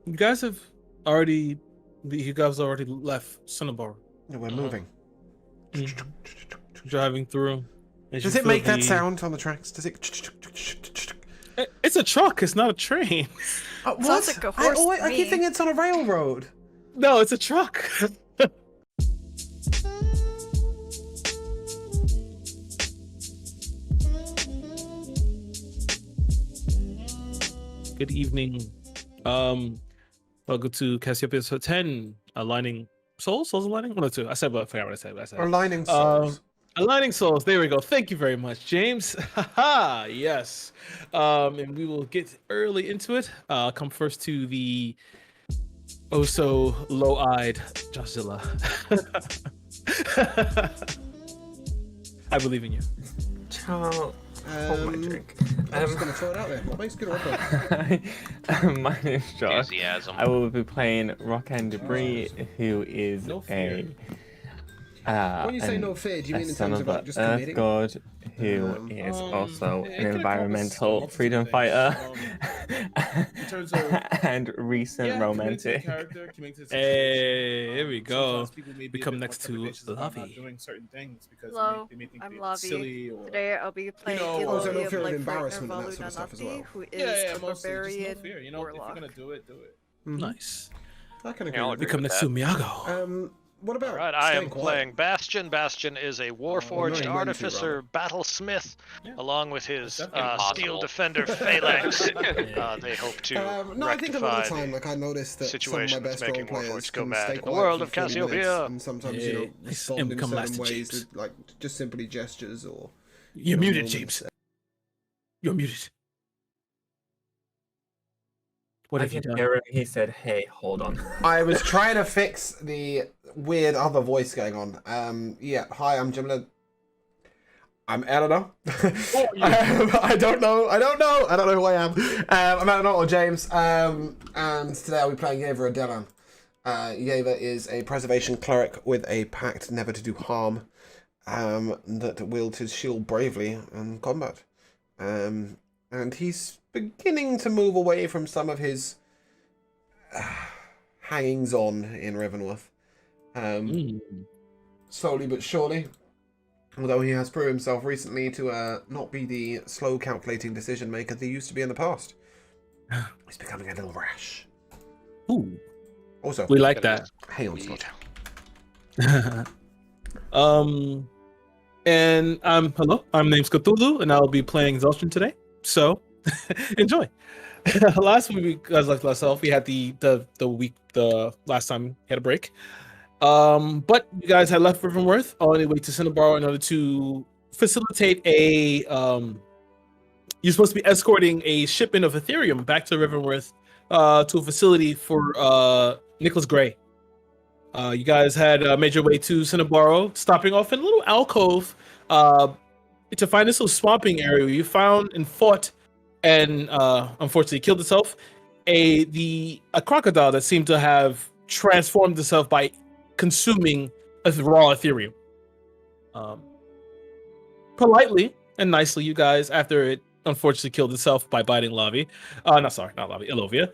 You guys have already, you guys already left Cinnabar. Yeah, we're moving. Driving through. Does it make that sound on the tracks? Does it? It's a truck. It's not a train. What? Sounds like a horse to I keep me. thinking it's on a railroad. No, it's a truck. Good evening. Welcome to Cassiopeia episode 10, Aligning Souls? Souls Aligning? 1 or 2? I forgot what I said. Aligning souls. Aligning Souls. There we go. Thank you very much, James. Haha, yes. And we will get early into it. Come first to the oh so low-eyed Joshzilla. I believe in you. Ciao. Oh, my drink. I'm just gonna throw it out there. What makes good or bad? My name's Josh. Enthusiasm. I will be playing Rock and Debris, who is No fear. When you say no fear, do you mean in son terms of of like the just Earth committing? God, who is also it an could environmental encompass freedom multiple fighter things. In terms of and recent romantic. Hey, here we go. We come next to Lavi. Doing certain things because Hello, they may think I'm it's Lavi. silly or Today I'll be playing also no Ilya fear of Blightfright embarrassment and that sort of stuff as well. Narvanti, who is yeah, a mostly just no barbarian fear. You know, if warlock. you're gonna do it, do it. Nice. I can Yeah, agree. I'll with agree We come with next that. to Miyago. What about? All right, I am staying quiet? playing Bastion. Bastion is a Warforged you went to, Artificer rather. Battlesmith, Yeah. along with his Definitely Steel possible. Defender Phalanx. They hope to No, I think a lot of the rectify time, like I noticed that some of situation my that's best role making players Warforged go can mad stay in the quiet world for of 40 minutes, Cassiopeia. and sometimes Yeah, you know nice. respond And in become certain last ways James. with like just simply gestures or. You're muted, moments. James. You're muted. What I have you can done? hear him. He said, "Hey, hold on." I was trying to fix the weird other voice going on. Yeah. Hi, I'm Jimla. I'm Eleanor. I don't know who I am. I'm Eleanor or James. And today I'll be playing Yeva Adelan. Yeva is a preservation cleric with a pact never to do harm. That wields his shield bravely in combat. And he's beginning to move away from some of his hangings on in Ravenworth. Slowly but surely. Although he has proved himself recently to not be the slow calculating decision maker that he used to be in the past. He's becoming a little rash. Ooh, Also, we like that. hey Onslaught. And hello, I'm named Cthulhu, and I'll be playing Exhaustion today. So, enjoy. Last week, we guys left off. We had the last time we had a break. But you guys had left Rivenworth on your way to Cinnabar in order to facilitate a you're supposed to be escorting a shipment of Ethereum back to Rivenworth to a facility for Nicholas Gray. You guys had made your way to Cinnabar, stopping off in a little alcove to find this little swamping area where you found and fought and unfortunately killed itself a crocodile that seemed to have transformed itself by consuming a raw Ethereum. Politely and nicely, you guys, after it unfortunately killed itself by biting Lavi, not Lavi, Elovia,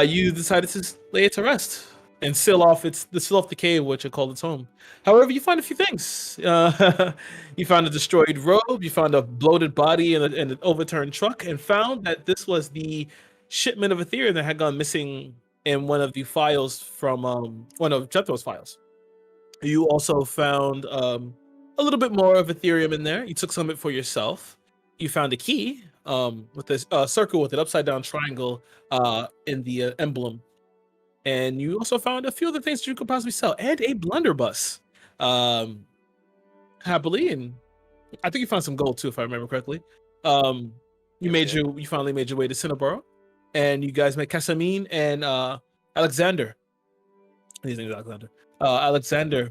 you decided to lay it to rest and seal off the cave, which it called its home. However, you find a few things. You found a destroyed robe, you found a bloated body and an overturned truck, and found that this was the shipment of Ethereum that had gone missing in one of the files from one of Jethro's files. You also found a little bit more of Ethereum in there. You took some of it for yourself. You found a key with this circle with an upside down triangle in the emblem. And you also found a few other things that you could possibly sell and a blunderbuss. Happily, and I think you found some gold too, if I remember correctly. You finally made your way to Cinnabar, and you guys met Casamine and Alexander. His name is Alexander. Alexander,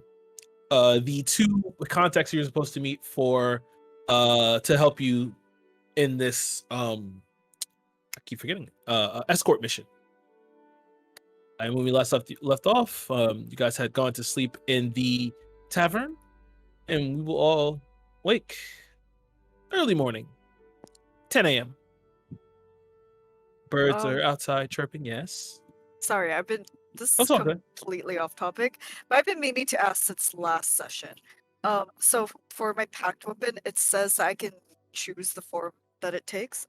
the two contacts you were supposed to meet for to help you in this I keep forgetting escort mission. And when we left off, you guys had gone to sleep in the tavern, and we will all wake early morning, 10 a.m. Birds are outside chirping. Yes. Sorry, this That's is all good. completely off topic, but I've been meaning to ask since last session. So for my packed weapon, it says I can choose the form that it takes.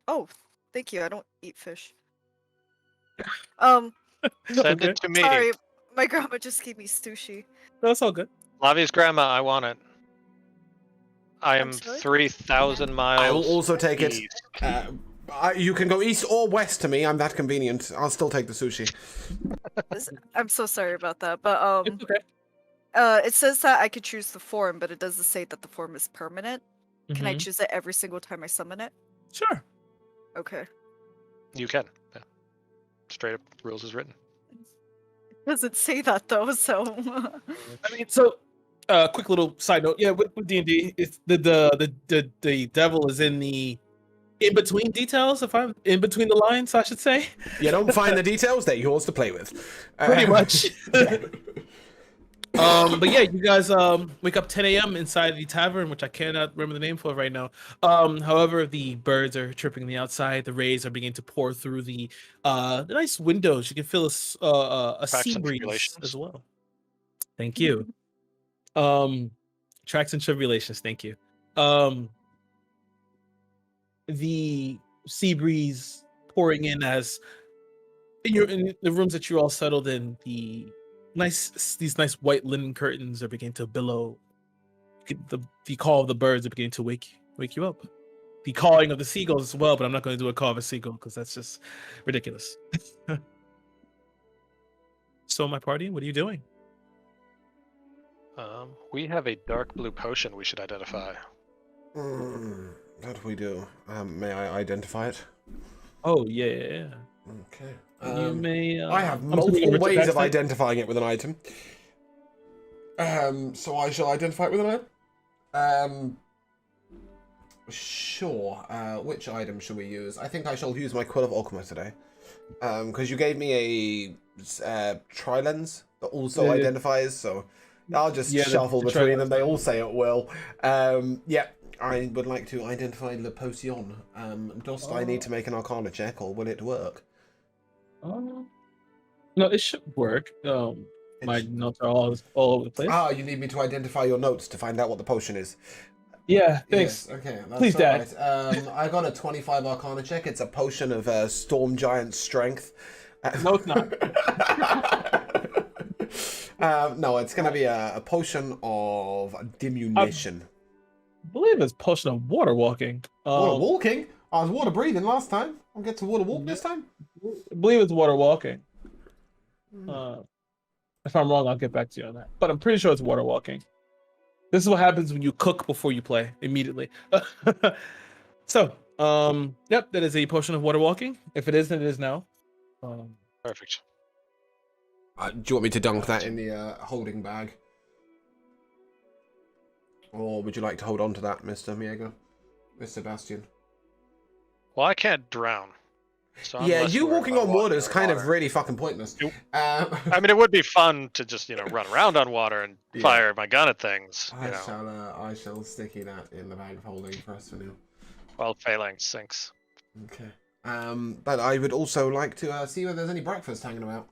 Oh, thank you. I don't eat fish. Send Okay. it to me. Sorry, my grandma just gave me sushi. That's all good. Lavi's grandma, I want it. I am sorry? 3,000 miles. I will also take it. east. You can go east or west to me. I'm that convenient. I'll still take the sushi. I'm so sorry about that, but It's okay. it says that I could choose the form, but it doesn't say that the form is permanent. Can I Mhm. choose it every single time I summon it? Sure. Okay. You can. Yeah. Straight up rules is written. Doesn't say that though, so I mean, so quick little side note. Yeah, with D&D, it's the devil is in the in between details. If I'm in between the lines, I should say. You don't find the details; they're yours to play with. Pretty much. But yeah, you guys wake up 10 a.m. inside the tavern, which I cannot remember the name for right now. However, the birds are chirping on the outside. The rays are beginning to pour through the nice windows. You can feel a Tracks sea and breeze tribulations. as well. Thank you. Tracks and tribulations. Thank you. The sea breeze pouring in as in the rooms that you're all settled in. These nice white linen curtains are beginning to billow. The call of the birds are beginning to wake you up. The cawing of the seagulls as well, but I'm not going to do a call of a seagull because that's just ridiculous. So, my party, what are you doing? We have a dark blue potion we should identify. That we do. May I identify it? Oh yeah. Okay. You may. I have I'm assuming multiple Richard ways of Baxter? identifying it with an item. So I shall identify it with an item. Sure. Which item shall we use? I think I shall use my Quill of Alchemy today. Because you gave me a Trilens that also Yeah. identifies, so I'll just Yeah, shuffle the between Trilens. them. They all say it will. Yeah. I would like to identify Le Potion. Dost I need to make an Arcana check, or will it work? No, it should work. My notes are all over the place. Ah, you need me to identify your notes to find out what the potion is. Yeah, thanks. Yes, okay. That's Please, Dad. alright. I got a 25 Arcana check. It's a potion of Storm Giant Strength. No, it's not. No, it's going to be a potion of diminution. I believe it's potion of water walking. Water walking? I was water breathing last time. I'll get to water walk this time. I believe it's water walking. If I'm wrong, I'll get back to you on that. But I'm pretty sure it's water walking. This is what happens when you cook before you play immediately. So, yep, that is a potion of water walking. If it is, then it is now. Perfect. Do you want me to dunk that in the holding bag? Or would you like to hold on to that, Mr. Miego? Mr. Bastian? Well, I can't drown. So I'm Yeah, less you worried walking about on water is in kind water. of really fucking pointless. I mean, it would be fun to just, run around on water and Yeah. fire my gun at things. I shall sticky that in the bag of holding for us for now. While Phalanx sinks. Okay. But I would also like to see whether there's any breakfast hanging about.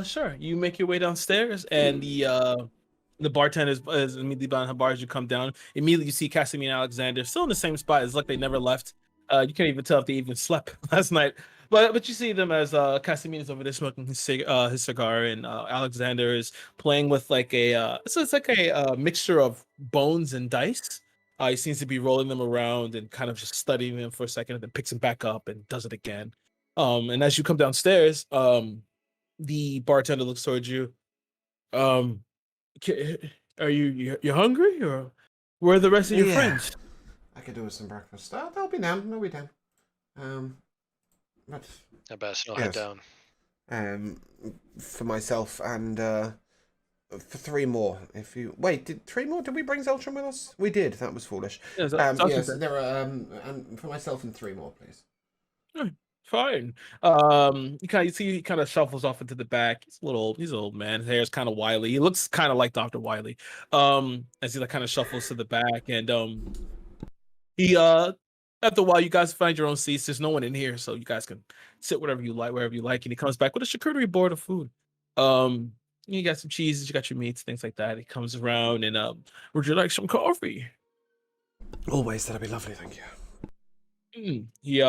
Sure. You make your way downstairs, and the bartender is immediately behind her bar as you come down. Immediately, you see Cassiopeia and Alexander still in the same spot. It's like they never left. You can't even tell if they even slept last night. But you see them as Cassiopeia is over there smoking his cigar, and Alexander is playing with like it's like a mixture of bones and dice. He seems to be rolling them around and kind of just studying them for a second, and then picks them back up and does it again. And as you come downstairs, the bartender looks towards you. Are you hungry, or where are the rest of your Yeah. friends? I could do with some breakfast. They'll be down. They'll be down. But I best I'll Yes. head down. for myself and for three more. If you wait, did three more? Did we bring Zeltron with us? We did. That was foolish. Yeah, that's Yes, okay. there are. And for myself and three more, please. Fine. You see he kind of shuffles off into the back. He's an old man. His hair is kind of wily. He looks kind of like Dr. Wiley. As he like kind of shuffles to the back, and he after a while, you guys find your own seats. There's no one in here, so you guys can sit wherever you like. And he comes back with a charcuterie board of food. You got some cheeses, you got your meats, things like that. He comes around and would you like some coffee? Always, that'd be lovely, thank you. He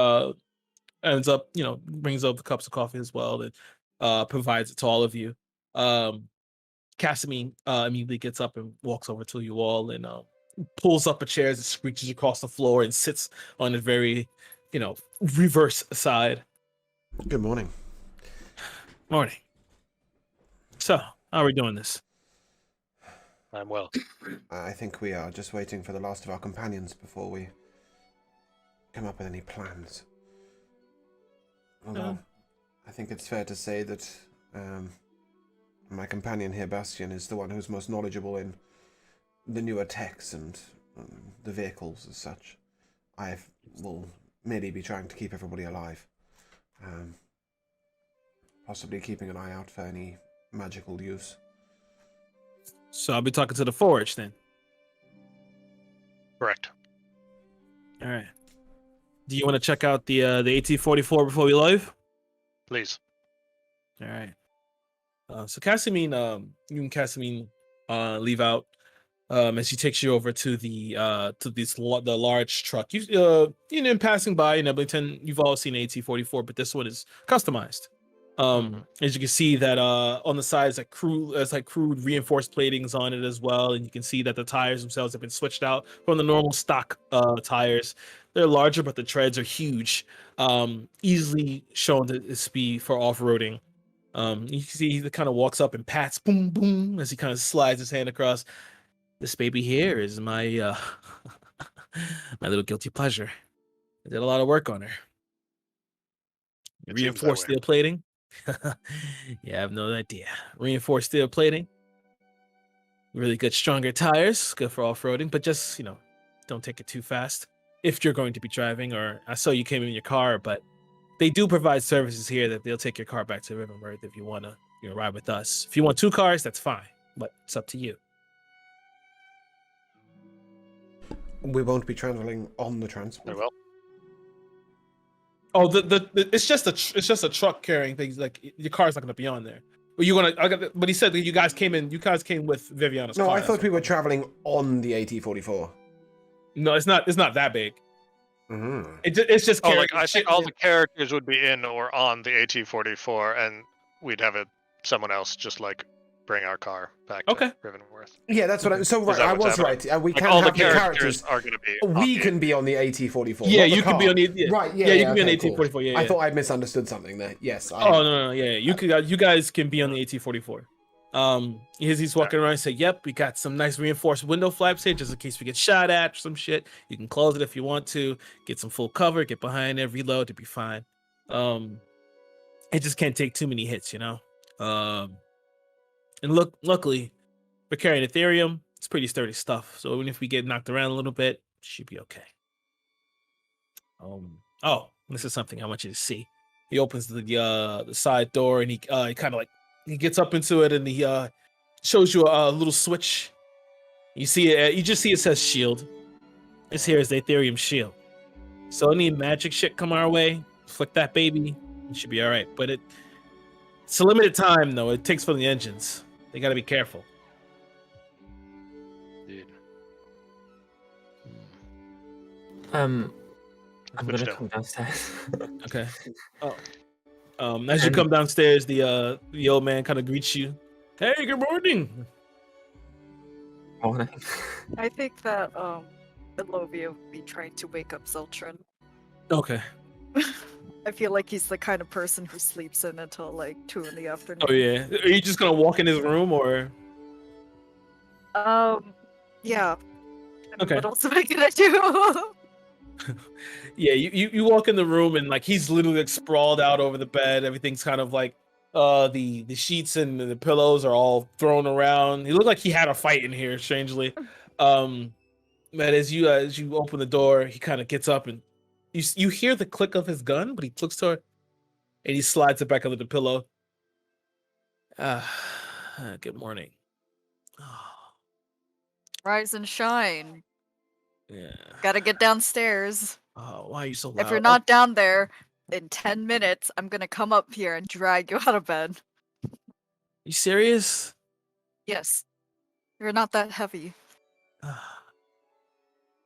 ends up, brings up the cups of coffee as well and provides it to all of you. Casimir immediately gets up and walks over to you all and pulls up a chair as it screeches across the floor and sits on the very, reverse side. Good morning. Morning. So, how are we doing this? I'm well. I think we are just waiting for the last of our companions before we come up with any plans. Although, I think it's fair to say that my companion here, Bastian, is the one who's most knowledgeable in the newer techs and the vehicles as such. I will merely be trying to keep everybody alive. Possibly keeping an eye out for any magical use. So I'll be talking to the forge then. Correct. All right. Do you want to check out the AT-44 before we leave? Please. All right. So Casimir, you and Casimir leave out as she takes you over to the large truck. In passing by in Eblington, you've all seen AT-44, but this one is customized. As you can see that on the sides, there's crude reinforced platings on it as well, and you can see that the tires themselves have been switched out from the normal stock tires. They're larger, but the treads are huge, easily shown to be for off-roading. You can see he kind of walks up and pats, boom, boom, as he kind of slides his hand across. This baby here is my my little guilty pleasure. I did a lot of work on her. Reinforced steel plating. Yeah, I have no idea. Reinforced steel plating. Really good, stronger tires. Good for off-roading, but just, don't take it too fast. If you're going to be driving, or I saw you came in your car, but they do provide services here that they'll take your car back to Riverworth if you want to ride with us. If you want 2 cars, that's fine, but it's up to you. We won't be traveling on the transport. Very well. Oh, it's just a truck carrying things. Like your car's not going to be on there. But he said that you guys came with Viviana's car. No, I thought we were traveling on the AT-44. No, it's not that big. Mm-hmm. It's just I think all the characters would be in or on the AT-44, and we'd have someone else just bring our car back to Rivenworth. Yeah, that's what So right, I was right. We can all have the characters are going to be. We can be on the AT-44. Yeah, you can be on the right. Yeah, you can be on the okay, AT-44. cool. Yeah, I thought I misunderstood something there. Yes. No. Yeah, you guys can be on the AT-44. As he's walking around, and say, "Yep, we got some nice reinforced window flaps here, just in case we get shot at or some shit. You can close it if you want to. Get some full cover. Get behind it, reload to be fine. It just can't take too many hits, And luckily, we're carrying Ethereum. It's pretty sturdy stuff. So even if we get knocked around a little bit, it should be okay." This is something I want you to see. He opens the side door and he kind of he gets up into it and he shows you a little switch. You see it. You just see it says shield. This here is the Ethereum shield. So any magic shit come our way, flick that baby. It should be all right. But it's a limited time though. It takes from the engines. They got to be careful. Dude. I'm gonna come downstairs. Okay. As you come downstairs, the old man kind of greets you. Hey, good morning. Morning. I think that Elovia would be trying to wake up Zeltron. Okay. I feel like he's the kind of person who sleeps in until 2 in the afternoon. Oh yeah. Are you just gonna walk in his room or? Yeah. Okay. What else am I gonna do? Yeah, you walk in the room and he's literally sprawled out over the bed. Everything's kind of the sheets and the pillows are all thrown around. He looked like he had a fight in here, strangely. But as you open the door, he kind of gets up and you hear the click of his gun, but he looks to her and he slides it back under the pillow. Good morning. Rise and shine. Yeah. Gotta get downstairs. Why are you so loud? If you're not down there in 10 minutes, I'm gonna come up here and drag you out of bed. You serious? Yes. You're not that heavy.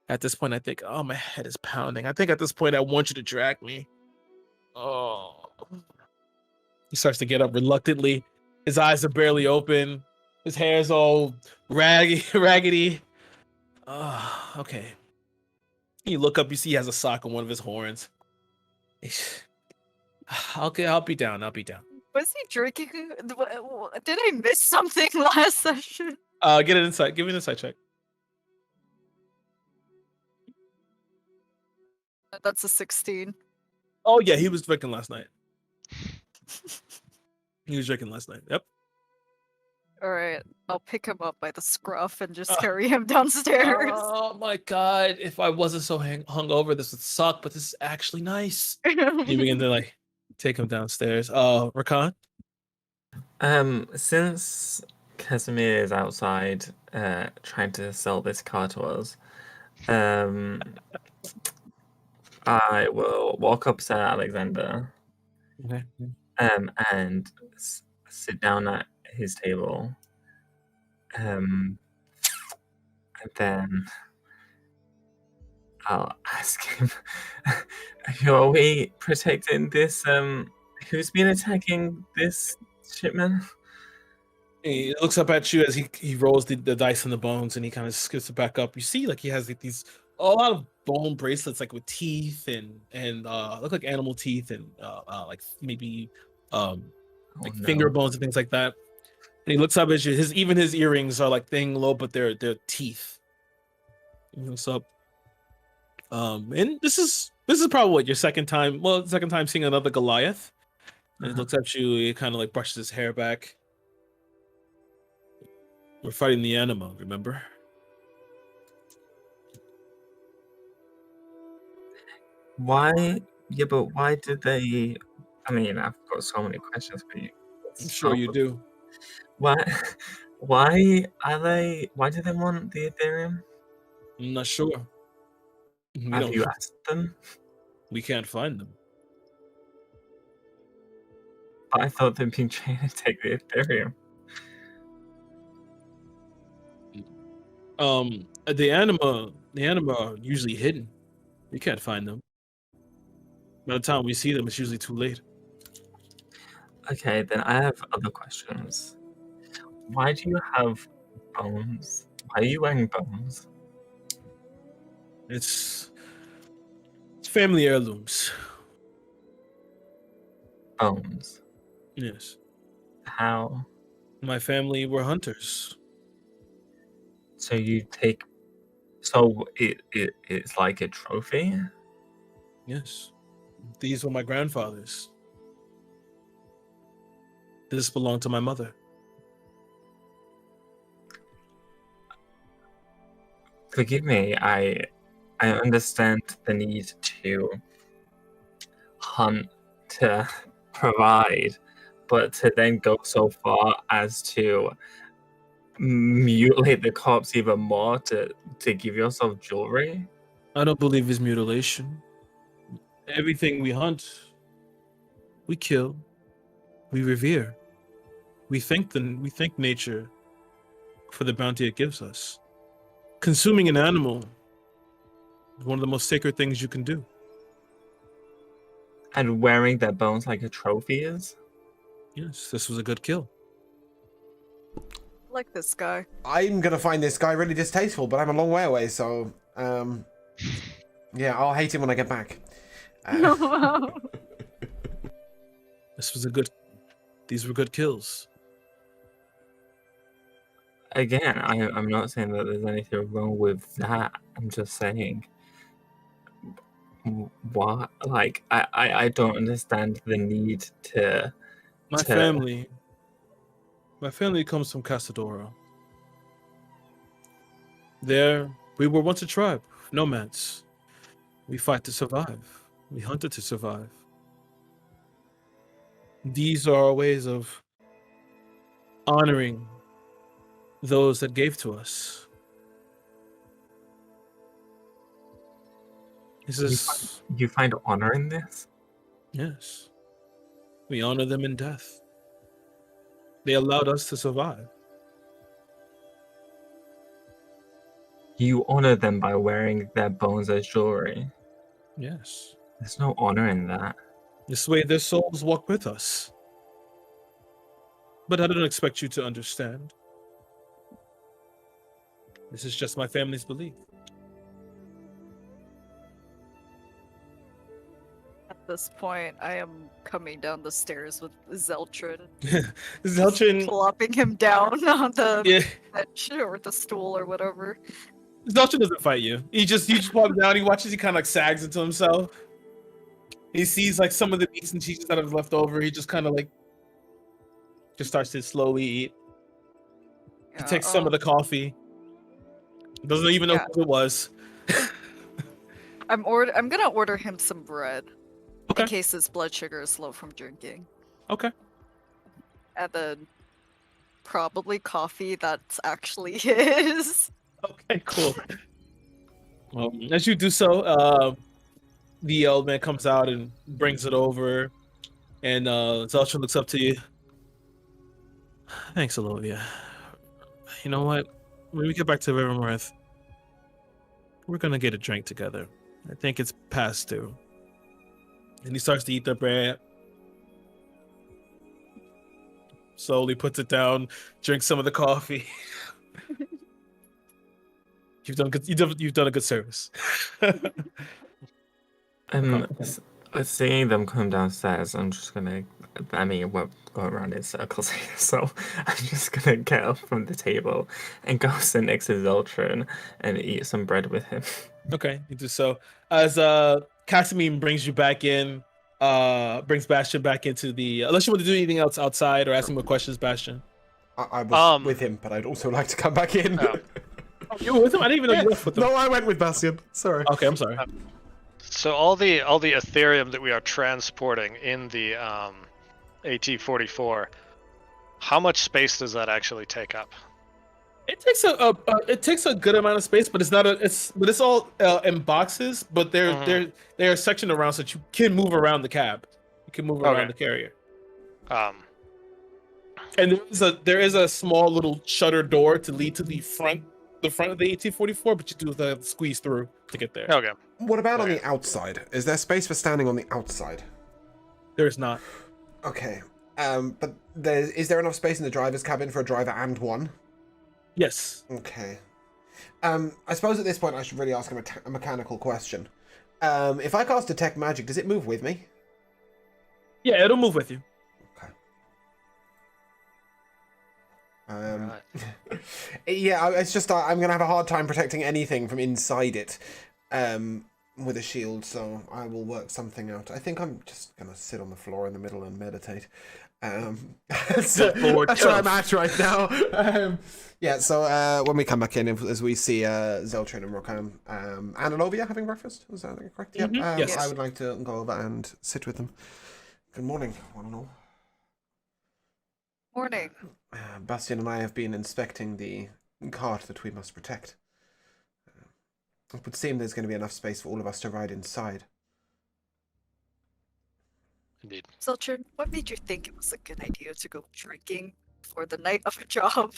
At this point, I think, oh, my head is pounding. I think at this point, I want you to drag me. Oh. He starts to get up reluctantly. His eyes are barely open. His hair's all raggedy. Okay. You look up, you see he has a sock on one of his horns. Okay, I'll be down. Was he drinking? Did I miss something last session? Get an insight. Give me an insight check. That's a 16. Oh yeah, he was drinking last night. Yep. All right, I'll pick him up by the scruff and just carry him downstairs. Oh my god! If I wasn't so hungover, this would suck. But this is actually nice. You begin to like take him downstairs. Rakan. Since Casimir is outside, trying to sell this car to us, I will walk up to Alexander, and sit down at his table, and then I'll ask him, "Who are we protecting this? Who's been attacking this shipment?" He looks up at you as he rolls the dice and the bones, and he kind of skips it back up. You see, like he has like these a lot of bone bracelets, like with teeth and look like animal teeth and like maybe finger bones and things like that. And he looks up at you. His earrings are like thing low, but they're teeth. He looks up. And this is probably what your second time seeing another Goliath. And he looks at you. He kind of like brushes his hair back. We're fighting the anima, remember? Why? Yeah, but why did they? I mean, I've got so many questions for you. I'm sure you do. Why? Why are they? Why do they want the Ethereum? I'm not sure. Have you asked them? We can't find them. But I thought they'd been trying to take the Ethereum. The anima are usually hidden. We can't find them. By the time we see them, it's usually too late. Okay, then I have other questions. Why do you have bones? Why are you wearing bones? It's family heirlooms. Bones. Yes. How? My family were hunters. So you take. So it's like a trophy? Yes. These were my grandfathers. This belonged to my mother. Forgive me, I understand the need to hunt to provide, but to then go so far as to mutilate the corpse even more to give yourself jewelry? I don't believe it's mutilation. Everything we hunt, we kill, we revere. We thank nature for the bounty it gives us. Consuming an animal is one of the most sacred things you can do. And wearing their bones like a trophy is? Yes, this was a good kill. Like this guy. I'm gonna find this guy really distasteful, but I'm a long way away, so yeah, I'll hate him when I get back. These were good kills. Again, I'm not saying that there's anything wrong with that. I'm just saying, what? Like, I don't understand the need to. My family comes from Casadora. There, we were once a tribe, nomads. We fight to survive. We hunted to survive. These are our ways of honoring those that gave to us. This is You find honor in this? yes. We honor them in death. They allowed us to survive. You honor them by wearing their bones as jewelry. Yes. There's no honor in that. This way their souls walk with us. But I don't expect you to understand. This is just my family's belief. At this point, I am coming down the stairs with Zeltrin, Zeltrin, plopping him down on the yeah, bench or the stool or whatever. Zeltrin doesn't fight you. You just walk down. He watches. He kind of like sags into himself. He sees like some of the meats and cheeses that have left over. He just kind of like just starts to slowly eat. He takes some of the coffee. Doesn't even know what it was. I'm gonna order him some bread. Okay. In case his blood sugar is low from drinking. Okay. And then probably coffee that's actually his. Okay, cool. As you do so, the old man comes out and brings it over, and Zeltrin looks up to you. Thanks, Olivia. You know what? When we get back to Rivermouth, we're gonna get a drink together. I think it's past due. And he starts to eat the bread. Slowly puts it down, drinks some of the coffee. You've done good. You've done a good service. Seeing them come downstairs, I'm just gonna. I mean, we're going around in circles here, so I'm just gonna get up from the table and go sit next to Zeltrin and eat some bread with him. Okay, you do so. As Casimine brings you back in, brings Bastion back into the. Unless you want to do anything else outside or ask him more questions, Bastion. I was with him, but I'd also like to come back in. Oh, you were with him? I didn't even know you left with him. No, I went with Bastion. Sorry. Okay, I'm sorry. So all the Ethereum that we are transporting in the AT-44, how much space does that actually take up? It takes a good amount of space, but it's all in boxes. But they're sectioned around so that you can move around the cab. You can move around the carrier. And there is a small little shutter door to lead to the front of the AT-44, but you do have to squeeze through to get there. Okay. What about on the outside? Is there space for standing on the outside? There is not. Okay. But is there enough space in the driver's cabin for a driver and one? Yes. Okay. I suppose at this point I should really ask him a mechanical question. If I cast Detect Magic, does it move with me? Yeah, it'll move with you. Okay. Yeah, it's just I'm gonna have a hard time protecting anything from inside it with a shield, so I will work something out. I think I'm just gonna sit on the floor in the middle and meditate. That's what I'm at right now. Yeah, so when we come back in, as we see Zeltrin and Rokan and Anovia having breakfast, is that correct? Mm-hmm. Yeah. Yes. I would like to go over and sit with them. Good morning, one and all. Morning. Bastian and I have been inspecting the cart that we must protect. It would seem there's going to be enough space for all of us to ride inside. Indeed. Zeltrin, what made you think it was a good idea to go drinking for the night of a job?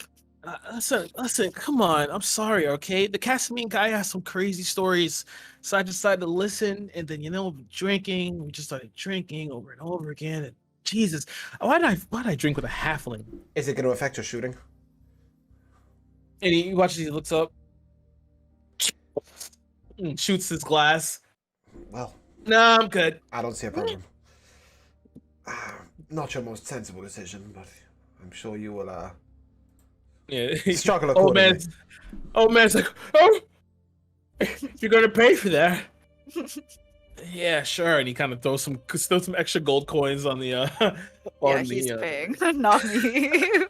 Listen, come on. I'm sorry, okay? The Casimine guy has some crazy stories, so I decided to listen, and then, drinking. We just started drinking over and over again, and Jesus, why did I drink with a halfling? Is it going to affect your shooting? And he watches, he looks up, and shoots his glass. Well, Nah, I'm good. I don't see a problem. Not your most sensible decision, but I'm sure you will struggle accordingly. Old man's like, oh, you're gonna pay for that. Yeah, sure. And he kind of throws some extra gold coins on the He's paying, not me.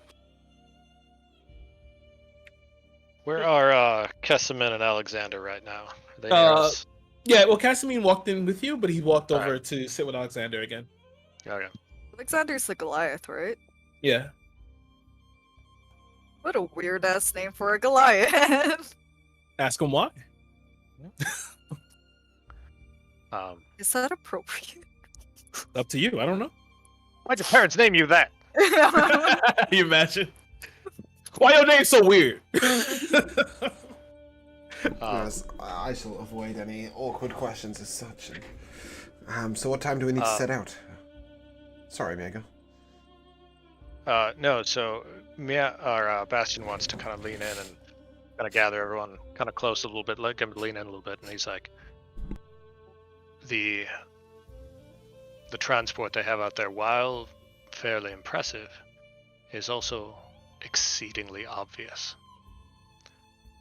Where are Kesselman and Alexander right now? Are they near us? Yeah, well, Casimine walked in with you, but he walked over to sit with Alexander again. Okay. Alexander's the Goliath, right? Yeah. What a weird ass name for a Goliath. Ask him why. Is that appropriate? Up to you. I don't know. Why'd your parents name you that? You imagine? Why your name so weird? Yes, I shall avoid any awkward questions as such. So what time do we need to set out? Sorry, Mega. No, so Mia or Bastion wants to kind of lean in and kind of gather everyone kind of close a little bit, let him lean in a little bit, and he's like, the transport they have out there, while fairly impressive, is also exceedingly obvious.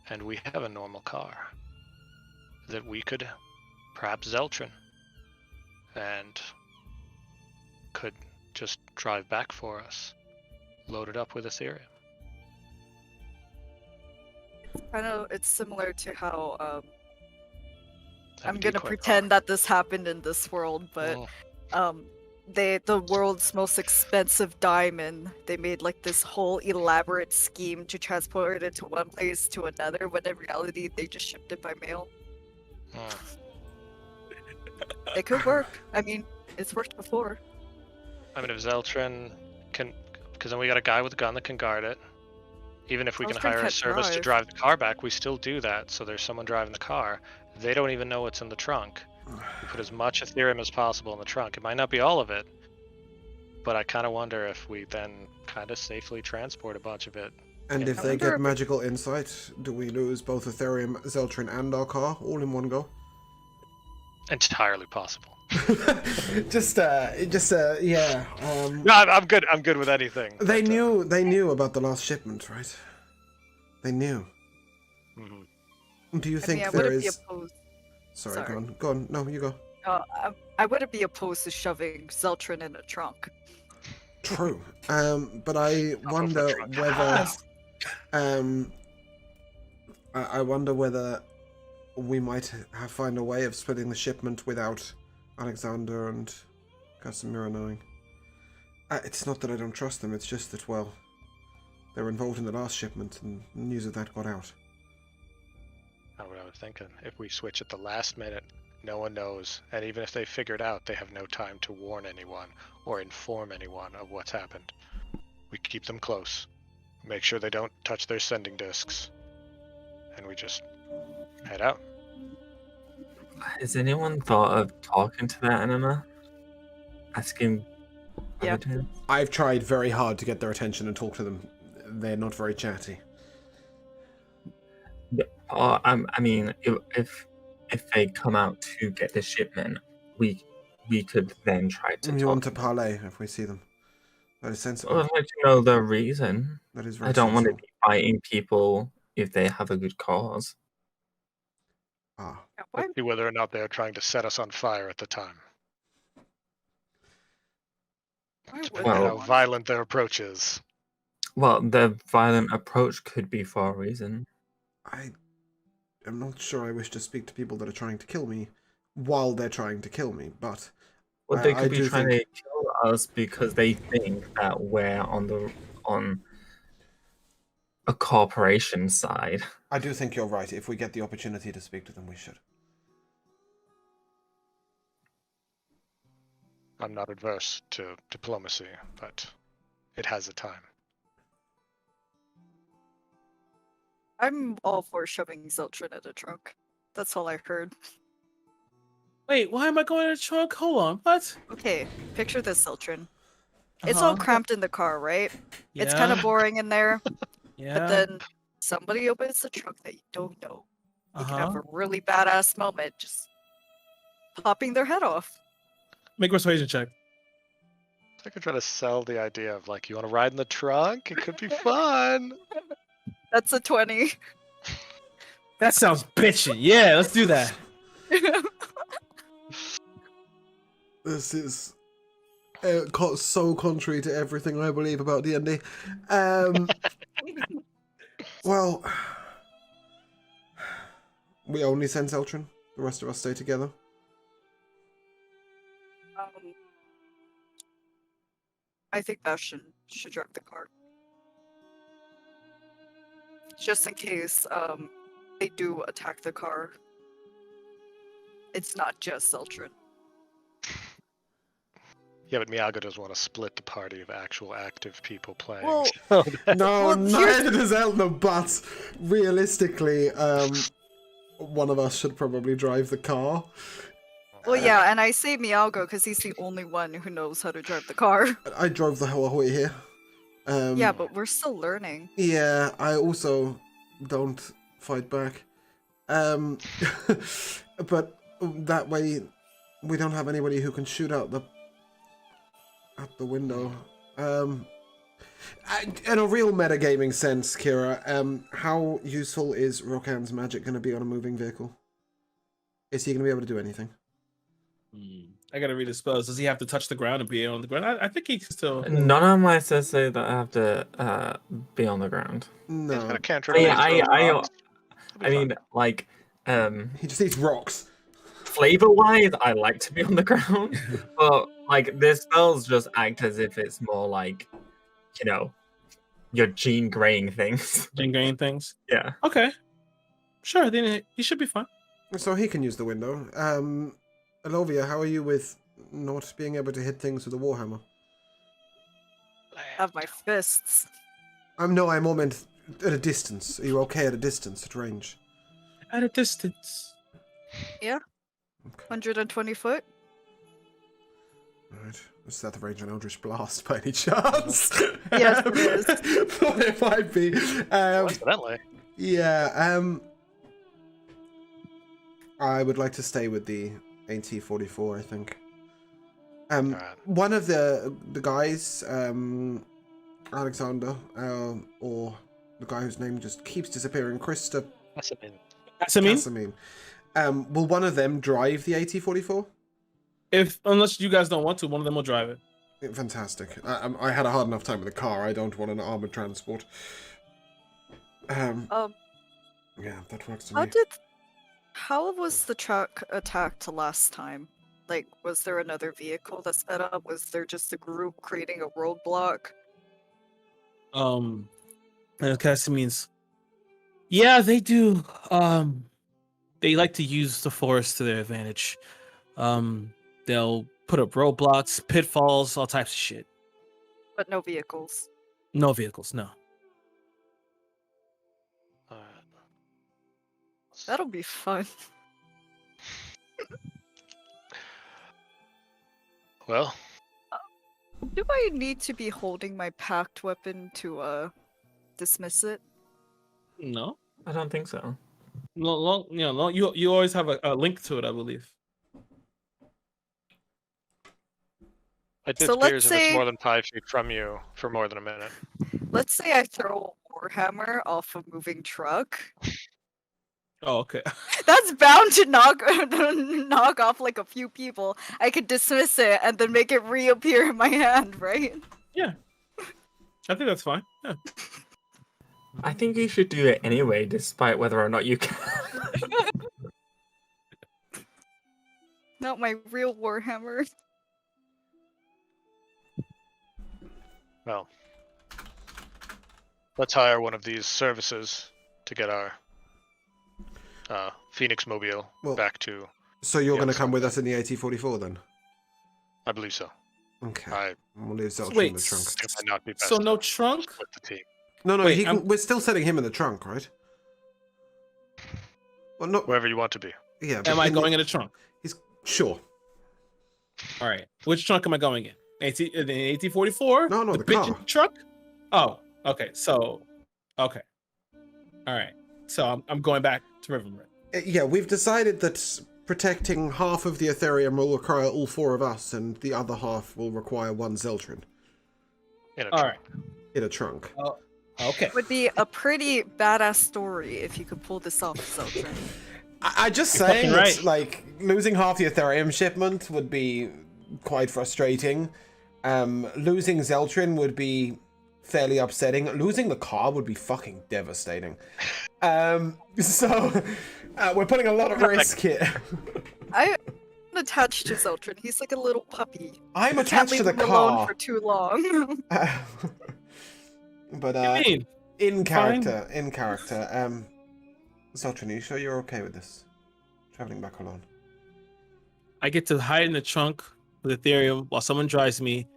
And we have a normal car that we could perhaps Zeltron and could just drive back for us, loaded up with Ethereum. It's similar to how Have I'm a gonna decoy pretend car. that this happened in this world, but Oh. the world's most expensive diamond, they made like this whole elaborate scheme to transport it to one place to another, when in reality they just shipped it by mail. Oh. It could work. I mean, it's worked before. I mean, if Zeltron can, because then we got a guy with a gun that can guard it. Even if we can Zeltron hire a can't service to drive the car back, we still do that. So there's someone driving the car. They don't even know what's in the trunk. We put as much Ethereum as possible in the trunk. It might not be all of it, but I kind of wonder if we then kind of safely transport a bunch of it. And if I they wonder get if- magical insight, do we lose both Ethereum, Zeltron, and our car all in one go? Entirely possible. Yeah. No, I'm good. I'm good with anything. They but, knew about the last shipment, right? They knew. mhm. Do you I think mean, I there wouldn't be is? opposed. Sorry, sorry. go on. Go on. No, you go. I wouldn't be opposed to shoving Zeltron in a trunk. True. But I I'll go for the wonder trunk. whether, I wonder whether we might find a way of splitting the shipment without Alexander and Casimira knowing. It's not that I don't trust them. It's just that, well, they were involved in the last shipment, and news of that got out. That's what I was thinking. If we switch at the last minute, no one knows, and even if they figure it out, they have no time to warn anyone or inform anyone of what's happened. We keep them close, make sure they don't touch their sending discs, and we just head out. Has anyone thought of talking to that anima? Asking Yeah. evidence? I've tried very hard to get their attention and talk to them. They're not very chatty. I mean, if they come out to get the shipment, we could then try to You talk. want to parlay if we see them. That is sensible. I'd like to know the reason. That is very I don't want to sensible. be fighting people if they have a good cause. Ah. Why? Let's see whether or not they're trying to set us on fire at the time. Why would Depending they on how want- violent their approach is. Well, the violent approach could be for a reason. I am not sure I wish to speak to people that are trying to kill me while they're trying to kill me, but Well, they I could be do trying think- to kill us because they think that we're on a corporation side. I do think you're right. If we get the opportunity to speak to them, we should. I'm not adverse to diplomacy, but it has a time. I'm all for shoving Zeltron in a trunk. That's all I heard. Wait, why am I going in the trunk? Hold on, what? Okay, picture this, Zeltron. It's all Uh-huh. cramped in the car, right? It's kind of boring in there, Yeah. but then somebody opens the trunk that you don't know. You can have Uh-huh. a really badass moment just popping their head off. Make a persuasion check. I could try to sell the idea of like, you want to ride in the trunk? It could be fun. That's a 20. That sounds bitchy. Yeah, let's do that. This is so contrary to everything I believe about D&D. Well, we only send Zeltron. The rest of us stay together. I think Bastion should drive the car. Just in case they do attack the car. it's not just Zeltron. Yeah, but Miyago doesn't want to split the party of actual active people playing. Well, so that- No, Well, here's- neither does Elna, but realistically, one of us should probably drive the car. Well, yeah, and I say Miyago because he's the only one who knows how to drive the car. I drove the whole way here. Yeah, but we're still learning. Yeah, I also don't fight back. But that way, we don't have anybody who can shoot out the window. In a real metagaming sense, Kira, how useful is Rokan's magic going to be on a moving vehicle? Is he going to be able to do anything? I gotta read his spells. Does he have to touch the ground and be on the ground? I think he can still. None of my says say that I have to be on the ground. He's got No. a cantrip. Yeah, and he's got I rocks. It'll be I fine. mean, like, He just needs rocks. flavor-wise, I like to be on the ground, but like, the spells just act as if it's more like, you know, your gene graying things. Jingling things. Yeah. Okay. Sure, then he should be fine. So he can use the window. Elovia, how are you with not being able to hit things with a warhammer? Have my fists. No, I more meant at a distance. Are you okay at a distance, at range? At a distance. 120 foot. Right. Is that the range on Eldritch Blast by any chance? Yes, it is. Thought it might be. Coincidentally. Yeah, I would like to stay with the AT-44, I think. Alright. One of the guys, Alexander, or the guy whose name just keeps disappearing, Krista That's a min. That's I mean. Casamine, will one of them drive the AT-44? Unless you guys don't want to, one of them will drive it. Fantastic. I had a hard enough time with the car. I don't want an armored transport. Yeah, that works for me. How was the truck attacked last time? Like, was there another vehicle that set up? Was there just a group creating a roadblock? And Cassie means, yeah, they do. They like to use the forest to their advantage. They'll put up roadblocks, pitfalls, all types of shit. But no vehicles. No vehicles, no. Alright. That'll be fun. Well, Do I need to be holding my packed weapon to dismiss it? No. I don't think so. No, you always have a link to it, I believe. it So disappears let's if it's say- more than 5 feet from you for more than a minute. Let's say I throw a warhammer off a moving truck. Oh, okay. That's bound to knock off like a few people. I could dismiss it and then make it reappear in my hand, right? I think that's fine. Yeah. I think you should do it anyway, despite whether or not you can. Not my real warhammer. Well, let's hire one of these services to get our Phoenix Mobile Well- back to. So you're Yeah, going to so- come with us in the AT-44 then? I believe so. Okay. We'll leave Zeltron Wait, in the trunk. It might not be best so no to trunk? split the team. No, Wait, he can, we're still setting him in the trunk, right? Well, not. Wherever you want to be. Yeah. Am I going in the trunk? Sure. All right. Which trunk am I going in? The AT-44? No, the bitchin' car. truck? Oh, okay. So, okay. All right. So I'm going back to Riverwood. Yeah, we've decided that protecting half of the Ethereum will require all four of us, and the other half will require one Zeltron In a All trunk. right. in a trunk. Okay. Would be a pretty badass story if you could pull this off, Zeltron. I just You're saying, fucking that, right. like, losing half the Ethereum shipment would be quite frustrating. Losing Zeltron would be fairly upsetting. Losing the car would be fucking devastating. So we're putting a lot of risk here. I'm attached to Zeltron. He's like a little puppy. I'm Can't attached leave to the him alone car. for too long. But What do you mean? in Fine. character, Zeltron, are you sure you're okay with this? Traveling back alone. I get to hide in the trunk with Ethereum while someone drives me,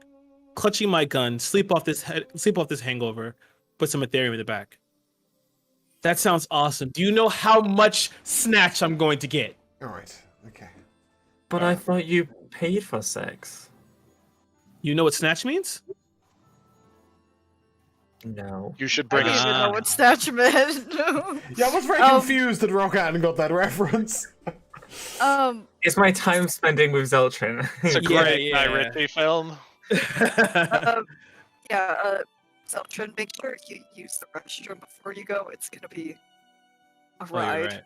clutching my gun, sleep off this hangover, put some Ethereum in the back. That sounds awesome. Do you know how much snatch I'm going to get? All right. Okay. But I thought you paid for sex. You know what snatch means? No. You should I bring didn't us. even know what snatch meant. Yeah, I was very confused that Rokan got that reference. It's my time spending with Zeltrin. It's a Yeah, great Guy yeah. Ritchie film. Zeltrin, make sure you use the restroom before you go. It's gonna be a Oh, you're ride. right.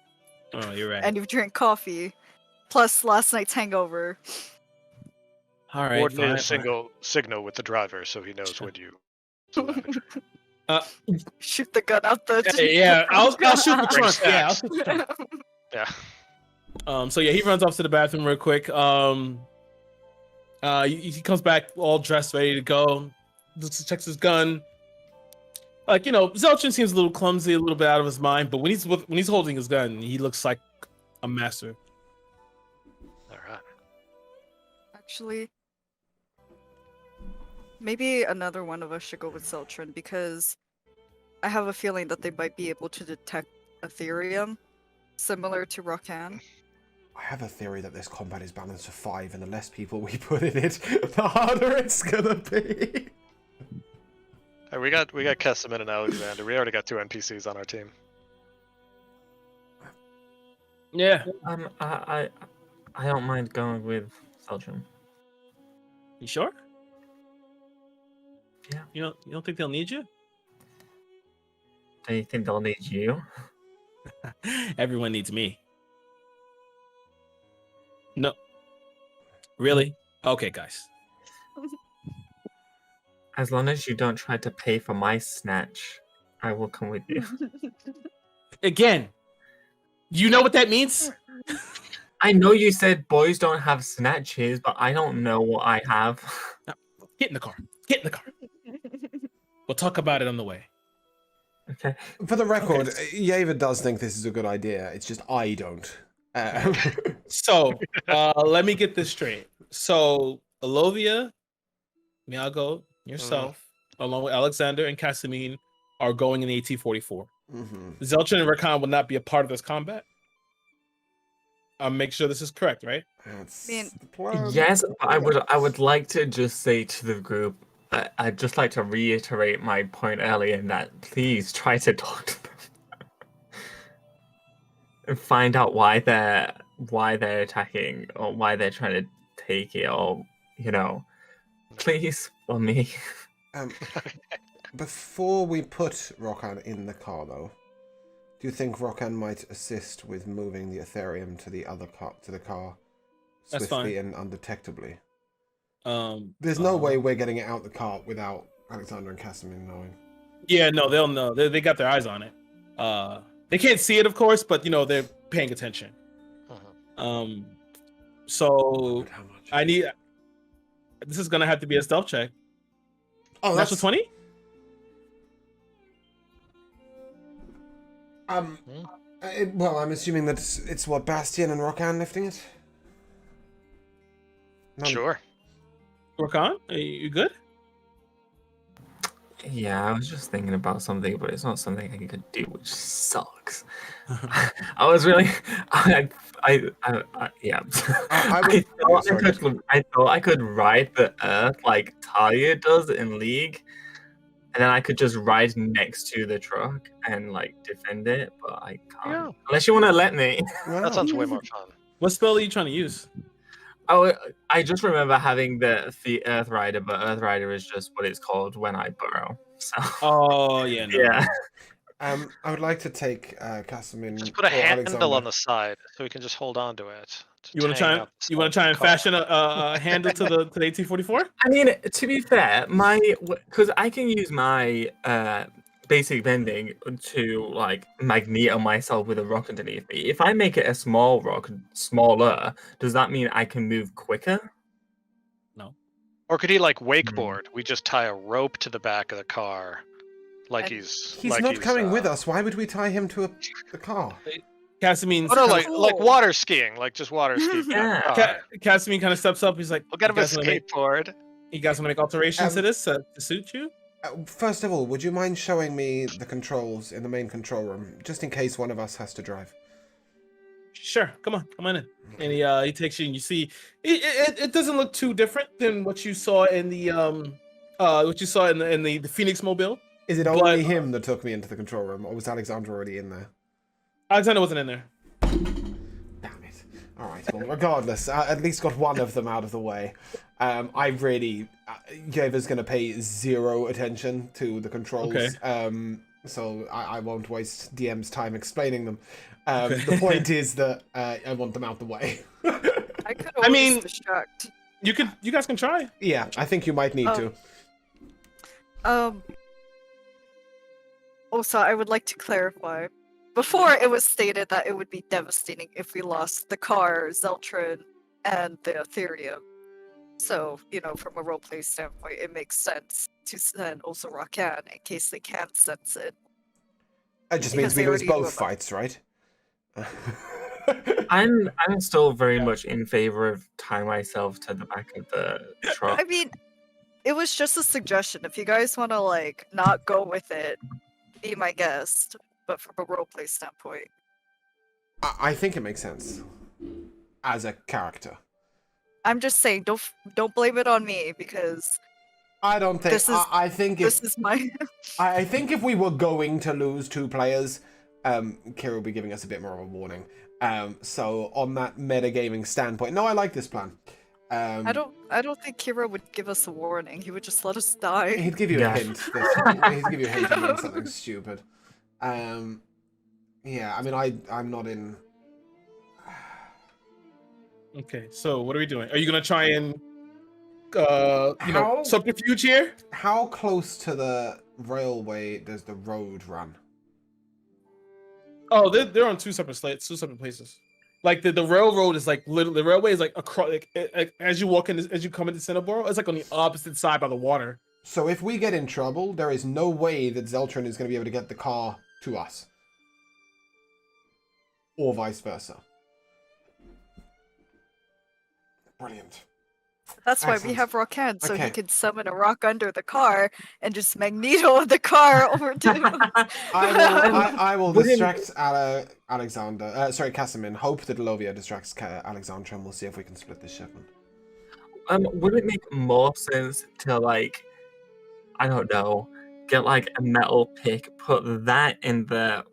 Oh, you're right. And you've drank coffee, plus last night's hangover. All right. Coordinate fine, a single signal with the driver so he knows when you. Shoot the gun out the. Yeah, I'll shoot the Bring trunk. Yeah, I'll snacks. shoot the trunk. Yeah. So yeah, he runs off to the bathroom real quick. He comes back all dressed, ready to go. Just checks his gun. Like, you know, Zeltrin seems a little clumsy, a little bit out of his mind, but when he's holding his gun, he looks like a master. All right. Actually, maybe another one of us should go with Zeltrin because I have a feeling that they might be able to detect Ethereum, similar to Rokan. I have a theory that this combat is balanced to 5, and the less people we put in it, the harder it's gonna be. Hey, we got Kesselman and Alexander. We already got 2 NPCs on our team. Yeah. I don't mind going with Zeltrin. You sure? Yeah. You don't think they'll need you? Do you think they'll need you? Everyone needs me. No. Really? Okay, guys. As long as you don't try to pay for my snatch, I will come with you. Again, you know what that means? I know you said boys don't have snatches, but I don't know what I have. Get in the car. Get in the car. We'll talk about it on the way. Okay. For the record, Yeva does think this is a good idea. It's just I don't. So, let me get this straight. So, Alovia, Miago, yourself, along with Alexander and Casamine, are going in the AT-44. Zeltrin and Rakan will not be a part of this combat. I'll make sure this is correct, right? That's I mean, the plan. Yes, I would like to just say to the group, I'd just like to reiterate my point earlier in that please try to talk to them and find out why they're attacking or why they're trying to take it, or please, for me. Before we put Rokan in the car, though, do you think Rokan might assist with moving the Ethereum to the other car, That's swiftly fine. and undetectably? There's no way we're getting it out the car without Alexander and Casimir knowing. Yeah, no, they'll know. They got their eyes on it. They can't see it, of course, but they're paying attention. So How much? I need. This is gonna have to be a stealth check. Oh, Natural 20? Well, I'm assuming that it's what, Bastion and Rokan lifting it? No. Sure. Rakan, are you good? Yeah, I was just thinking about something, but it's not something I could do, which sucks. I was really, yeah. I thought I could ride the Earth like Talia does in League, and then I could just ride next to the truck and like defend it, but I can't. Yeah. Unless you want to let me. That sounds way more fun. What spell are you trying to use? Oh, I just remember having the Earth Rider, but Earth Rider is just what it's called when I burrow. So. Oh yeah, no. Yeah. I would like to take Casimir. Just put a handle Alexander. on the side so we can just hold on to it. You want to try? You want to try and fashion a handle to the AT-44? I mean, to be fair, because I can use my basic bending to like magneto myself with a rock underneath me. If I make it a small rock, smaller, does that mean I can move quicker? No. Or could he like wakeboard? We just tie a rope to the back of the car, like he's. He's not coming with us. Why would we tie him to the car? Casimine. Oh no, like Cool. water skiing, like just water skiing. Yeah. Casimine kind of steps up. He's like, We'll get him a "You guys wanna make- skateboard. You guys want to make alterations to this to suit you?" First of all, would you mind showing me the controls in the main control room, just in case one of us has to drive? Sure, come on in. And he takes you, and you see it doesn't look too different than what you saw in the the Phoenix Mobile. Is it But- only him that took me into the control room, or was Alexander already in there? Alexander wasn't in there. Damn it. All right, well, regardless, I at least got one of them out of the way. I really... Javer's going to pay zero attention to the controls. Okay. So I won't waste DM's time explaining them. Okay. The point is that I want them out the way. I could always mean- distract. You guys can try. Yeah, I think you might need to. Also, I would like to clarify. Before, it was stated that it would be devastating if we lost the car, Zeltron, and the Ethereum. So, from a roleplay standpoint, it makes sense to send also Rakan in case they can't sense it. It just Because means we they lose already knew both about- fights, right? I'm still very much in favor of tying myself to the back of the truck. I mean, it was just a suggestion. If you guys want to, not go with it, be my guest. But from a roleplay standpoint. I think it makes sense. As a character. I'm just saying, don't blame it on me, because I don't think... This is- I think if... this is my... I think if we were going to lose 2 players, Kira will be giving us a bit more of a warning. So on that metagaming standpoint, no, I like this plan. I don't think Kira would give us a warning. He would just let us die. He'd give you Yeah. a hint. He'd give you a hint of doing something stupid. Yeah, I mean, I'm not in... Okay, so what are we doing? Are you gonna try and How- subterfuge here? How close to the railway does the road run? Oh, they're on 2 separate slates, 2 separate places. Like the railroad is like literally the railway is like across as you walk in as you come into Cinnaboro, it's like on the opposite side by the water. So if we get in trouble, there is no way that Zeltron is going to be able to get the car to us. Or vice versa. Brilliant. That's why we Excellent. have Rakan, so Okay. he can summon a rock under the car and just Magneto the car over to... I will Wouldn't- distract Alexander. Sorry, Casimir. Hope that Lovia distracts Alexandra, and we'll see if we can split this shipment. Would it make more sense to I don't know, get a metal pick, put that in the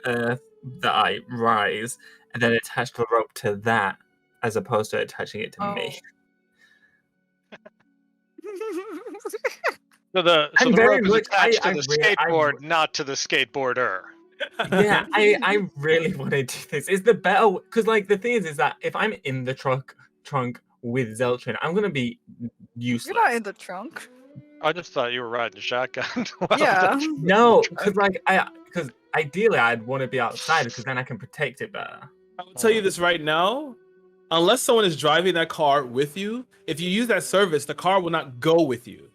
earth that I rise, and then attach the rope to that, as opposed to attaching it to me? So the I'm rope very is much- attached to I the re- I- skateboard, not to the skateboarder. Yeah, I really want to do this. Is the better because the thing is that if I'm in the trunk with Zeltron, I'm gonna be useless. You're not in the trunk. I just thought you were riding shotgun. Well, Yeah. No, because ideally I'd want to be outside because then I can protect it better. I will tell you this right now. Unless someone is driving that car with you, if you use that service, the car will not go with you.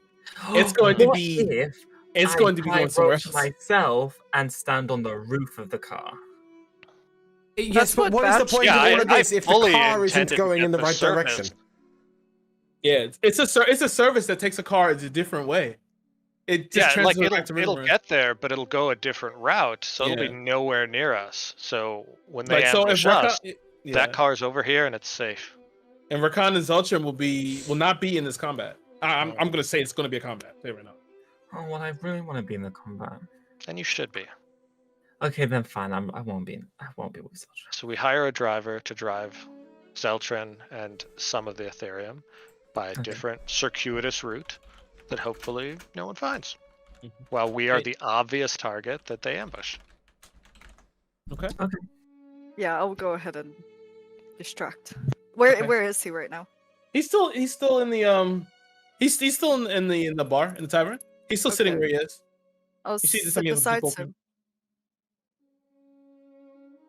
It's going to What be- if It's I going to be tie going somewhere rope to else. myself and stand on the roof of the car? Yes, That's but what what is the Batch- point Yeah, of all of I this if the fully car isn't intended to going get in the the right service. direction? Yeah, it's a service that takes a car a different way. It just Yeah, transfers back to it'll Riverburn. get there, but it'll go a different route, so it'll Yeah. be nowhere near us. So when they Like, so if ambush us, yeah. that car's over here and it's safe. And Rakan and Zeltron will not be in this combat. I'm gonna say it's gonna be a combat. Say it right now. Oh well, I really want to be in the combat. And you should be. Okay, then fine. I won't be with Zeltron. So we hire a driver to drive Zeltron and some of the Ethereum by a Okay. different circuitous route that hopefully no one finds. Mhm. While we are Hey. the obvious target that they ambush. Okay. Yeah, I'll go ahead and distract. Okay. Where is he right now? He's still in the he's still in the bar in the tavern. He's still sitting Okay. where he is. I'll You see sit some of the beside people him.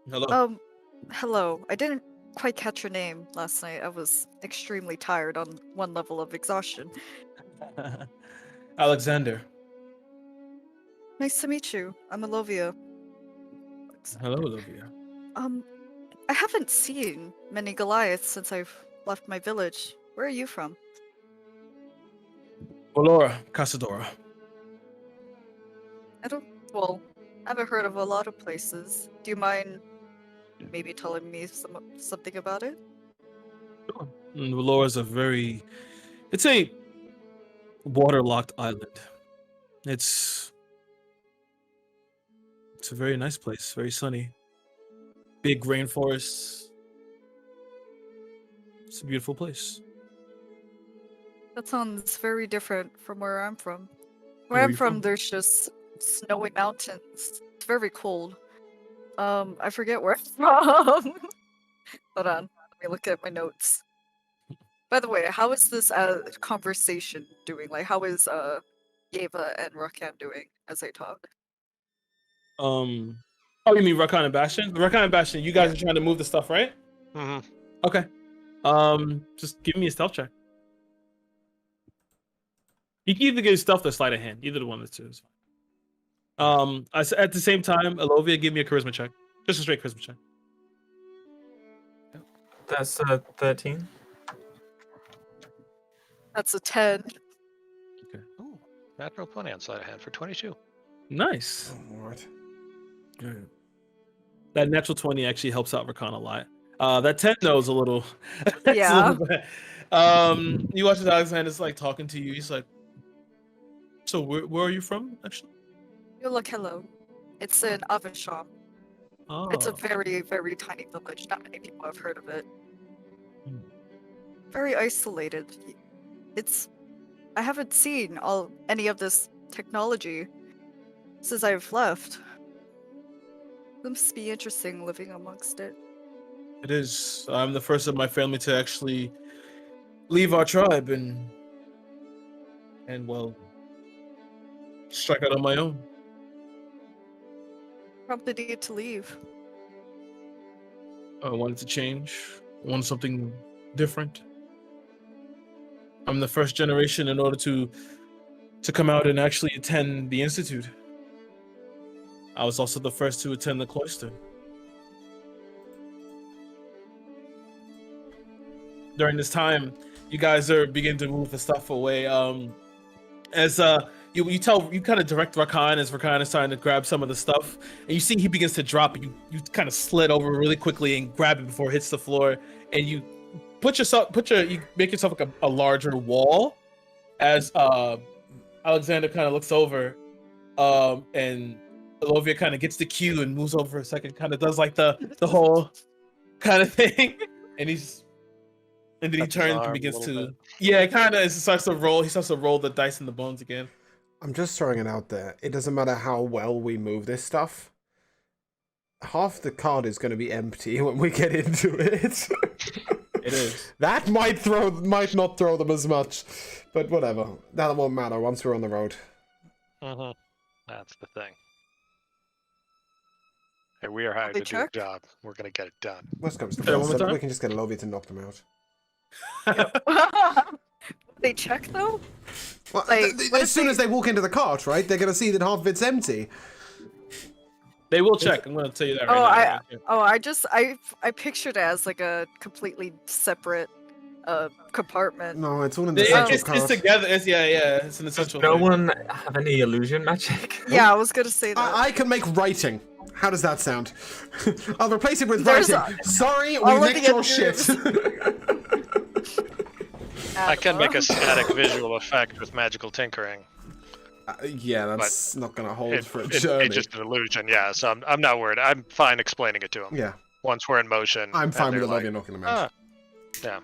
Hello. Hello. I didn't quite catch your name last night. I was extremely tired on one level of exhaustion. Alexander. Nice to meet you. I'm Alovia. Hello, Olivia. I haven't seen many Goliaths since I've left my village. Where are you from? Valora, Casadora. Well, I haven't heard of a lot of places. Do you mind maybe telling me something about it? Valora is it's a waterlocked island. It's a very nice place, very sunny. Big rainforests. It's a beautiful place. That sounds very different from where I'm from. Where Where are I'm you from, from? there's just snowy mountains. It's very cold. I forget where I'm from. Hold on, let me look at my notes. By the way, how is this conversation doing? Like, how is Yeva and Rakan doing as they talk? Oh, you mean Rakan and Bastion? Rakan and Bastion, you guys are trying to move the stuff, right? Mm-hmm. Okay. Just give me a stealth check. You can either give stealth or sleight of hand. Either the one of the two is fine. At the same time, Elovia, give me a charisma check. Just a straight charisma check. That's 13. That's a 10. Ooh, natural 20 on sleight of hand for 22. Nice. Oh, Lord. Good. That natural 20 actually helps out Rakan a lot. That 10 knows a little. It's a Yeah. little bit. You watch as Alexander's like talking to you. He's like, so where are you from, actually? You look hello. It's in Avisham. Oh. It's a very, very tiny village. Not many people have heard of it. Hmm. Very isolated. I haven't seen any of this technology since I've left. It must be interesting living amongst it. It is. I'm the first of my family to actually leave our tribe and well, strike out on my own. Prompted you to leave. I wanted to change. I wanted something different. I'm the first generation in order to come out and actually attend the institute. I was also the first to attend the cloister. During this time, you guys are beginning to move the stuff away. As you kind of direct Rakan as Rakan is trying to grab some of the stuff, and you see he begins to drop. You kind of slid over really quickly and grab it before it hits the floor, and you you make yourself like a larger wall. As Alexander kind of looks over, and Elovia kind of gets the cue and moves over for a second, kind of does like the whole kind of thing, and then he Touches turns arm and a begins little to kind of starts to roll. He starts to roll the dice and the bones again. I'm just throwing it out there. It doesn't matter how well we move this stuff. Half the card is going to be empty when we get into it. It is. That might not throw them as much, but whatever. That won't matter once we're on the road. Mm-hmm. That's the thing. Hey, we are hired they to do check? a job. We're gonna get it done. Worst comes to Say that one worst, more time? we can just get Elovia to knock them out. They check though? Well, Like, what if as soon they- as they walk into the cart, right, they're going to see that half of it's empty. They will check. I'm going to tell you that right now. I pictured it as like a completely separate compartment. No, it's all in the central It's cart. together. It's an Does essential. no thing. one have any illusion magic? Yeah, I was gonna say that. I can make writing. How does that sound? I'll replace it with There's writing. Sorry, we all of nicked the your shit. I can make a static visual effect with magical tinkering. Yeah, that's not going to hold for a It's journey. just an illusion, yeah. So I'm not worried. I'm fine explaining it to them. Yeah, Once we're in motion. I'm and fine with they're Elovia like, knocking them out. yeah.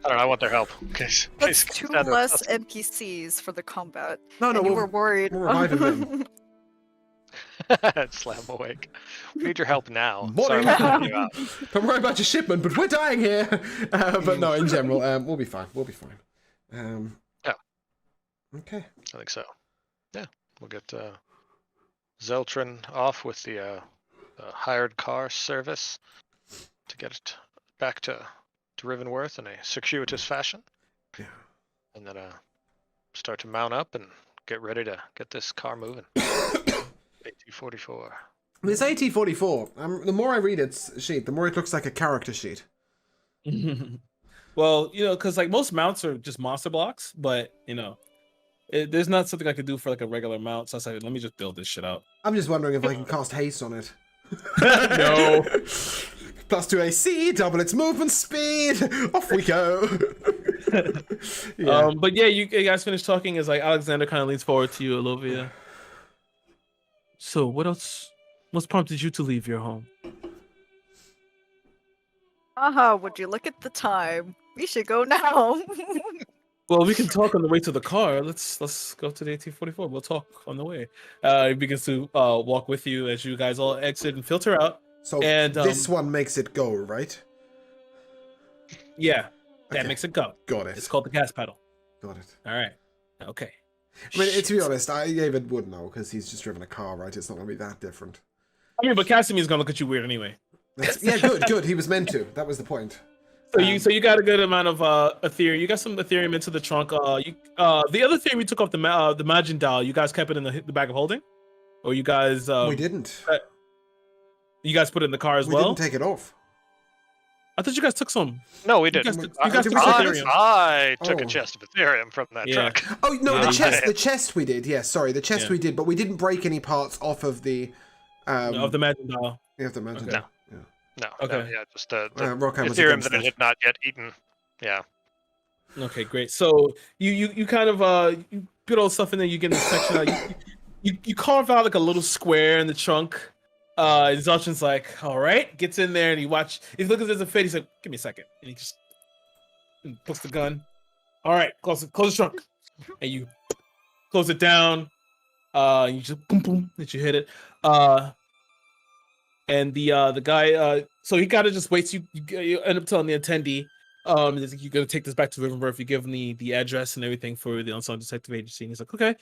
I don't know. I want their help. That's Case two that- less NPCs for the combat. No, and you we'll were worried. we'll revive him Slam awake. We need your help now. Morning. Sorry about helping you out. Don't worry about your shipment, but we're dying here. But no, in general, we'll be fine. We'll be fine. Yeah. Okay. I think so. Yeah, we'll get Zeltrin off with the hired car service to get it back to Rivenworth in a circuitous fashion. Yeah. And then start to mount up and get ready to get this car moving. 1844. This AT-44, the more I read its sheet, the more it looks like a character sheet. Well, because like most mounts are just monster blocks, but there's not something I could do for like a regular mount. So I was like, let me just build this shit out. I'm just wondering if I can cast haste on it. No. +2 AC, double its movement speed. Off we go. Yeah. But yeah, you guys finished talking as like Alexander kind of leans forward to you, Olivia. So what else? What's prompted you to leave your home? Would you look at the time? We should go now. Well, we can talk on the way to the car. Let's go to the 1844. We'll talk on the way. He begins to walk with you as you guys all exit and filter out. So and this one makes it go, right? Yeah, that Okay. makes it go. Got it. It's called the gas pedal. Got it. All right. Okay. I mean, to be honest, David would know because he's just driven a car, right? It's not going to be that different. I mean, but Casimi's gonna look at you weird anyway. Yeah, good. He was meant to. That was the point. So you got a good amount of Ethereum. You got some Ethereum into the trunk. The other thing we took off the Magin dial. You guys kept it in the bag of holding, or you guys? We didn't. You guys put it in the car as We well. didn't take it off. I thought you guys took some. No, we You didn't. guys, I- you guys did took we some take Ethereum. I took a Oh. chest of Ethereum from that Yeah. truck. Oh no, Yeah. the chest we did. Yeah, sorry, the chest Yeah. we did, but we didn't break any parts off of the. Of the Magin dial. You have to imagine. Okay. that. Yeah. No, Okay. no, yeah, just the Rockhammer was Ethereum against that it had not yet eaten. Yeah. Okay, great. So you kind of you put all the stuff in there. You get in the section out. You carve out like a little square in the trunk. And Zoltan's like, all right, gets in there and he looks at the fit. He's like, give me a second, and he just puts the gun. All right, close the trunk, and you close it down. You just boom boom that you hit it. And the guy, so he kind of just waits. You end up telling the attendee, you're gonna take this back to Riverburg. You give him the address and everything for the Unsung Detective Agency, and he's like, okay,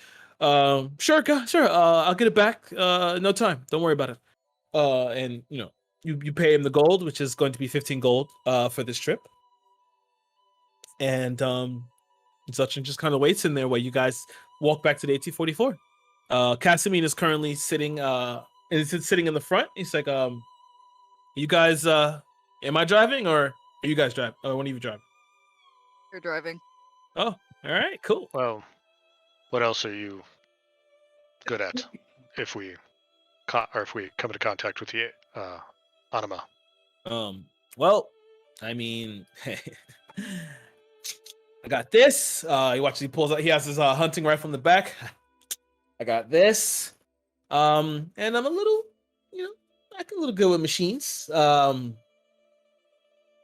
sure, I'll get it back. No time. Don't worry about it. And you pay him the gold, which is going to be 15 gold for this trip. And Zuchin just kind of waits in there while you guys walk back to the 1844. Casimir is currently sitting sitting in the front. He's like, you guys, am I driving or are you guys driving? Or one of you driving? You're driving. Oh, all right, cool. Well, what else are you good at if we come into contact with the Anima? Well, I mean, I got this. He pulls out. He has his hunting rifle in the back. I got this. And I'm a little, I can a little good with machines. And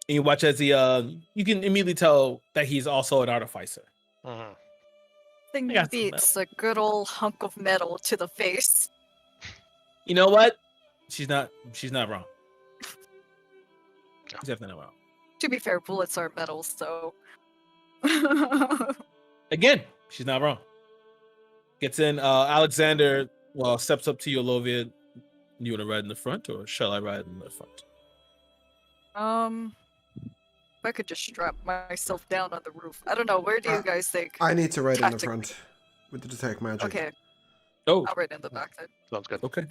you watch as he, you can immediately tell that he's also an artificer. Mhm. Thing I got some beats a good old hunk of metal to the face. You know what? She's not wrong. She's definitely not wrong. To be fair, bullets are metal, so. Again, she's not wrong. Gets in. Alexander, steps up to you, Olovia. You want to ride in the front, or shall I ride in the front? If I could just strap myself down on the roof. I don't know. Where do you guys think? I need to ride in the Tactic- front with the detect magic. Okay, Oh, I'll ride in the back then. Sounds good. okay.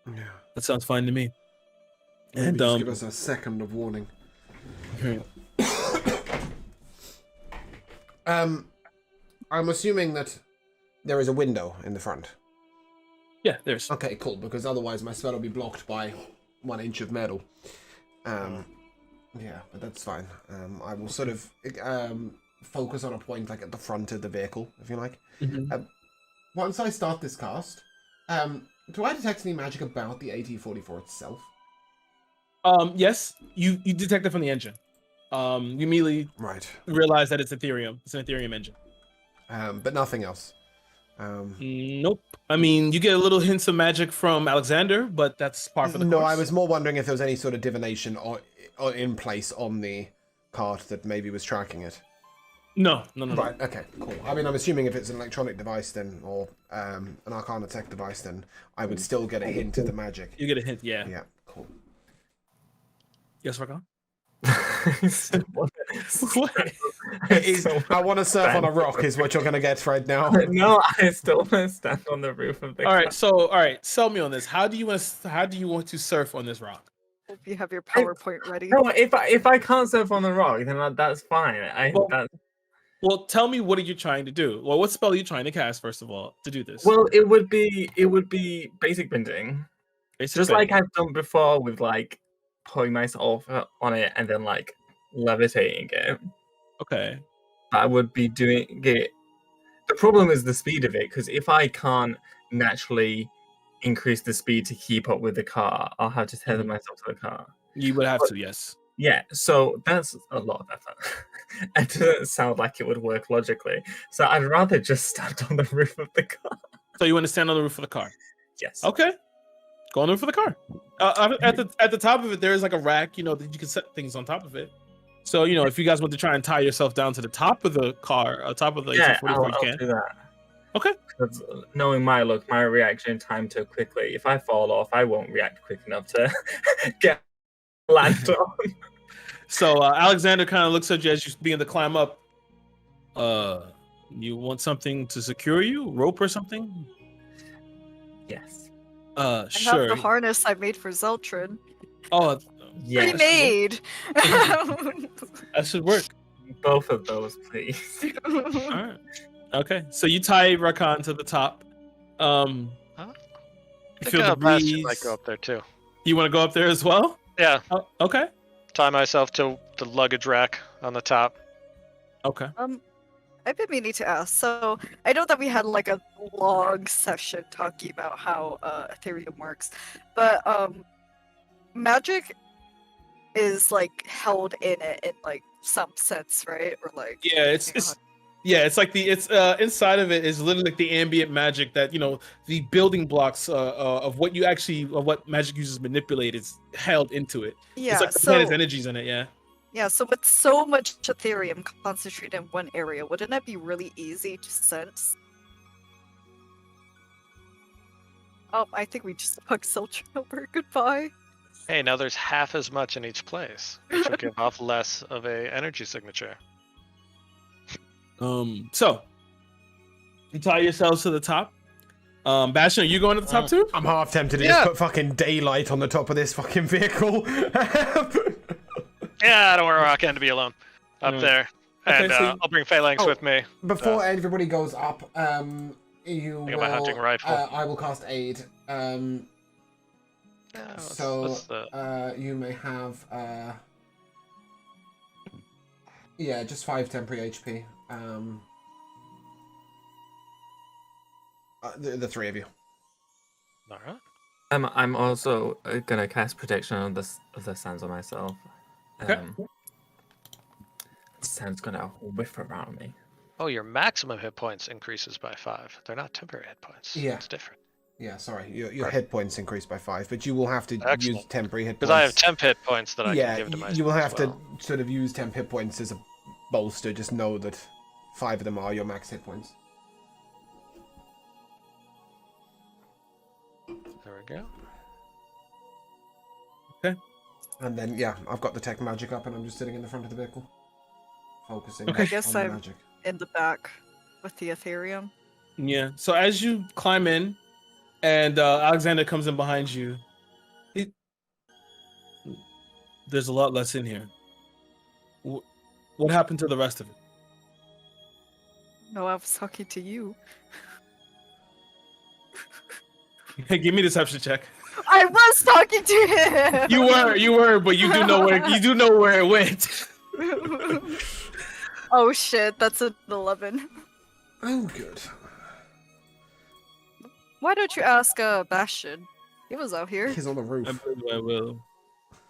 Yeah. That sounds fine to me. Maybe And just give us a second of warning. I'm assuming that there is a window in the front. yeah, there's. Okay, cool. Because otherwise my spell will be blocked by 1 inch of metal. Yeah, but that's fine. I will sort of focus on a point like at the front of the vehicle, if you like. Mhm. Once I start this cast, do I detect any magic about the AT-44 itself? Yes, you detect it from the engine. You immediately Right. realize that it's Ethereum. It's an Ethereum engine. But nothing else. Nope. I mean, you get a little hints of magic from Alexander, but that's par for the No, course. I was more wondering if there was any sort of divination or in place on the cart that maybe was tracking it. No. Right, okay, cool. I mean, I'm assuming if it's an electronic device then, or an Arcana Tech device, then I would still get a hint of the magic. You get a hint, yeah. Yeah, cool. Yes, Rakan? I want to surf on a rock is what you're going to get right now. No, I still want to stand on the roof of the All car. right, sell me on this. How do you want to surf on this rock? Hope you have your PowerPoint ready. No, if I can't surf on the rock, then that's fine. Well, tell me, what are you trying to do? Well, what spell are you trying to cast first of all to do this? Well, it would be basic bending, just like I've done before with like putting myself on it and then like levitating it. Okay. I would be doing it. The problem is the speed of it, because if I can't naturally increase the speed to keep up with the car, I'll have to tether myself to the car. You would have to, yes. Yeah, so that's a lot of effort. It doesn't sound like it would work logically. So I'd rather just stand on the roof of the car. So you want to stand on the roof of the car? Yes. Okay. Go on the roof of the car. At the top of it, there is like a rack, that you can set things on top of it. So, if you guys want to try and tie yourself down to the top of the car, top of the 1844, you can. I'll do that. Okay. Because knowing my luck, my reaction time too quickly. If I fall off, I won't react quick enough to get land on. So Alexander kind of looks at you as you begin to climb up. You want something to secure you? Rope or something? Yes. I Sure. have the harness I made for Zeltrin. Oh, Yes. Pre-made. that should work. Both of those, please. All right. Okay. So you tie Rakan to the top. You feel the breeze. might go up there too. You want to go up there as well? Yeah. Oh, okay. Tie myself to the luggage rack on the top. Okay. I've been meaning to ask. So I know that we had like a long session talking about how Ethereum works, but magic is like held in it in like some sense, right? Or like it's like it's inside of it is literally like the ambient magic that the building blocks of what magic users manipulate is held into it. Yeah, it's like the planet's energies in it. Yeah. So with so much Ethereum concentrated in one area, wouldn't that be really easy to sense? Oh, I think we just fucked Siltron over. Goodbye. Hey, now there's half as much in each place, which will give off less of a energy signature. So you tie yourselves to the top. Bastion, are you going to the top too? I'm half tempted to just put fucking daylight on the top of this fucking vehicle. Yeah, I don't want Rock End to be alone up there. And so I'll bring Phalanx with me. Before everybody goes up, you I got my hunting rifle. I will cast aid. You may have just 5 temporary HP. The three of you. All right. I'm also gonna cast protection on the sands on myself. Okay. Sand's gonna whiff around me. Oh, your maximum hit points increases by 5. They're not temporary hit points. Yeah. It's different. Yeah, sorry. Your hit points increase by 5, but you will have to use temporary hit points. Because I have temp hit points that I can give to myself. You will have to sort of use temp hit points as a bolster. Just know that 5 of them are your max hit points. There we go. Okay. And then, I've got the tech magic up and I'm just sitting in the front of the vehicle. Focusing I guess on the I'm magic. in the back with the Ethereum. Yeah. So as you climb in, and Alexander comes in behind you, there's a lot less in here. What happened to the rest of it? No, I was talking to you. Hey, give me a deception check. I was talking to him. You were, but you do know where it went. Oh shit, that's an 11. Oh, good. Why don't you ask Bastion? He was out here. He's on the roof. I will.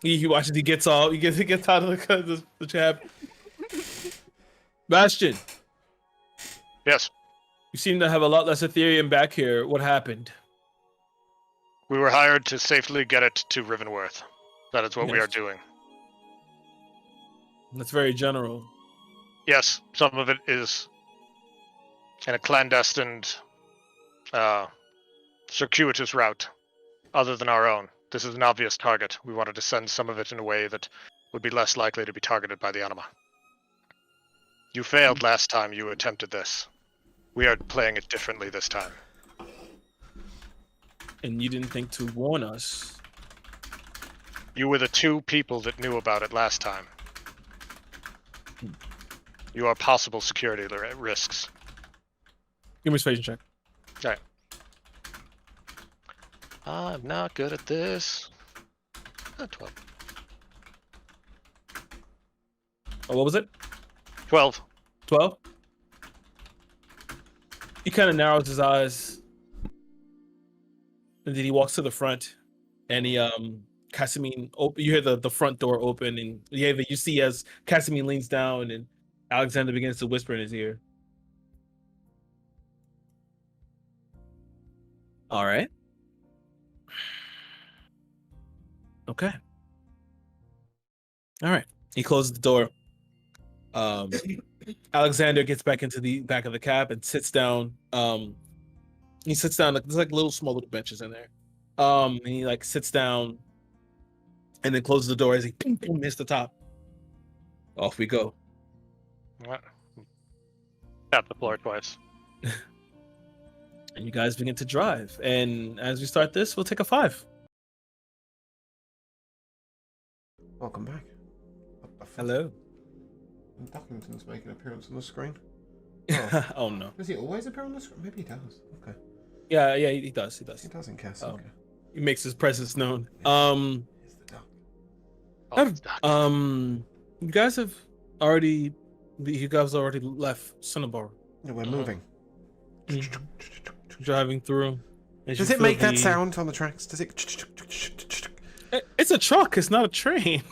He watches. He gets out of the cab. Bastion. Yes. You seem to have a lot less Ethereum back here. What happened? We were hired to safely get it to Rivenworth. That is what we are doing. That's very general. Yes, some of it is in a clandestine, circuitous route, other than our own. This is an obvious target. We wanted to send some of it in a way that would be less likely to be targeted by the anima. You failed last time you attempted this. We are playing it differently this time. And you didn't think to warn us. You were the 2 people that knew about it last time. You are possible security risks. Give me a persuasion check. Alright. I'm not good at this. 12. Oh, what was it? 12. 12? He kind of narrows his eyes. And then he walks to the front. And he, Casimine, you hear the front door open. And you see as Casimine leans down and Alexander begins to whisper in his ear. All right. Okay. All right. He closes the door. Alexander gets back into the back of the cab and sits down. He sits down. There's like small little benches in there. And he like sits down, and then closes the door as he hits the top. Off we go. What? Tap the floor twice. And you guys begin to drive. And as we start this, we'll take a 5. Welcome back. Hello. Duckington's making an appearance on the screen. Oh no. Does he always appear on the screen? Maybe he does. Okay. Yeah, he does. He does. He doesn't guess. Oh. Okay. He makes his presence known. Here's the duck. Oh, duck. You guys have already. You guys already left Cinnabar. No, we're moving. Driving through. Does it make that sound on the tracks? Does it? It's a truck. It's not a train.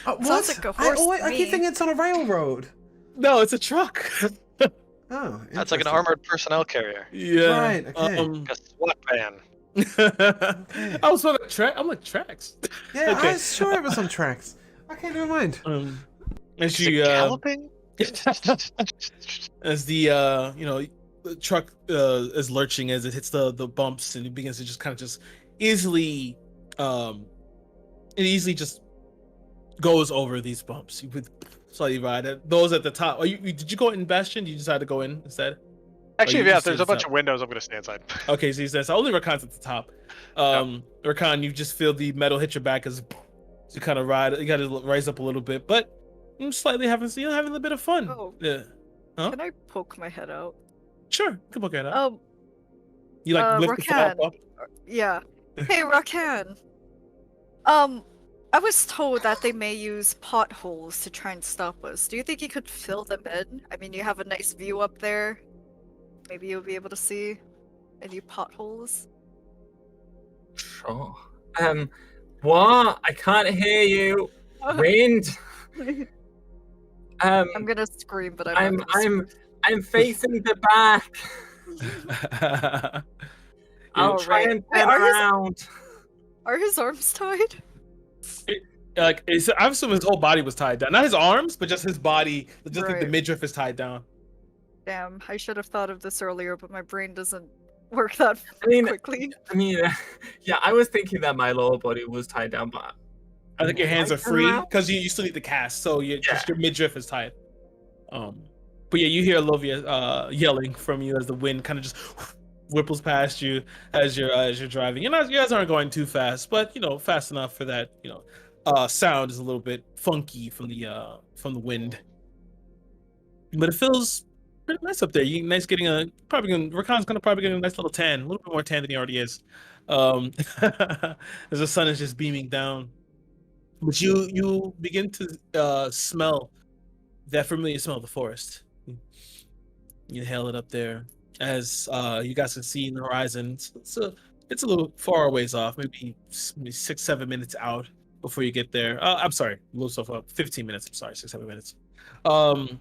What? Sounds like a horse to I keep me. thinking it's on a railroad. No, it's a truck. Oh, That's like an interesting. armored personnel carrier. Yeah. Right, okay. A SWAT van. I was on a track. I'm like tracks. Yeah, Okay. I was sure it was on tracks. Okay, never mind. As Is it you galloping? as the truck is lurching as it hits the bumps, and it begins to just kind of just easily it easily just goes over these bumps. You would slightly ride it. Those at the top. Did you go in Bastion? Did you decide to go in instead? Actually, you yeah, just there's stay a bunch inside? of windows. I'm going to stay inside. Okay, so you said so. Only Rakan's at the top. Rakan, you just feel the metal hit your back as you kind of ride. You got to rise up a little bit, but slightly having a bit of fun. Oh. Yeah. Huh? Can I poke my head out? Sure. Come look at it. You lift the Rakan. top up. Yeah. Hey, Rakan. I was told that they may use potholes to try and stop us. Do you think you could fill them in? I mean, you have a nice view up there. Maybe you'll be able to see any potholes. Sure. What? I can't hear you. Wind. I'm gonna scream, but I'm not gonna I'm facing the back. I'll Oh, try right. and Wait, turn are his- around. Are his arms tied? I'm assuming his whole body was tied down. Not his arms, but just his body. Just like the Right. midriff is tied down. Damn, I should have thought of this earlier, but my brain doesn't work that I mean, quickly. yeah, I was thinking that my lower body was tied down, but I think your hands are Turn free around. because you still need the cast, so just your midriff is tied. But yeah, you hear Olivia yelling from you as the wind kind of just whipples past you as you're driving. You guys aren't going too fast, but fast enough for that. Sound is a little bit funky from the wind, but it feels pretty nice up there. Rakan's gonna probably get a nice little tan, a little bit more tan than he already is. As the sun is just beaming down, but you begin to smell that familiar smell of the forest. You inhale it up there as you guys can see in the horizon. It's a little far ways off, maybe 6-7 minutes out before you get there. I'm sorry, a little so far, 15 minutes. I'm sorry, 6-7 minutes.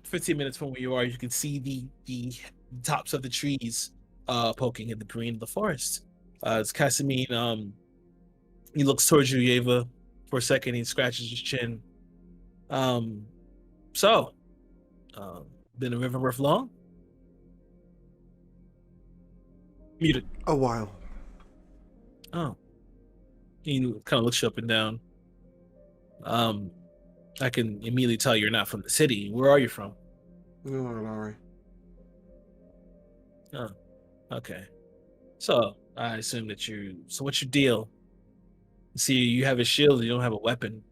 15 minutes from where you are, you can see the tops of the trees poking in the green of the forest. It's Casimine. He looks towards you, Yeva, for a second. He scratches his chin. Been a Riverworth long? Muted. A while. Oh. He kind of looks you up and down. I can immediately tell you're not from the city. Where are you from? No, Laurie. Oh, okay. So I assume that So what's your deal? See, you have a shield. You don't have a weapon.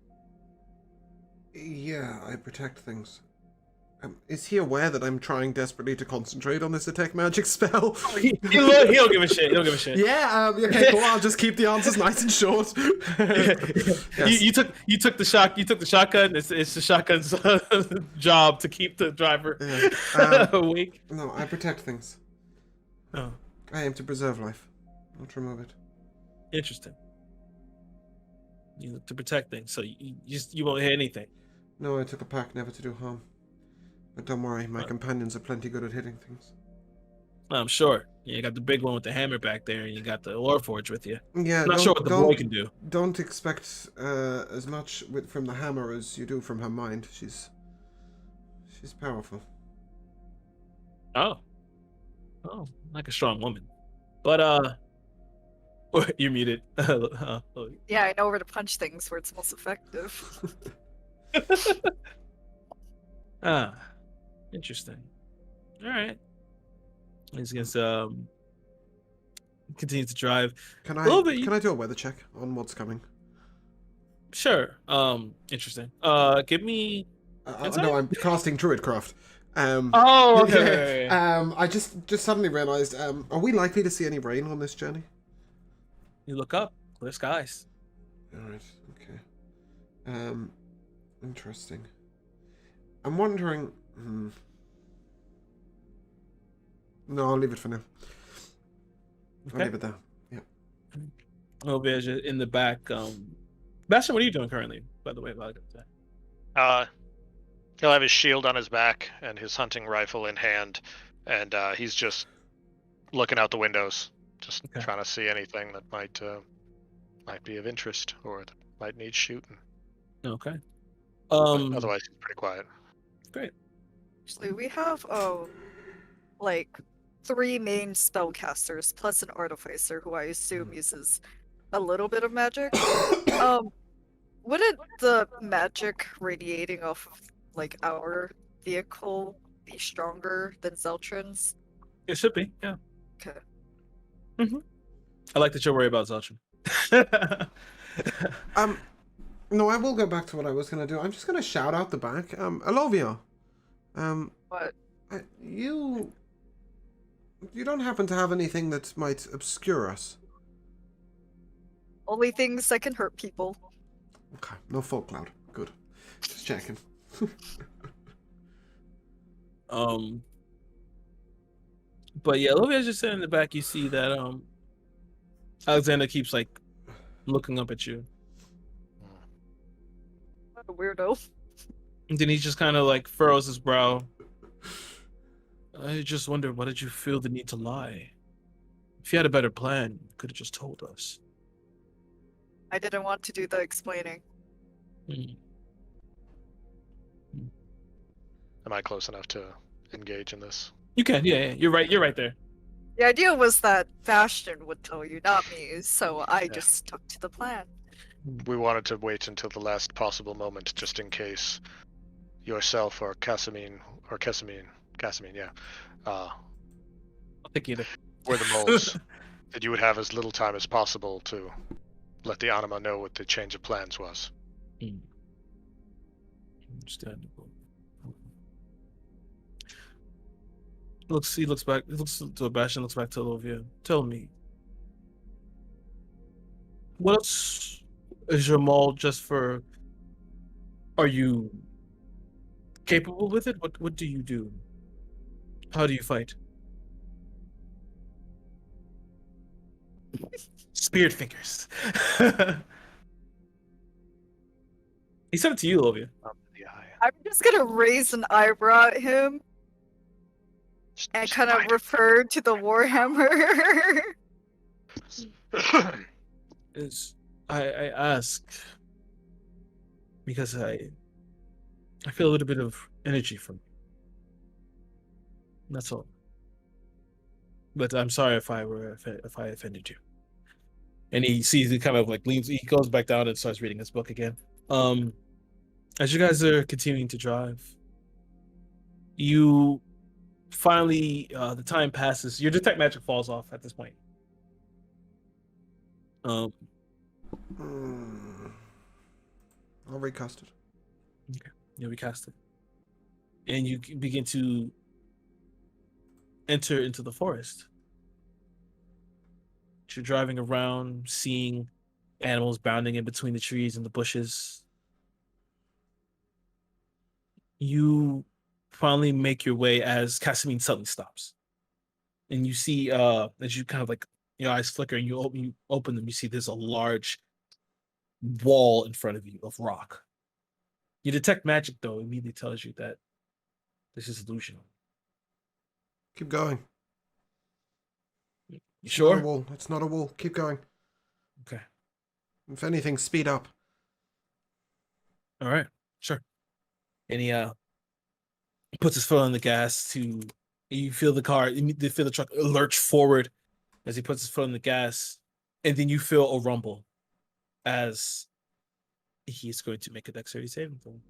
Yeah, I protect things. Is he aware that I'm trying desperately to concentrate on this detect magic spell? He don't give a shit. He don't give a shit. Yeah. Okay. Cool. I'll just keep the answers nice and short. Yes. You took the shotgun. It's the shotgun's job to keep the driver awake. No, I protect things. Oh, I aim to preserve life, not remove it. interesting. You look to protect things, so you won't hit anything. No, I took a pact never to do harm. But don't worry, my companions are plenty good at hitting things. I'm sure. You got the big one with the hammer back there, and you got the Warforged with you. Yeah, I'm not sure what the boy can do. Don't expect as much from the hammer as you do from her mind. She's powerful. Oh, like a strong woman. But you're muted. Yeah, I know where to punch things where it's most effective. Interesting. All right. He's gonna continue to drive. Can I do a weather check on what's coming? Sure. Interesting. Give me. No, I'm casting Druidcraft. Oh, okay. I just suddenly realized. Are we likely to see any rain on this journey? You look up. Clear skies. All right. Okay. Interesting. I'm wondering. No, I'll leave it for now. I'll leave it there. Yeah. Over in the back. Bastion, what are you doing currently? By the way, He'll have his shield on his back and his hunting rifle in hand, and he's just looking out the windows, just trying to see anything that might be of interest or that might need shooting. Okay. Otherwise, he's pretty quiet. Great. Actually, we have like 3 main spellcasters plus an artificer who I assume uses a little bit of magic. Wouldn't the magic radiating off of like our vehicle be stronger than Zeltrin's? It should be, yeah. Okay. I like that you're worried about Zeltrin. No, I will go back to what I was going to do. I'm just going to shout out the back. Alovia. What? You don't happen to have anything that might obscure us? Only things that can hurt people. Okay, no fog cloud. Good. Just checking. But yeah, Olivia's just sitting in the back. You see that Alexander keeps like looking up at you. What a weirdo. And then he just kind of like furrows his brow. I just wondered, why did you feel the need to lie? If you had a better plan, you could have just told us. I didn't want to do the explaining. Am I close enough to engage in this? You can, yeah. You're right there. The idea was that Bastion would tell you, not me, so I just stuck to the plan. We wanted to wait until the last possible moment, just in case yourself or Cassiopeia, yeah, I'll pick either. were the moles, that you would have as little time as possible to let the anima know what the change of plans was. Understandable. He looks back. He looks to Bastion. Looks back to Olivia. Tell me, what else is your maul just for? Are you capable with it? What do you do? How do you fight? Spirit fingers. He said it to you, Olivia. I'm just gonna raise an eyebrow at him and kind of refer to the Warhammer. I ask because I feel a little bit of energy from you. That's all. But I'm sorry if I offended you. And he sees, he kind of like leans, he goes back down and starts reading his book again. As you guys are continuing to drive, you finally the time passes. Your detect magic falls off at this point. I'll recast it. You recast it, and you begin to enter into the forest. You're driving around, seeing animals bounding in between the trees and the bushes. You finally make your way as Cassiopeia suddenly stops, and you see as you kind of like your eyes flicker and you open them, you see there's a large wall in front of you of rock. You detect magic though, immediately tells you that this is illusional. Keep going. You It's sure? not a wall. It's not a wall. Keep going. Okay. If anything, speed up. All right. Sure. And he puts his foot on the gas to. You feel the car. You feel the truck lurch forward as he puts his foot on the gas, and then you feel a rumble as he's going to make a dexterity saving throw.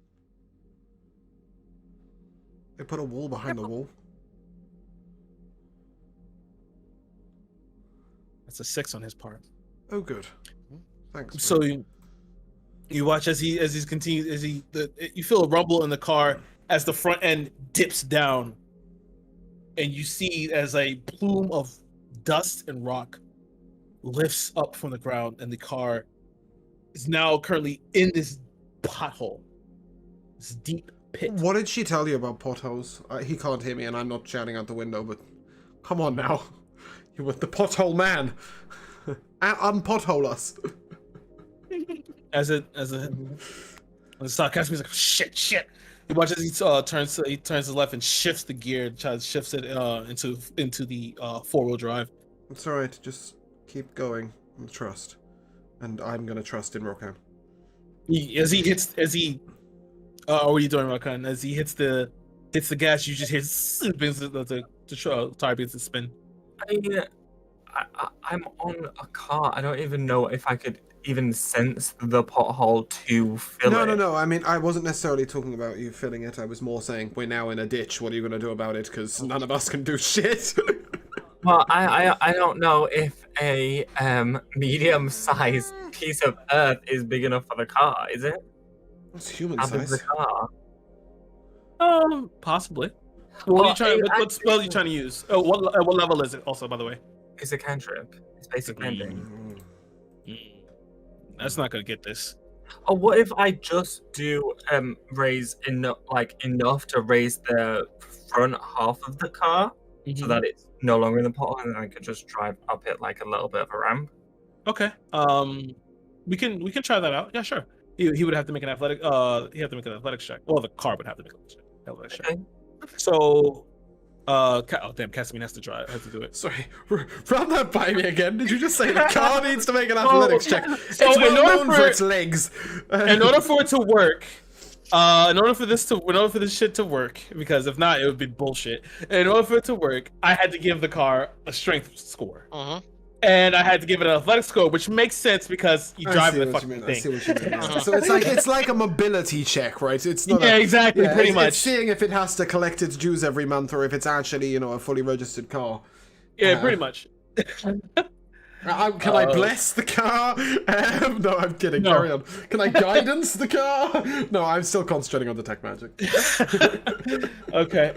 They put a wall behind the wall. That's a 6 on his part. Oh, good. Thanks. So man. you watch as he's continues you feel a rumble in the car as the front end dips down, and you see as a plume of dust and rock lifts up from the ground, and the car is now currently in this pothole, this deep pit. What did she tell you about potholes? He can't hear me, and I'm not shouting out the window. But come on now, you're with the pothole man. Unpothole us. As the sarcastic like shit. He watches. He turns to the left and shifts the gear. Shifts it into the 4-wheel drive. It's all right. Just keep going and trust. And I'm gonna trust in Rokan. What are you doing, Rakan? As he hits the gas, you just hear the tire begins to spin. I'm on a car. I don't even know if I could even sense the pothole to fill it. No. I mean, I wasn't necessarily talking about you filling it. I was more saying we're now in a ditch. What are you gonna do about it? Because none of us can do shit. Well, I don't know if a medium-sized piece of earth is big enough for the car. Is it? It's human How big is size. the car? Possibly. What are you trying? What spell are you actually- trying to use? Oh, what level is it? Also, by the way, It's a cantrip. It's basic ending. That's not gonna get this. Or what if I just do raise enough to raise the front half of the car so that it's no longer in the pothole, and I could just drive up it like a little bit of a ramp? Okay. We can try that out. Yeah, sure. He would have to make an athletic. He have to make an athletics check. Well, the car would have to make an athletics check. Okay. So, oh damn, Cassiopeia has to do it. Sorry, run that by me again. Did you just say the car needs to make an athletics check? So It's in well order known for- for its legs. In order for it to work, in order for this shit to work, because if not, it would be bullshit. In order for it to work, I had to give the car a strength score, and I had to give it an athletic score, which makes sense because you drive the fucking I thing. see what you mean. now. So it's like a mobility check, right? It's not. Yeah, exactly, pretty it's much. seeing if it has to collect its dues every month or if it's actually a fully registered car. Yeah, pretty much. Can I bless the car? No, I'm kidding. No. Carry on. Can I guidance the car? No, I'm still concentrating on detect magic. Okay.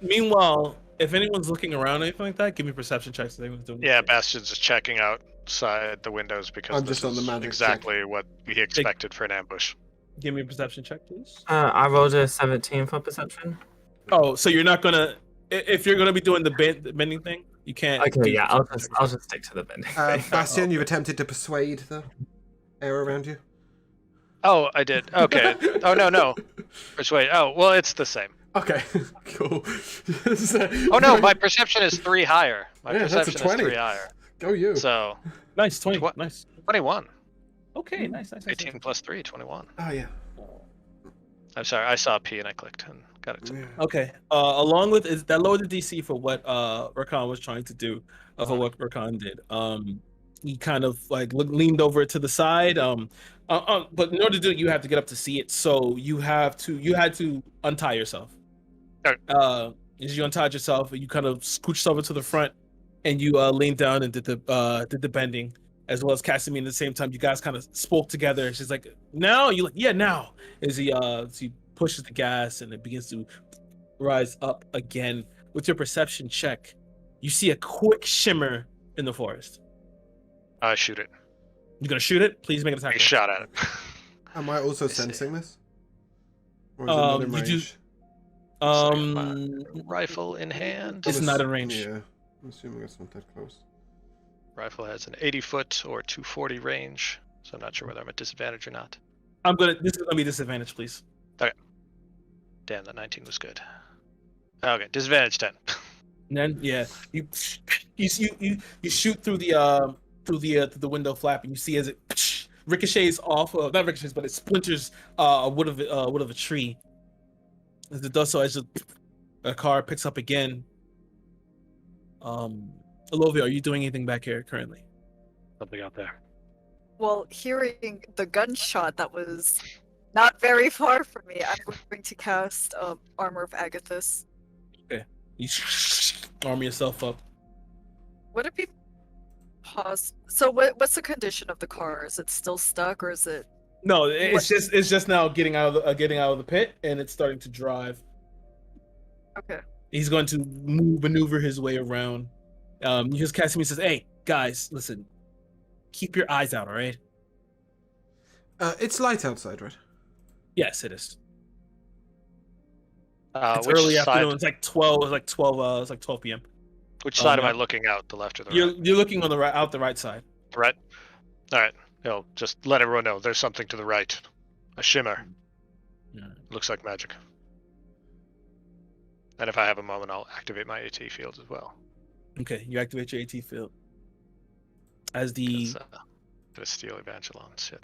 Meanwhile, if anyone's looking around or anything like that, give me perception checks. If anyone's doing Yeah, Bastion's just checking outside the windows because I'm this just on the is magic exactly what we expected for an ambush. Give me a perception check, please. I rolled a 17 for perception. Oh, so you're not gonna if you're gonna be doing the bending thing, you can't. Okay, do yeah, perception I'll checks. just stick to the bending. Bastion, you've attempted to persuade the air around you. Oh, I did. Okay. Oh no. Persuade. Oh, well, it's the same. Okay, cool. Oh no, my perception is 3 higher. My Yeah, that's a perception is 20. 3 higher. Go you. So Nice 20. What? Nice. 21. Okay, nice. 18 plus 3, 21. Oh yeah. I'm sorry, I saw a P and I clicked and got it. Yeah. Okay. Along with is that lowered the DC for what Rakan was trying to do, for what Rakan did. he kind of like leaned over to the side. But in order to do it, you have to get up to see it. So you had to untie yourself. Alright. As you untied yourself, you kind of scooched over to the front, and you leaned down and did the bending, as well as Casimir. At the same time, you guys kind of spoke together. She's like, "Now," you like, "Yeah, now." As he pushes the gas and it begins to rise up again. With your perception check, you see a quick shimmer in the forest. I shoot it. You're gonna shoot it? Please make an attack. Take a shot at it. Am I also sensing this? Or is it not in you do- range? Rifle in hand. It's not in range. Yeah, I'm assuming it's not that close. Rifle has an 80-foot or 240 range, so I'm not sure whether I'm at disadvantage or not. This is gonna be disadvantage, please. Damn, that 19 was good. Okay, disadvantage 10. And then you shoot through the window flap, and you see as it ricochets off, not ricochets, but it splinters a wood of a tree. As it does so, as a car picks up again. Olovia, are you doing anything back here currently? Something out there. Well, hearing the gunshot that was not very far from me, I'm going to cast Armor of Agathis. You arm yourself up. Would it be So what's the condition of the car? Is it still stuck, or is it? No, it's just now getting out of the pit, and it's starting to drive. Okay. He's going to maneuver his way around. He just Casimir says, "Hey guys, listen, keep your eyes out, all right?" It's light outside, right? Yes, it is. It's Which early side, afternoon. It's like 12. It's like 12. It's like 12 p.m. Which side am yeah. I looking out? The left or the You're right? you're looking on the right, out the right side. The right. All right. Just let everyone know there's something to the right. A shimmer. Yeah. Looks like magic. And if I have a moment, I'll activate my AT fields as well. Okay, you activate your AT field. As the It's, the Steel Evangelon shit.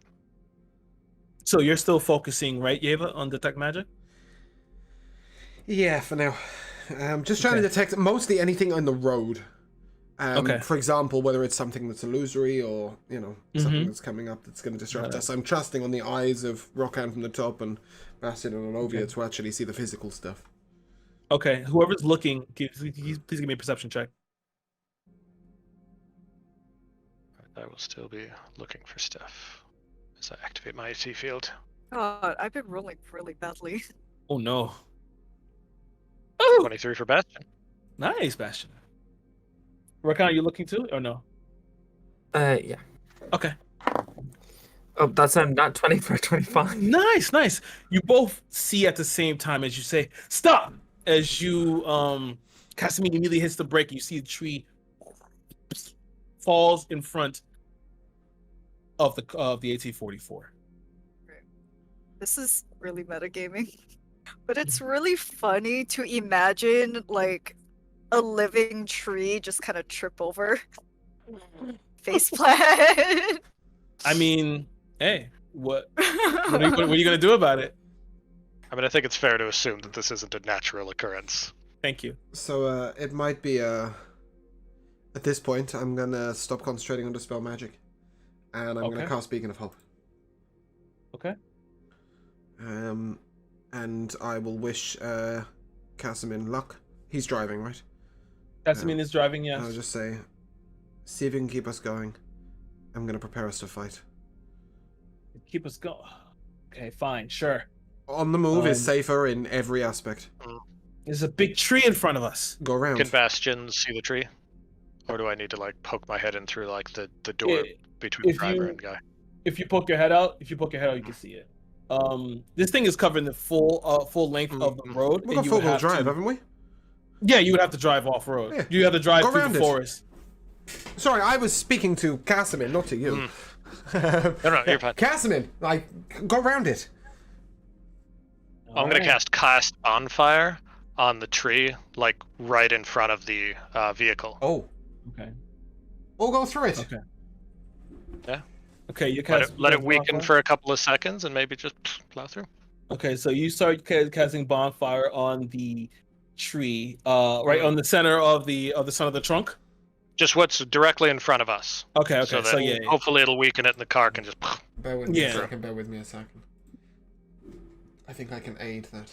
so you're still focusing, right, Yeva, on detect magic? Yeah, for now. Just trying to detect mostly anything on the road. Okay. For example, whether it's something that's illusory or, something that's coming up that's going to disrupt us. I'm trusting on the eyes of Rockhand from the top and Bastion and Olovia to actually see the physical stuff. Okay, whoever's looking, please give me a perception check. I will still be looking for stuff as I activate my AT field. God, I've been rolling really badly. Oh no. Oh, 23 for Bastion. nice, Bastion. Rakan, are you looking too, or no? Yeah. Okay. Oh, that's not 20 for 25. Nice. You both see at the same time as you say, "Stop!" As you, Casimir immediately hits the brake. You see the tree falls in front of the AT-44. This is really metagaming. But it's really funny to imagine like a living tree just kind of trip over. Faceplant. I mean, hey, what are you gonna do about it? I mean, I think it's fair to assume that this isn't a natural occurrence. Thank you. So it might be at this point I'm gonna stop concentrating on Dispel Magic, and I'm gonna cast Beacon of Hope. Okay. And I will wish Casimir luck. He's driving, right? Casimir is driving. Yes. I'll just say, see if you can keep us going. I'm gonna prepare us to fight. Keep us going. Okay, fine, sure. On the move is safer in every aspect. There's a big tree in front of us. Go around. Can Bastion see the tree? Or do I need to like poke my head in through like the door between the driver and guy? If you poke your head out, you can see it. This thing is covering the full length of the road. We've got four-wheel drive, haven't we? Yeah, you would have to drive off road. Yeah. You have to drive Go through around the it. forest. Sorry, I was speaking to Casimir, not to you. No, you're fine. Casimir, go around it. I'm gonna cast Bonfire on the tree, like right in front of the vehicle. Oh. Okay. We'll go through it. Okay. Yeah. Okay, you Let it weaken for a couple of seconds and maybe just plow through. Okay, so you start casting bonfire on the tree, right on the center of the center of the trunk. Just what's directly in front of us. Okay. So So that yeah. hopefully it'll weaken it and the car can just... Bear with me Yeah. a second. Bear with me a second. I think I can aid that.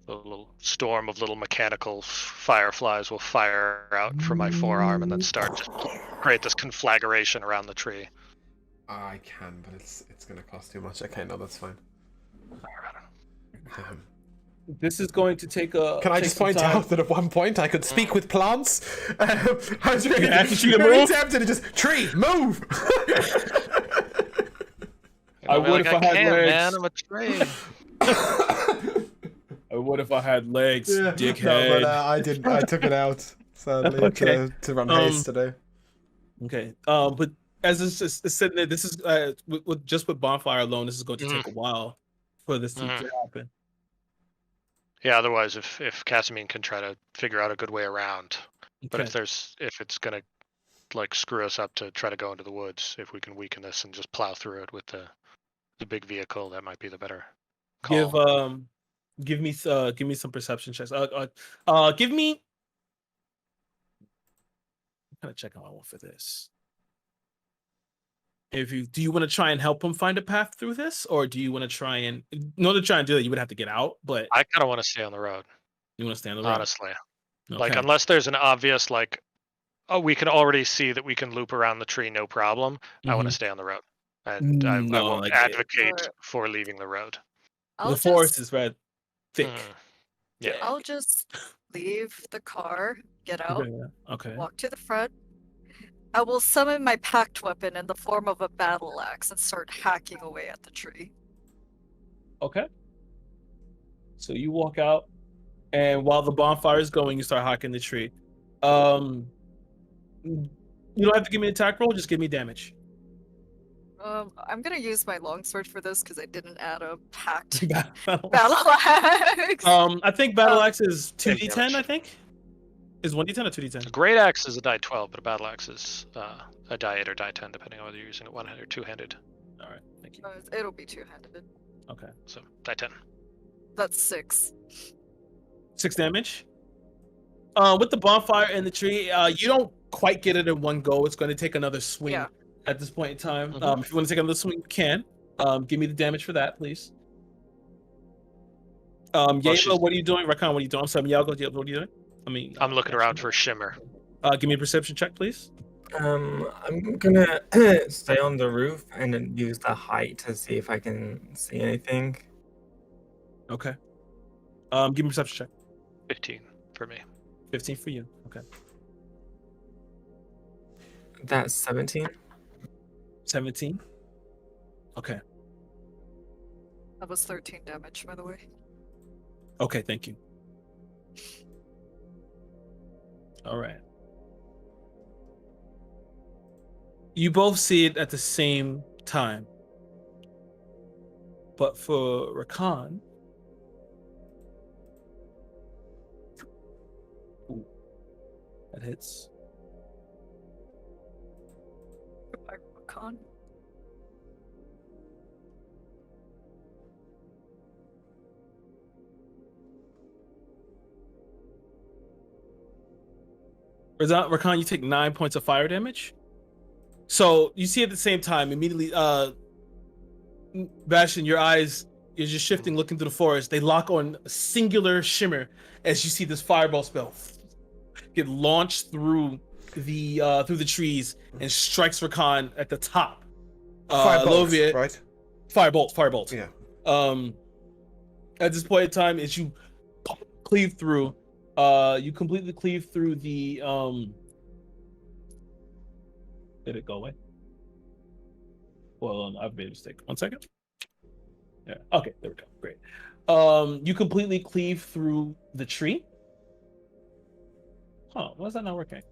A little storm of little mechanical fireflies will fire out from my forearm and then start to create this conflagration around the tree. I can, but it's gonna cost too much. Okay, no, that's fine. This is going to take a. Can I just point out that at one point I could speak with plants? I was really, actually to really move? tempted to just tree move. I would if I had legs. Man, I'm a tree. I would if I had legs, dickhead. No, but I did. I took it out. Sadly, Okay. to run haste today. Okay. But as it's sitting there, this is with bonfire alone. This is going to take a while for this to happen. Yeah. Otherwise, if Casimir can try to figure out a good way around, but Okay. if it's gonna like screw us up to try to go into the woods, if we can weaken this and just plow through it with the big vehicle, that might be the better call. Give me some perception checks. Give me. I'm kind of checking how I want for this. Do you want to try and help him find a path through this, or do you want to try and in order to try and do that, you would have to get out. But I kind of want to stay on the road. you want to stay on the road, Honestly, okay. like unless there's an obvious like, oh, we can already see that we can loop around the tree, no problem. I want to stay on the road, and I won't advocate for leaving the road. The forest is red, thick. Yeah. I'll just leave the car, get out, Okay. walk to the front. I will summon my packed weapon in the form of a battle axe and start hacking away at the tree. Okay. So you walk out, and while the bonfire is going, you start hacking the tree. You don't have to give me an attack roll. Just give me damage. I'm gonna use my longsword for this because I didn't add a packed Battle axe. I think battle axe is Big 2d10. damage. I think is 1d10 or 2d10. A great axe is a die 12, but a battle axe is a die 8 or die 10, depending on whether you're using it one-handed or two-handed. All right, thank you. It'll be two-handed. Okay, So die 10. That's 6. 6 damage. With the bonfire and the tree, you don't quite get it in one go. It's going to take another swing at this point in time. If you want to take another swing, you can. Give me the damage for that, please. Yayla, what are you doing? Rakan, what are you doing? I'm sorry, Miyago, what are you doing? I'm looking around for a shimmer. Give me a perception check, please. I'm gonna stay on the roof and then use the height to see if I can see anything. Okay. Give me a perception check. 15 for me. 15 for you. Okay. That's 17. 17. Okay. That was 13 damage, by the way. Okay, thank you. All right. You both see it at the same time. But for Rakan, that hits. Goodbye, Rakan. Rakan, you take 9 points of fire damage. So you see at the same time, immediately, Bastion, your eyes, you're just shifting, looking through the forest. They lock on a singular shimmer as you see this fireball spell get launched through the trees and strikes Rakan at the top. Firebolt, right? Firebolt. Yeah. At this point in time, as you cleave through, you completely cleave through the Did it go away? Well, I've made a mistake. 1 second. Yeah. Okay. There we go. Great. You completely cleave through the tree. Huh? Why is that not working?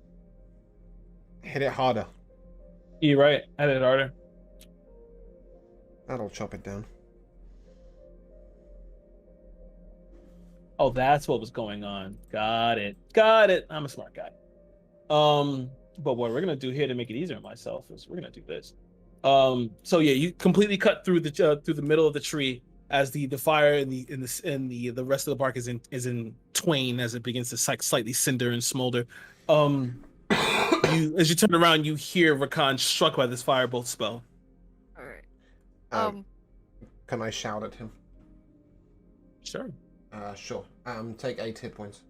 Hit it harder. You're right. I did it harder. That'll chop it down. Oh, that's what was going on. Got it. I'm a smart guy. But what we're gonna do here to make it easier on myself is we're gonna do this. So yeah, you completely cut through the middle of the tree as the fire in the rest of the bark is in twain as it begins to slightly cinder and smolder. As you turn around, you hear Rakan struck by this firebolt spell. All right. Can I shout at him? Sure. Sure. Take 8 hit points.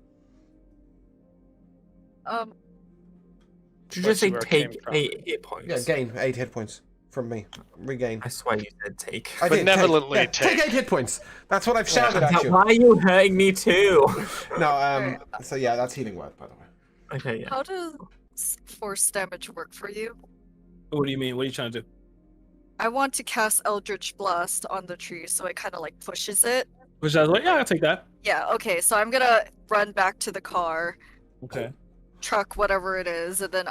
Did you Let's just say see where it came take from. 8 hit points? Yeah, gain 8 hit points from me. Regain. I swear you said take. I did. Benevolently Take 8 hit points. That's what I've shouted at you. Why are you hurting me too? No, Alright. so yeah, that's healing word, by the way. Okay, yeah. How does force damage work for you? What do you mean? What are you trying to do? I want to cast Eldritch Blast on the tree, so it kind of like pushes it. Which I was like, yeah, I'll take that. Yeah, okay, so I'm gonna run back to the car, Okay. truck, whatever it is, and then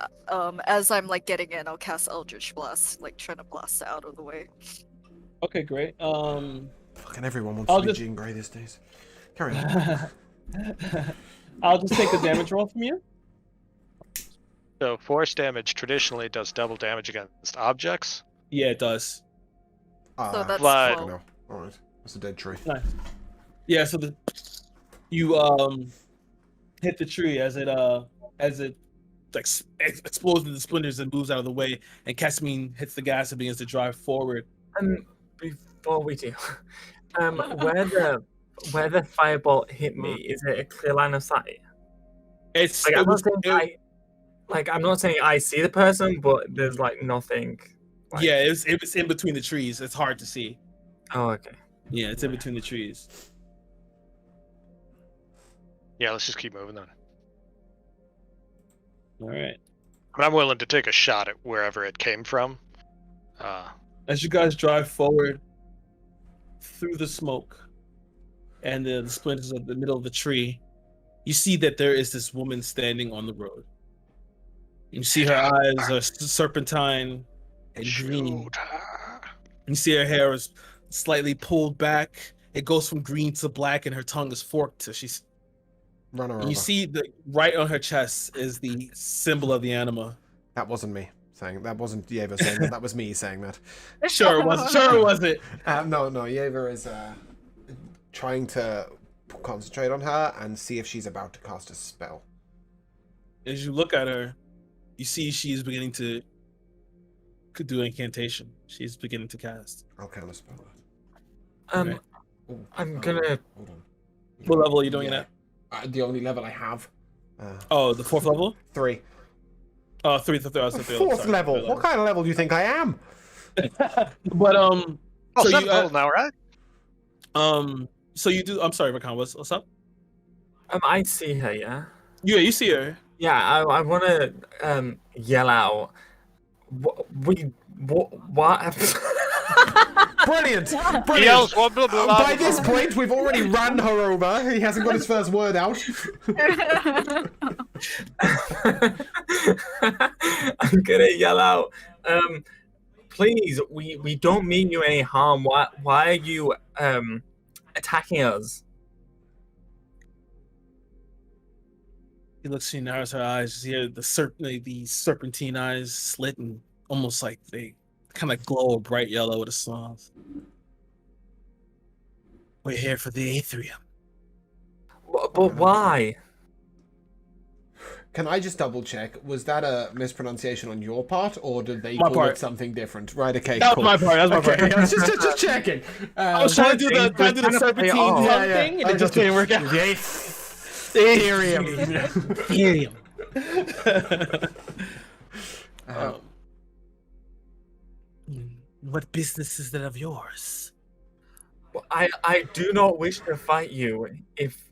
as I'm like getting in, I'll cast Eldritch Blast, like trying to blast it out of the way. Okay, great. Fucking everyone wants I'll to be just- Jean Grey these days. Carry on. I'll just take the damage roll from you. So force damage traditionally does double damage against objects. Yeah, it does. So that's Fly. 12. No. Alright. That's a dead tree. Nice. Yeah, so you hit the tree as it like explodes into splinters and moves out of the way, and Casimine hits the gas and begins to drive forward. Before we do, where the firebolt hit me, is it a clear line of sight? It's Like, it I'm was, not saying I'm not saying I see the person, but there's like nothing. Like... yeah, it was in between the trees. It's hard to see. Oh, okay. Yeah, it's in between the trees. Yeah, let's just keep moving then. All right. But I'm willing to take a shot at wherever it came from. As you guys drive forward through the smoke and the splinters of the middle of the tree, you see that there is this woman standing on the road. You see her eyes are serpentine and green. Shoot. You see her hair is slightly pulled back. It goes from green to black, and her tongue is forked. So she's. Run her And over. you see the right on her chest is the symbol of the anima. That wasn't me saying. That wasn't Yeva saying that. That was me saying that. Sure it was. Sure it wasn't. No, Yeva is trying to concentrate on her and see if she's about to cast a spell. As you look at her, you see she's beginning to could do incantation. She's beginning to cast. I'll counter spell that. Um, Right. Ooh, I'm gonna. Hold on. What level are you doing Yeah. it at? The only level I have. Oh, the 4th level? 3. Oh, 3. Fourth level. What kind of level do you think I am? But Oh, so seventh you level now, right? so you do. I'm sorry, Rakan. What's up? I see her. Yeah. Yeah, you see her. Yeah. I want to yell out. What? Brilliant. He Brilliant. yells, blah, blah, blah, blah, By blah, this blah. point, we've already ran her over. He hasn't got his first word out. I'm gonna yell out. Please, we don't mean you any harm. Why are you attacking us? He looks. She narrows her eyes. You see the serpentine eyes slit and almost like they kind of glow a bright yellow with a sloth. We're here for the Aetherium. But why? Can I just double check? Was that a mispronunciation on your part, or did they My call part. it something different? Right. Okay. That cool. was my part. That was my Okay, part. I was just checking. I was trying to do the trying to play it serpentine off. tongue thing, and it just didn't work out. Ethereum. What business is that of yours? I do not wish to fight you if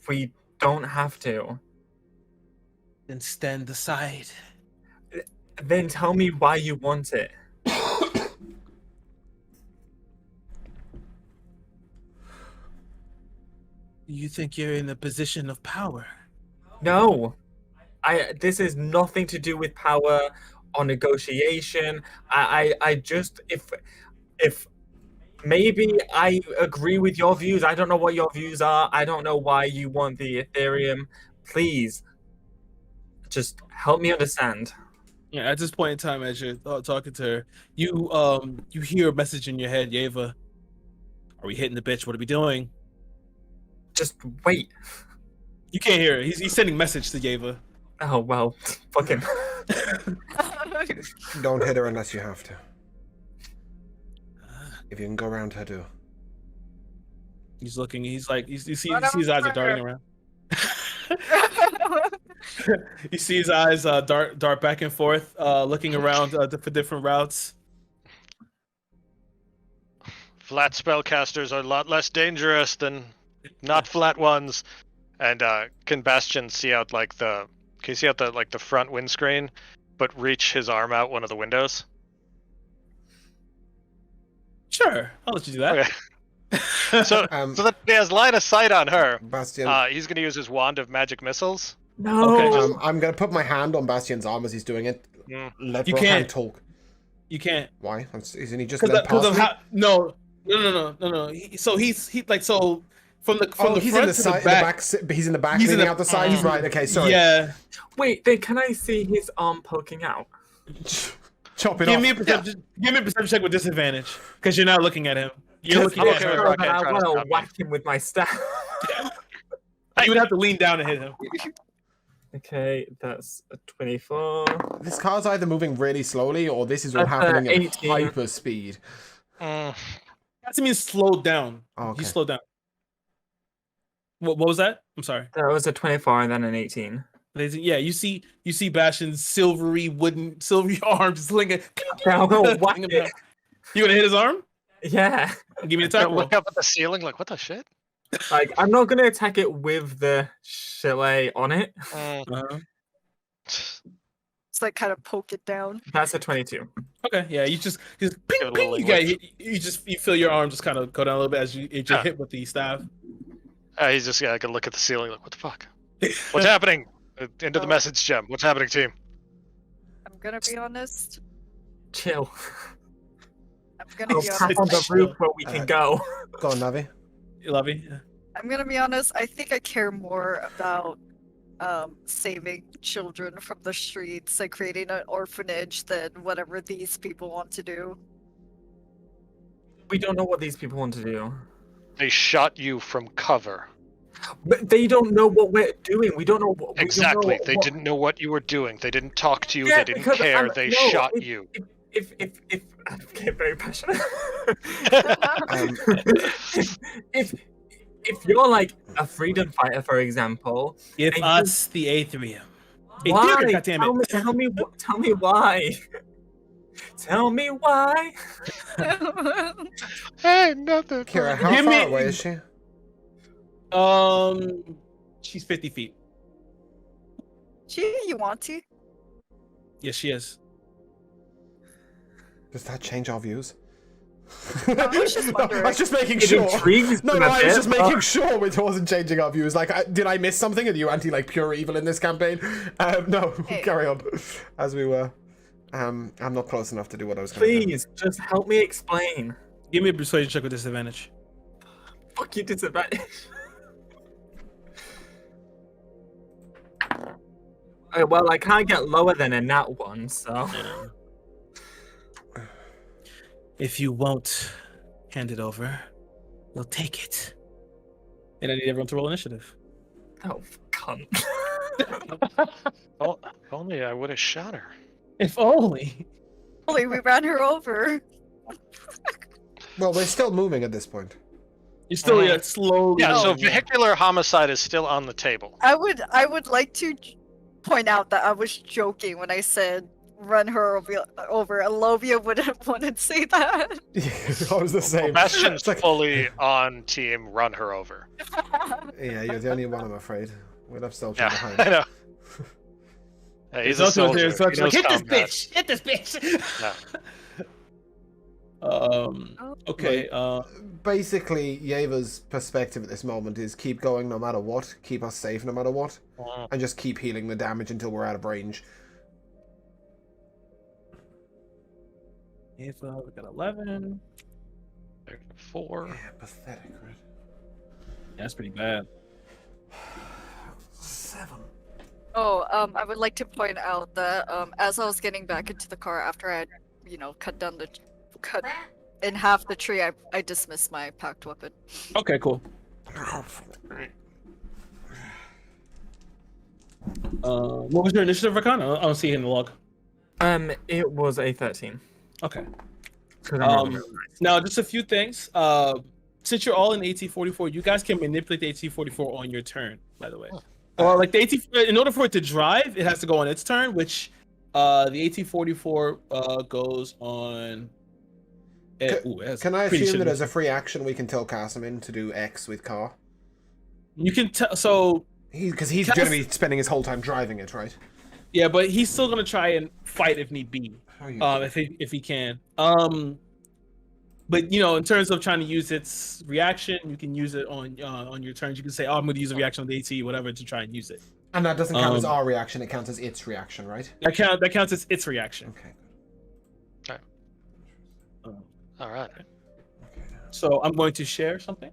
we don't have to. Then stand aside. Then tell me why you want it. You think you're in a position of power? No. This is nothing to do with power or negotiation. I just if maybe I agree with your views. I don't know what your views are. I don't know why you want the Ethereum. Please just help me understand. Yeah, at this point in time, as you're talking to her, you hear a message in your head, Yeva. Are we hitting the bitch? What are we doing? Just wait. You can't hear it. He's sending message to Yeva. Oh well, fuck him. Don't hit her unless you have to. If you can go around her, do. He's looking. He's like, you see his eyes are darting around. You see his eyes dart back and forth, looking around for different routes. Flat spellcasters are a lot less dangerous than not flat ones. And can Bastion see out the front windscreen, but reach his arm out one of the windows? Sure, I'll let you do that. Okay. So that he has line of sight on her. Bastion. He's going to use his wand of magic missiles. No. Okay, I'm gonna put my hand on Bastion's arm as he's doing it. Let You Rohan can't. talk. You can't. Why? Isn't he just led Because past of me? how? No. So he's from the he's front in the to side, the back. he's in the back, He's in leaning the- out the side. Mhm. Right. Okay. Sorry. Yeah. Wait, then can I see his arm poking out? Chop it Give off. me a perception. Give me a perception check with disadvantage, because you're not looking at him. You're looking I'm at okay her. with So Rock that I trying to want stop to me. whack him with my staff. You would have to lean down and hit him. Okay, that's a 24. This car's either moving really slowly or this is all That's, happening at 18. hyper speed. Mm, That means slowed down. Oh, okay. He slowed down. What was that? I'm sorry. That was a 24 and then an 18. Yeah, you see Bastion's silvery arm just slinging. Yeah, I'm gonna whack it. You gonna hit his arm? Yeah. Give me an I attack roll. look up at the ceiling like, what the shit? Like, I'm not gonna attack it with the chalet on it. Uh-huh. It's like kind of poke it down. That's a 22. Okay, yeah, you just ping, Give it a ping, little you got lift. you feel your arm just kind of go down a little bit as you Yeah. hit with the staff. He's just gonna look at the ceiling like, what the fuck? What's happening? Into the message gem. What's happening, team? I'm gonna be honest. Chill. I'm gonna I'll be tap honest. on the roof where we can go. Go on, Navi. You love me? Yeah. I'm gonna be honest. I think I care more about saving children from the streets and creating an orphanage than whatever these people want to do. We don't know what these people want to do. They shot you from cover. But they don't know what we're doing. We don't know what we Exactly. Don't know They what... didn't know what you were doing. They didn't talk to you. Yeah, they didn't because care. They no, shot if- you. If I'm getting very passionate. if you're like a freedom fighter, for example, Give and us the Aetherium. why? Aetherium, goddammit. Tell me why. Tell me why. Hey, nothing. Kira, how Give far me- away is she? She's 50 feet. You want to? Yes, she is. Does that change our views? I was just wondering. I was just making It sure. intrigues No, me no, a I was bit, just but- making sure it wasn't changing our views. Like, did I miss something? Are you anti pure evil in this campaign? No, Hey. carry on as we were. I'm not close enough to do what I was going to do. Please, just help me explain. Give me a persuasion check with disadvantage. Fuck you, disadvantage. Well, I can't get lower than a nat one, so. If you won't hand it over, we'll take it. And I need everyone to roll initiative. Oh, cunt. Oh, if only I would have shot her. If only. Holy, we ran her over. Well, we're still moving at this point. You're still slowly. Yeah, so going. vehicular homicide is still on the table. I would like to point out that I was joking when I said run her over. Alovia wouldn't say that. I was the same. Bastion's It's like- fully on team run her over. Yeah, you're the only one, I'm afraid. We'll have Stelton Yeah, behind. I know. Yeah, he's a It's also there, soldier. so He it's like, knows hit this combat. bitch! Hit this bitch! No. Okay. Basically, Yeva's perspective at this moment is keep going no matter what, keep us safe no matter what, and just keep healing the damage until we're out of range. If we got 11. 4. Yeah, pathetic, right? That's pretty bad. 7. Oh, I would like to point out that as I was getting back into the car after I had, cut in half the tree, I dismiss my packed weapon. Okay, cool. What was your initiative, Rakan? I don't see it in the log. It was a 13. Okay. 'Cause I'm rolling really nice. Now, just a few things. Since you're all in AT-44, you guys can manipulate the AT-44 on your turn, by the way. Or like the AT, in order for it to drive, it has to go on its turn, which the AT-44 goes on. Can I assume that as a free action we can tell Casimir to do X with car? You can tell. So Because he's going to be spending his whole time driving it, right? yeah, but he's still gonna try and fight if need be. If he can. But you know, in terms of trying to use its reaction, you can use it on your turns. You can say, "Oh, I'm going to use a reaction on the AT, whatever, to try and use it." And that doesn't count as our reaction; it counts as its reaction, right? That counts as its reaction. Okay. All right. Okay. So I'm going to share something.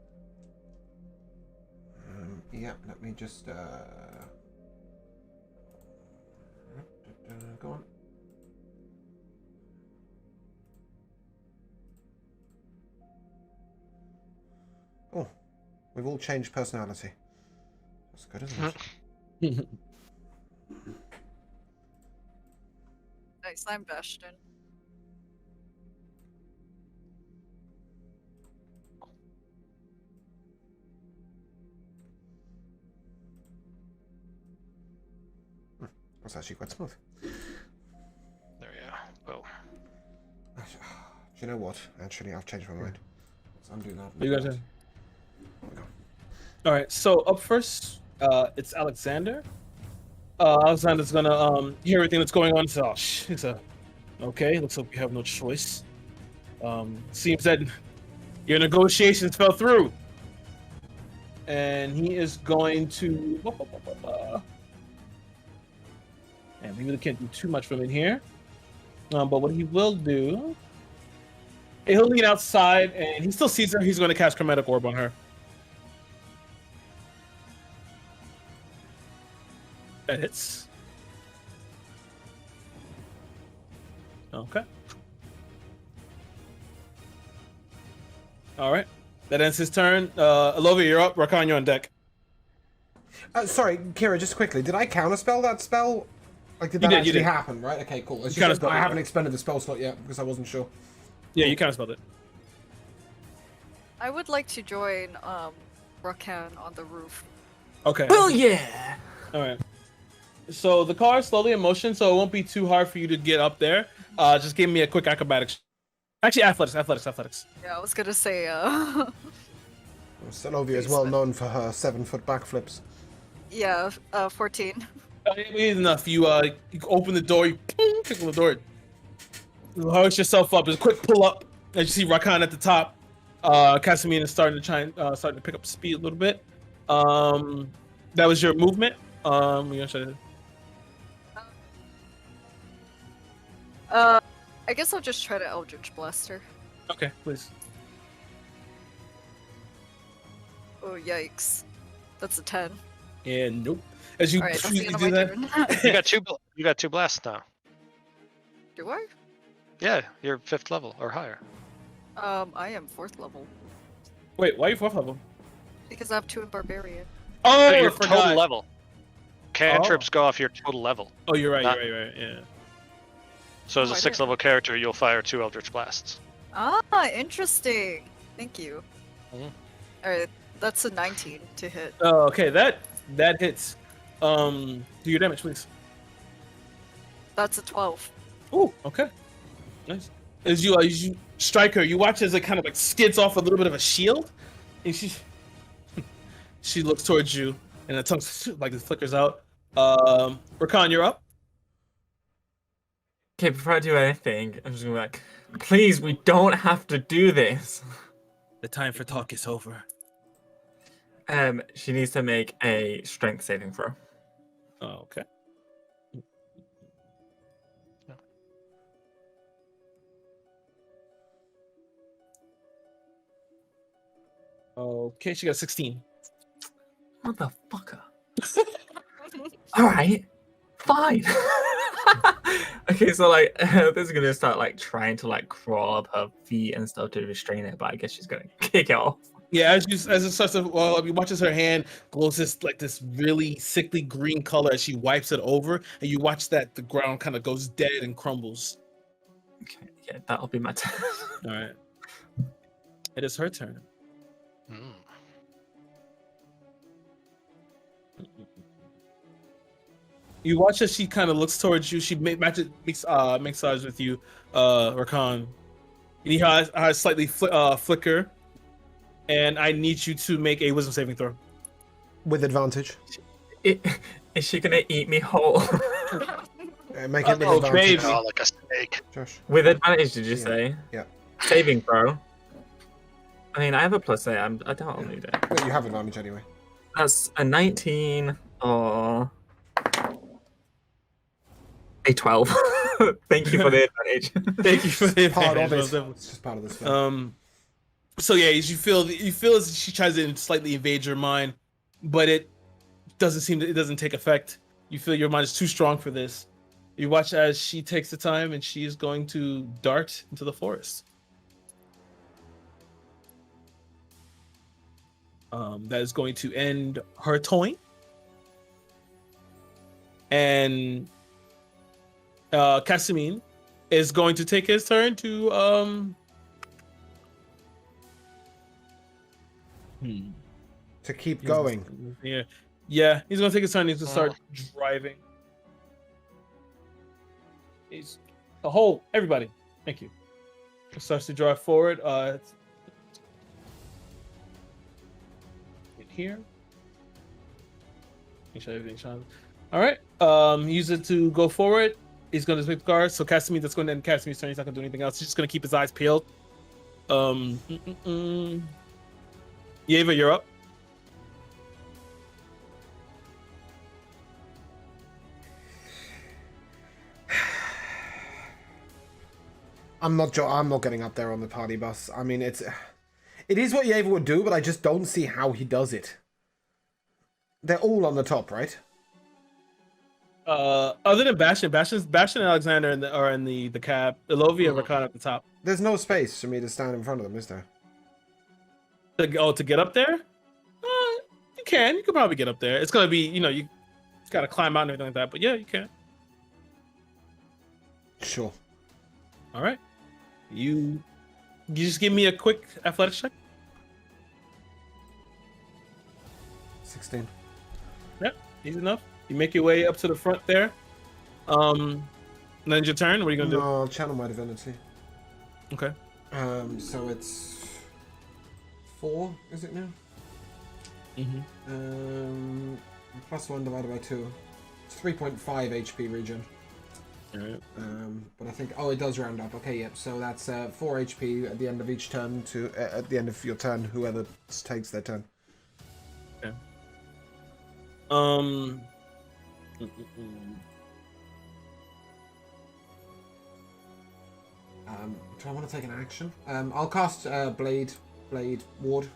Yeah. Let me just. Go on. Oh, we've all changed personality. That's good, isn't it? Nice, I'm Bastion. That's actually quite smooth. There you go. Do you know what? Actually, I've changed my mind. Let's undo that. You guys are... All right. So up first, it's Alexander. Alexander's gonna hear everything that's going on. So, okay. Looks like we have no choice. Seems that your negotiations fell through, and he is going to. And we really can't do too much from in here. But what he will do, he'll lean outside, and he still sees her. He's going to cast Chromatic Orb on her. That hits. Okay. All right. That ends his turn. Alovia, you're up. Rakan, you're on deck. Sorry, Kira, just quickly. Did I counterspell that spell? Like, did that actually happen, right? Okay, cool. It's just I haven't expended the spell slot yet because I wasn't sure. Yeah, you counterspelled it. I would like to join Rakan on the roof. Okay. Well, yeah! Alright. So the car is slowly in motion, so it won't be too hard for you to get up there. Just give me a quick acrobatics. Actually, athletics. Yeah, I was gonna say, Selovia is well known for her 7-foot backflips. yeah, 14. Enough. You open the door, you pick on the door. You hoist yourself up. There's a quick pull up. As you see Rakan at the top. Cassiopeia is starting to pick up speed a little bit. That was your movement. I guess I'll just try to Eldritch Blast her. Okay, please. Oh, yikes. That's a 10. Yeah, nope. As you, Alright, that's you the end of do my that, turn. You got two blasts now. Do I? Yeah, you're 5th level or higher. I am 4th level. wait, why are you 4th level? Because I have 2 in Barbarian. Oh, Your I forgot. total level. Cantrips go off your total level. Oh, you're right. Not- You're right. Yeah. So as Oh, a I 6th didn't- level character, you'll fire 2 Eldritch Blasts. Ah, interesting. Thank you. Mhm. Alright, that's a 19 to hit. Oh, okay. That hits. Do your damage, please. That's a 12. Ooh, okay. Nice. As you strike her, you watch as it kind of like skids off a little bit of a shield, and she looks towards you, and the tongue like it flickers out. Rakan, you're up. Okay, before I do anything, I'm just gonna be like, please, we don't have to do this. The time for talk is over. She needs to make a strength saving throw. Oh, okay. Okay, she got 16. Motherfucker. Alright. Fine. Okay, so like this is gonna start like trying to like crawl up her feet and stuff to restrain it, but I guess she's gonna kick it off. Yeah, as it starts to, well, you watches her hand glows this really sickly green color as she wipes it over, and you watch that the ground kind of goes dead and crumbles. Okay, yeah, that'll be my turn. All right, it is her turn. Mm. You watch as she kind of looks towards you. She makes eyes with you, Rakan. You have her slightly flicker, and I need you to make a wisdom saving throw. With advantage. Is she gonna eat me whole? Make it with Oh, advantage. baby. Oh, like a snake. Josh. With advantage, did you Yeah. say? Yeah. Saving throw. I mean, I have a +8. I don't need it. But you have advantage anyway. That's a 19 or a 12. Thank you for the advantage. Thank you for the Part of advantage. it. It's just part of this film. So yeah, as you feel as she tries to slightly invade your mind, but it doesn't take effect. You feel your mind is too strong for this. You watch as she takes the time and she is going to dart into the forest. That is going to end her toying. And Casimir is going to take his turn to To keep going. Yeah, he's gonna take his turn. He's gonna start driving. He's the whole everybody. Thank you. He starts to drive forward. Here. Make sure everything shines. All right. Use it to go forward. He's gonna take the car. So Casimir, that's going to end Casimir's turn. He's not gonna do anything else. He's just gonna keep his eyes peeled. Yeva, you're up. I'm not getting up there on the party bus. I mean, it is what Yeva would do, but I just don't see how he does it. They're all on the top, right? Other than Bastion and Alexander are in the cab. Ilovia and Rakan at the top. There's no space for me to stand in front of them, is there? To get up there? You can. You could probably get up there. It's gonna be, you gotta climb out and everything like that. But yeah, you can. Sure. All right. You just give me a quick athletics check. 16. Yep, easy enough. You make your way up to the front there. Then it's your turn. What are you gonna do? No, I'll channel my divinity. Okay. So it's 4, is it now? Mm-hmm. +1 divided by 2. It's 3.5 HP regen. All right. But I think it does round up. Okay, yep. So that's 4 HP at the end of each turn. At the end of your turn, whoever takes their turn. Okay. Do I want to take an action? I'll cast Blade Ward.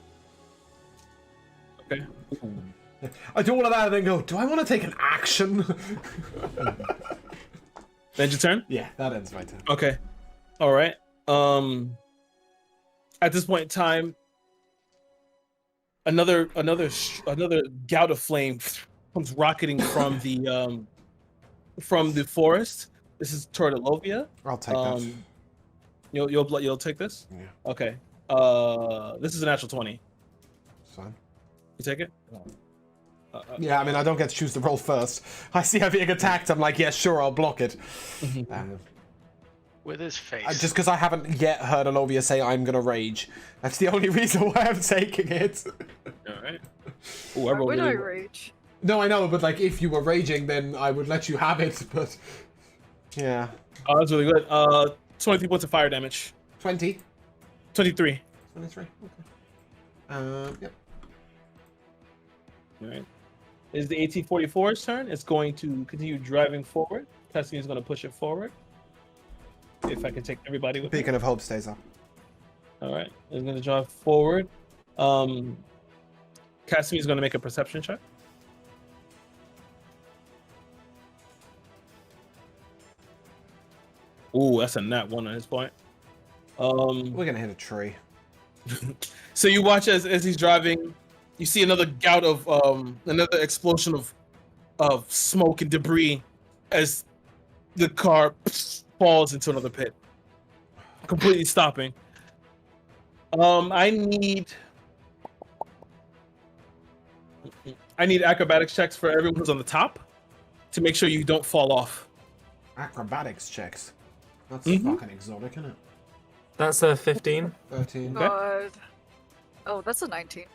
Okay. I do all of that and then go, do I want to take an action? Then your turn. Yeah, that ends my turn. Okay. All right. At this point in time, another gout of flame comes rocketing from the forest. This is toward Ilovia. I'll take that. You'll take this? Yeah, Okay. This is a natural 20. it's fine. You take it? Yeah, I mean, I don't get to choose the roll first. I see her being attacked. I'm like, yeah, sure, I'll block it. With his face. Just because I haven't yet heard Ilovia say I'm gonna rage. That's the only reason why I'm taking it. All right. Ooh, I rolled When really I well. rage. No, I know, but like, if you were raging, then I would let you have it. But yeah, Oh, that's really good. 23 points of fire damage. 20, 23. 23. Okay. Yep. All right. Is the AT-44's turn? It's going to continue driving forward. Casimir is going to push it forward. If I can take everybody with me. Beacon of Hope stays up. All right. It's going to drive forward. Casimir is going to make a perception check. Ooh, that's a nat 1 on his point. We're gonna hit a tree. So you watch as he's driving, you see another gout of another explosion of smoke and debris as the car falls into another pit, completely stopping. I need acrobatics checks for everyone who's on the top to make sure you don't fall off. Acrobatics checks. That's Mhm. fucking exotic, isn't it? That's a 15. 13. Okay. God. Oh, that's a 19.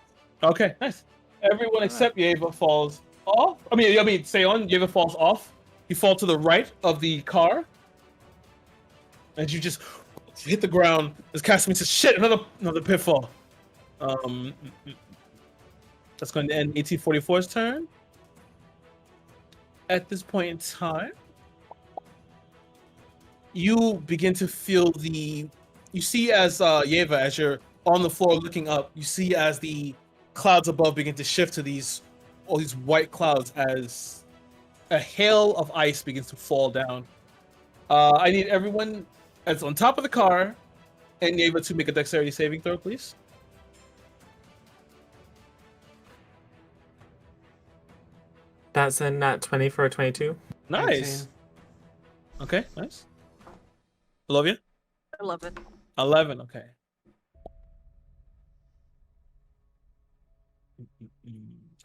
Okay, nice. Everyone except Yeva falls off. I mean, stay on. Yeva falls off. You fall to the right of the car, as you just hit the ground. As Cassiopeia says, "Shit, another pitfall." That's going to end 1844's turn. At this point in time, you begin to feel you see as Yeva, as you're on the floor looking up, you see as the clouds above begin to shift to all these white clouds as a hail of ice begins to fall down. I need everyone that's on top of the car and Yeva to make a dexterity saving throw, please. That's a nat 20 for a 22. Nice. Okay, nice. Love you. 11. 11. Okay.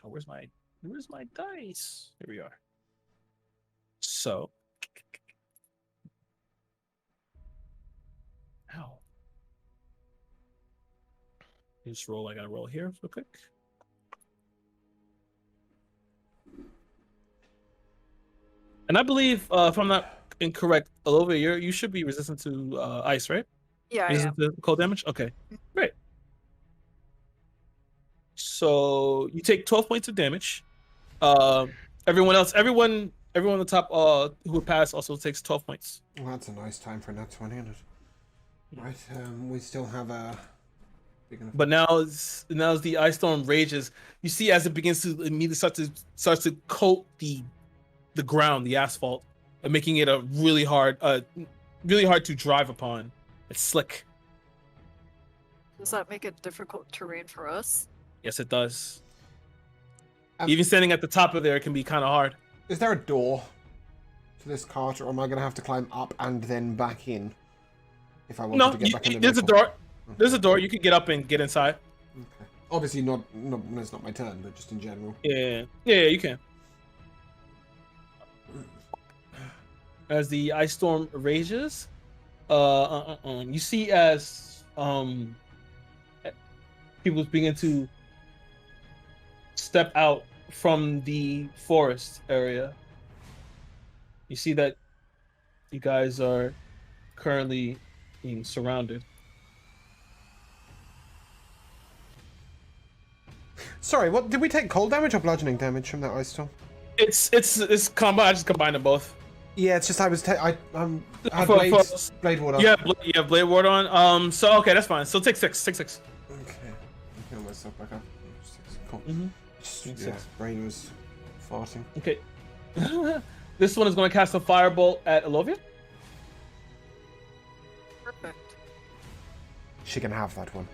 Oh, where's my dice? Here we are. So, ow. Just roll. I gotta roll here real quick. And I believe, if I'm not incorrect, Olivia, you should be resistant to ice, right? Yeah, I am. Resistant to cold damage. Okay, great. So you take 12 points of damage. Everyone on the top who would pass also takes 12 points. Well, that's a nice time for a nat 20, isn't it? Right, we still have a big enough. But now as the ice storm rages, you see as it begins to immediately starts to coat the ground, the asphalt, and making it a really hard to drive upon. It's slick. Does that make it difficult terrain for us? Yes, it does. Um, Even standing at the top of there, it can be kind of hard. Is there a door to this cart, or am I going to have to climb up and then back in? If I want No, to get back in the there's a vehicle? door. There's a door. You can get up and get inside. Okay. Obviously not, it's not my turn, but just in general. Yeah, you can. As the ice storm rages, you see as people begin to step out from the forest area. You see that you guys are currently being surrounded. Sorry, what did we take? Cold damage or bludgeoning damage from that ice storm? It's combo. I just combined them both. Yeah, it's just I had For- blade ward on. Yeah, blade ward on. So okay, that's fine. So take six. Okay. Heal myself back up. 6. Cool. Just, Take yeah, 6. brain was farting. Okay. This one is going to cast a firebolt at Elovia. Perfect. She can have that one.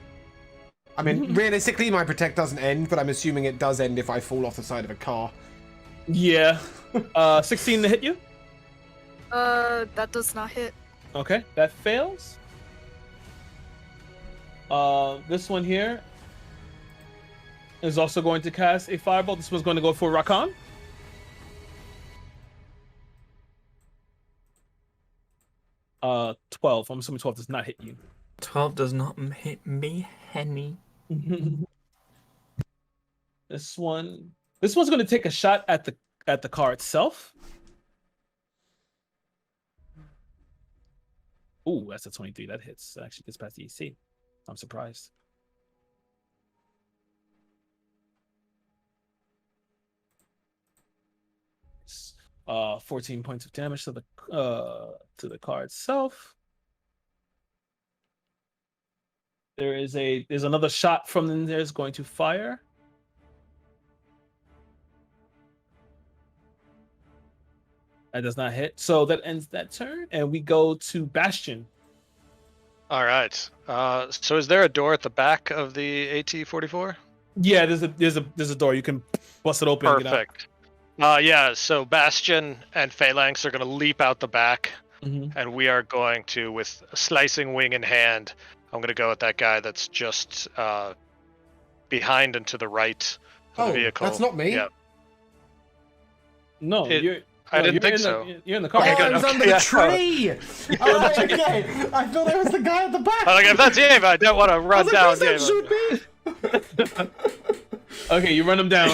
I mean, realistically, my protect doesn't end, but I'm assuming it does end if I fall off the side of a car. Yeah. 16 to hit you. That does not hit. Okay, that fails. This one here is also going to cast a firebolt. This one's going to go for Rakan. Uh, 12. I'm assuming 12 does not hit you. 12 does not hit me, Henny. This one's going to take a shot at the car itself. Ooh, that's a 23. That hits. That actually gets past the EC. I'm surprised. It's, 14 points of damage to the car itself. There's another shot from them. There's going to fire. That does not hit. So that ends that turn, and we go to Bastion. All right. So is there a door at the back of the AT-44? Yeah, there's a door. You can bust it open. And get out. Perfect. Yeah. So Bastion and Phalanx are gonna leap out the back, and we are going to, with a slicing wing in hand, I'm gonna go at that guy that's just behind and to the right of the vehicle. That's not me. Yeah. No, I didn't think so. You're in the car. Oh, Okay, good. I was Okay, under yeah. the tree. Oh, okay. I thought I was the guy at the back. Like, if that's Dave, I don't want to run down Dave. Shoot me. Okay, you run him down.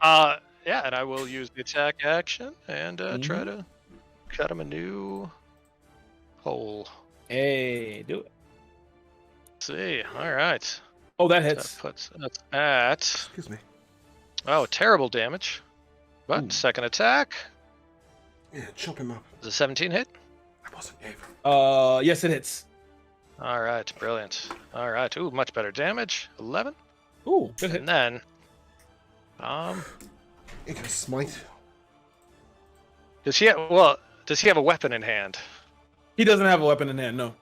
Yeah, and I will use the attack action and try to cut him a new hole. Hey, do it. Let's see. All right. Oh, that hits. That's at Excuse me. terrible damage. But second attack Yeah, chop him up. is a 17 hit. I wasn't able. Yes, it hits. All right, brilliant. All right, ooh, much better damage. 11. Ooh, good hit. And then, You can smite. does he have a weapon in hand? He doesn't have a weapon in hand. No.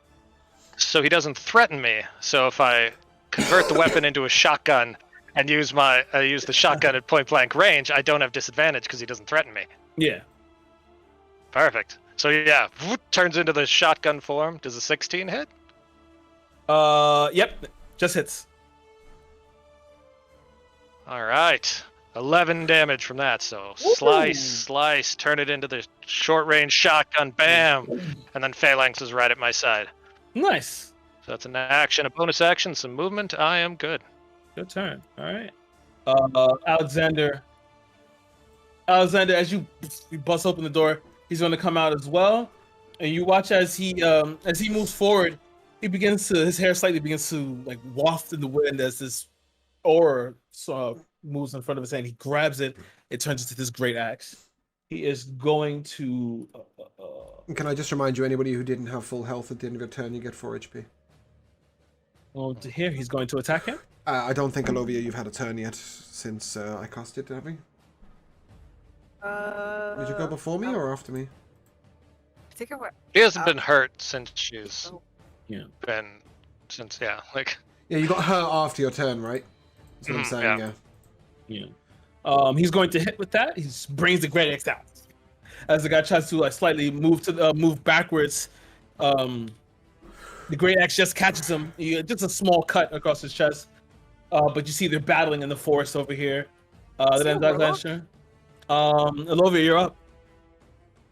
So he doesn't threaten me. So if I convert the weapon into a shotgun and use the shotgun at point blank range, I don't have disadvantage because he doesn't threaten me. Yeah. Perfect. So yeah, turns into the shotgun form. Does a 16 hit? Yep. Just hits. All right. 11 damage from that. So slice, turn it into the short range shotgun. Bam. And then Phalanx is right at my side. Nice. So that's an action, a bonus action, some movement. I am good. Good turn. All right. Alexander, as you bust open the door, he's going to come out as well, and you watch as he moves forward. His hair slightly begins to like waft in the wind as this aura moves in front of his hand. He grabs it. It turns into this great axe. He is going to. Can I just remind you, anybody who didn't have full health at the end of your turn, you get 4 HP. Well, to here he's going to attack him. I don't think, Alovia, you've had a turn yet since I cast it, have you? Did you go before me or after me? I think I went. She hasn't been hurt since she's Yeah. been since like. Yeah, you got her after your turn, right? That's what I'm saying, yeah. Yeah. He's going to hit with that. He brings the great axe out. As the guy tries to like slightly move backwards, the great axe just catches him. Just a small cut across his chest. But you see they're battling in the forest over here. That ends that last turn. Alovia, you're up.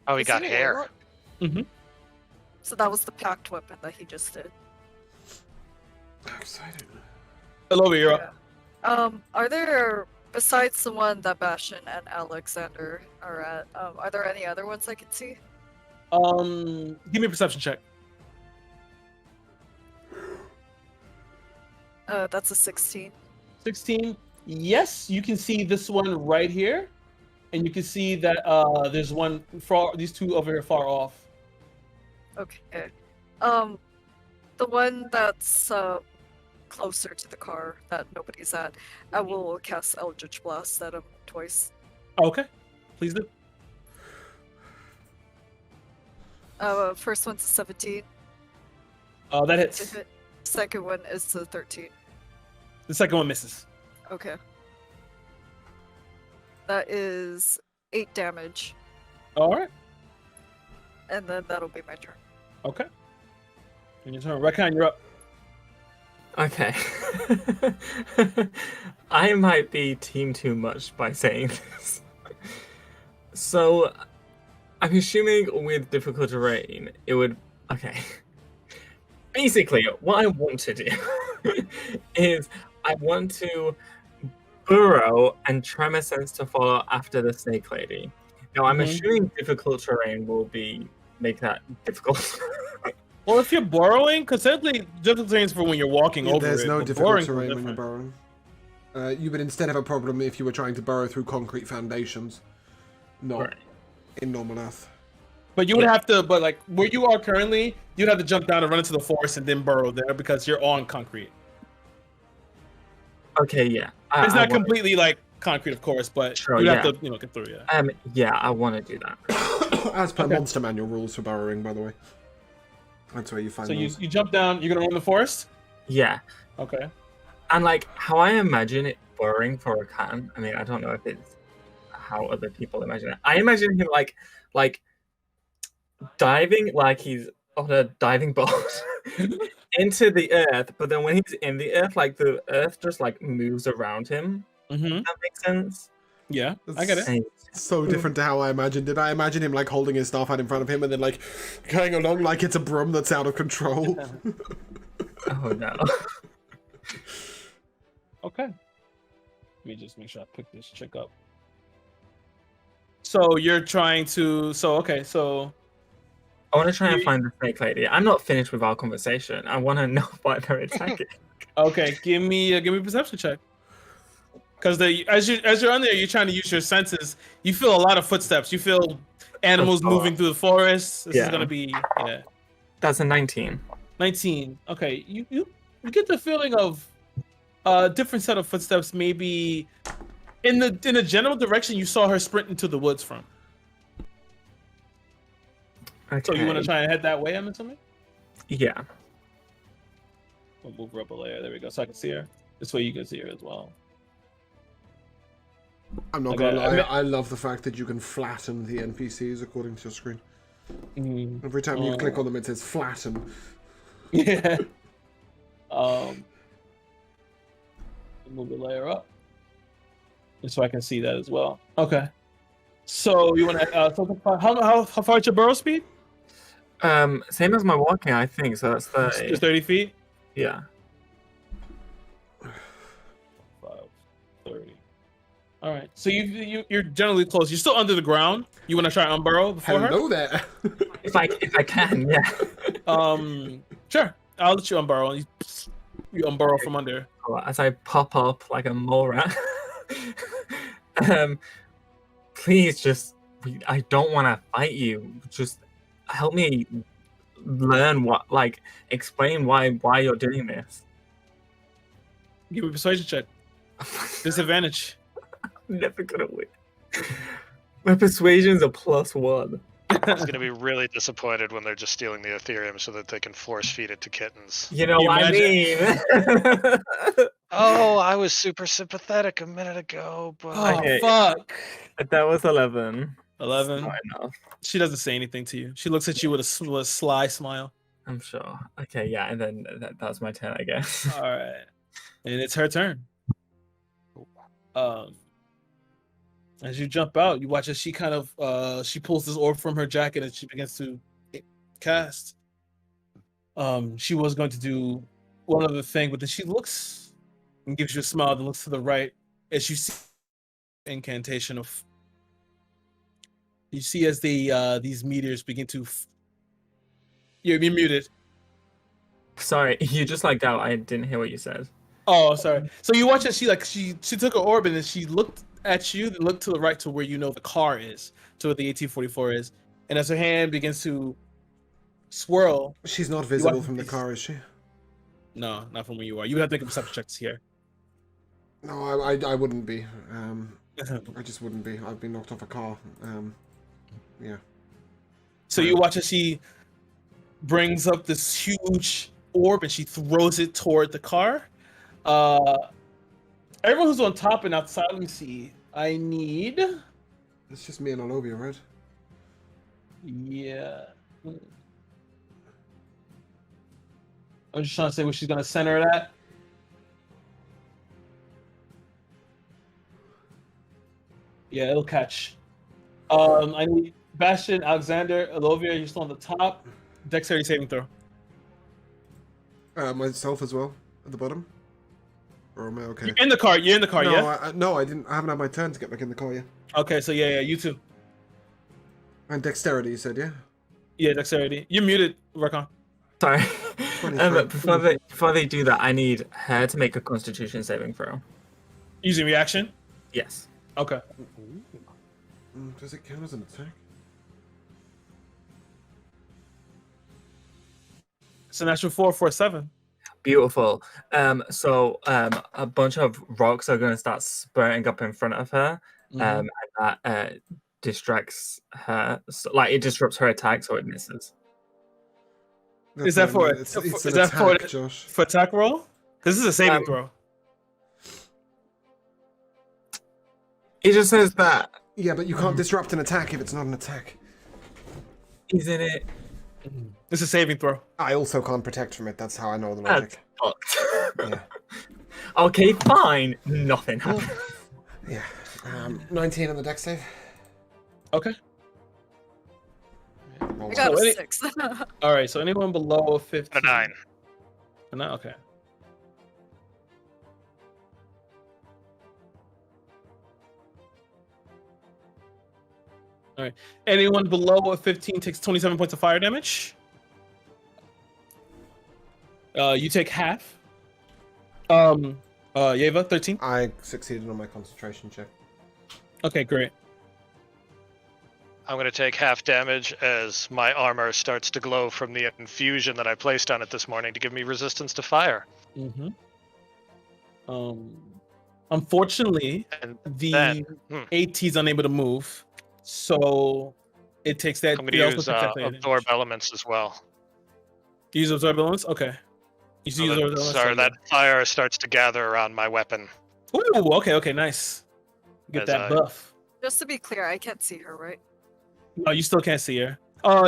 Oh, he Is got he a hair. warlock? Mm-hmm. So that was the packed weapon that he just did. I'm excited. Alovia, you're up. Are there, besides the one that Bastion and Alexander are at, are there any other ones I can see? Give me a perception check. That's a 16. 16. Yes, you can see this one right here, and you can see that there's one these two over here far off. Okay. The one that's closer to the car that nobody's at, I will cast Eldritch Blast at him twice. Okay, please do. First one's a 17 That to hits. hit. Second one is a 13. The second one misses. Okay. That is 8 damage, All right. and then that'll be my turn. Okay. And your turn. Rekhan, you're up. Okay. I might be team too much by saying this. So, I'm assuming with difficult terrain, it would... Okay. Basically, what I want to do is I want to burrow and try my sense to follow after the snake lady. Now, I'm assuming difficult terrain will make that difficult. Well, if you're burrowing, because technically difficult terrain is for when you're walking over There's it. no but difficult burrowing's terrain when different. you're burrowing. You would instead have a problem if you were trying to burrow through concrete foundations. Not Right. in normal earth. But you would have to, but like where you are currently, you'd have to jump down and run into the forest and then burrow there because you're on concrete. Okay, yeah. It's not completely like concrete, of course, but Sure, you yeah. have to, get through. Yeah. Yeah, I want to do that. As per Okay. Monster Manual rules for burrowing, by the way. That's where you find So you those. jump down. You're gonna run the forest. Yeah, Okay. and like how I imagine it burrowing for a cat. I mean, I don't know if it's how other people imagine it. I imagine him like diving, like he's on a diving board into the earth, but then when he's in the earth, like the earth just like moves around him. Mm-hmm. That makes sense. Yeah, I get it. And So different to how I imagined it. I imagine him like holding his staff out in front of him and then like going along like it's a broom that's out of control. oh no. Okay. Let me just make sure I pick this chick up. So you're trying to. So okay. So I want to try and find the snake lady. I'm not finished with our conversation. I want to know why they're attacking. okay, give me a perception check. Because as you're on there, you're trying to use your senses. You feel a lot of footsteps. You feel animals moving through the forest. This is gonna be That's a 19. 19. Okay, you get the feeling of a different set of footsteps. Maybe in the general direction you saw her sprint into the woods from. Okay. So you want to try and head that way? I'm assuming. Yeah. We'll move her up a layer. There we go. So I can see her. This way you can see her as well. I'm not Okay, gonna lie, I mean- I love the fact that you can flatten the NPCs according to your screen. Mm, Every time you click on them, it says flatten. yeah. Move the layer up, just so I can see that as well. Okay. So you want to? How far is your burrow speed? Same as my walking, I think. So that's 30. Just 30 feet. Yeah. 5, 30. All right. So you're generally close. You're still under the ground. You want to try unburrow before her? Hello there. If I can, yeah. Sure. I'll let you unburrow. You unburrow from under. As I pop up like a mole rat. Please just. I don't want to fight you. Just help me learn explain why you're doing this. Give me a persuasion check. Disadvantage. I'm never gonna win. My persuasion's a +1. He's going to be really disappointed when they're just stealing the Ethereum so that they can force feed it to kittens. You know what I mean? Oh, I was super sympathetic a minute ago, but Oh Okay. fuck. That was 11. 11. Not enough. She doesn't say anything to you. She looks at you with a sly smile. I'm sure. Okay, yeah, and then that's my turn, I guess. All right, and it's her turn. As you jump out, you watch as she kind of she pulls this orb from her jacket and she begins to cast. She was going to do one other thing, but then she looks and gives you a smile. That looks to the right as you see incantation of. You see as these meteors begin to. You're muted. Sorry, you just lagged out. I didn't hear what you said. Oh, sorry. So you watch as she took her orb and then she looked at you, then looked to the right to where you know the car is, to where the 1844 is, and as her hand begins to swirl. She's not visible want from the these- car, is she? No, not from where you are. You would have to make a perception check to here. No, I wouldn't be. I just wouldn't be. I've been knocked off a car. Yeah. So you watch as she brings up this huge orb and she throws it toward the car. Everyone who's on top and outside, let me see. I need. It's just me and Olivia, right? Yeah. I'm just trying to say where she's gonna center it at. Yeah, it'll catch. I need Bastion, Alexander, Olivia. You're still on the top. Dexterity saving throw. Myself as well, at the bottom. Or am I okay? You're in the car. You're in the car. no, Yeah. no, I didn't. I haven't had my turn to get back in the car yet. Okay. So yeah, you too. And dexterity, you said, yeah. Yeah, dexterity. You're muted, Rakon. Sorry. 23. Before they do that, I need her to make a Constitution saving throw. Using reaction. Yes. Okay. Does it count as an attack? It's a natural 4 for a 7. Beautiful. A bunch of rocks are going to start spurting up in front of her, and that distracts her. So, like it disrupts her attack, so it misses. Is that for It's is an that for attack, Josh. for attack roll? This is a saving throw. It just says that. Yeah, but you can't disrupt an attack if it's not an attack. Isn't it? It's a saving throw. I also can't protect from it. That's how I know the That's logic. fucked. Yeah. Okay, fine. Nothing happened. Yeah. 19 on the dex save. Okay. I got So a any- 6. All right. So anyone below 15? A 9. A 9? Okay. All right. Anyone below a 15 takes 27 points of fire damage. You take half. Yeva, 13. I succeeded on my concentration check. Okay, great. I'm going to take half damage as my armor starts to glow from the infusion that I placed on it this morning to give me resistance to fire. Mm-hmm. Unfortunately, And the then, AT is unable to move, so it takes that. I'm it going to also use takes that damage. absorb elements as well. You use absorb elements. Okay. You So use that, absorb elements. sorry, that fire starts to gather around my weapon. Ooh, okay, nice. Get As that I- buff. Just to be clear, I can't see her, right? No, you still can't see her.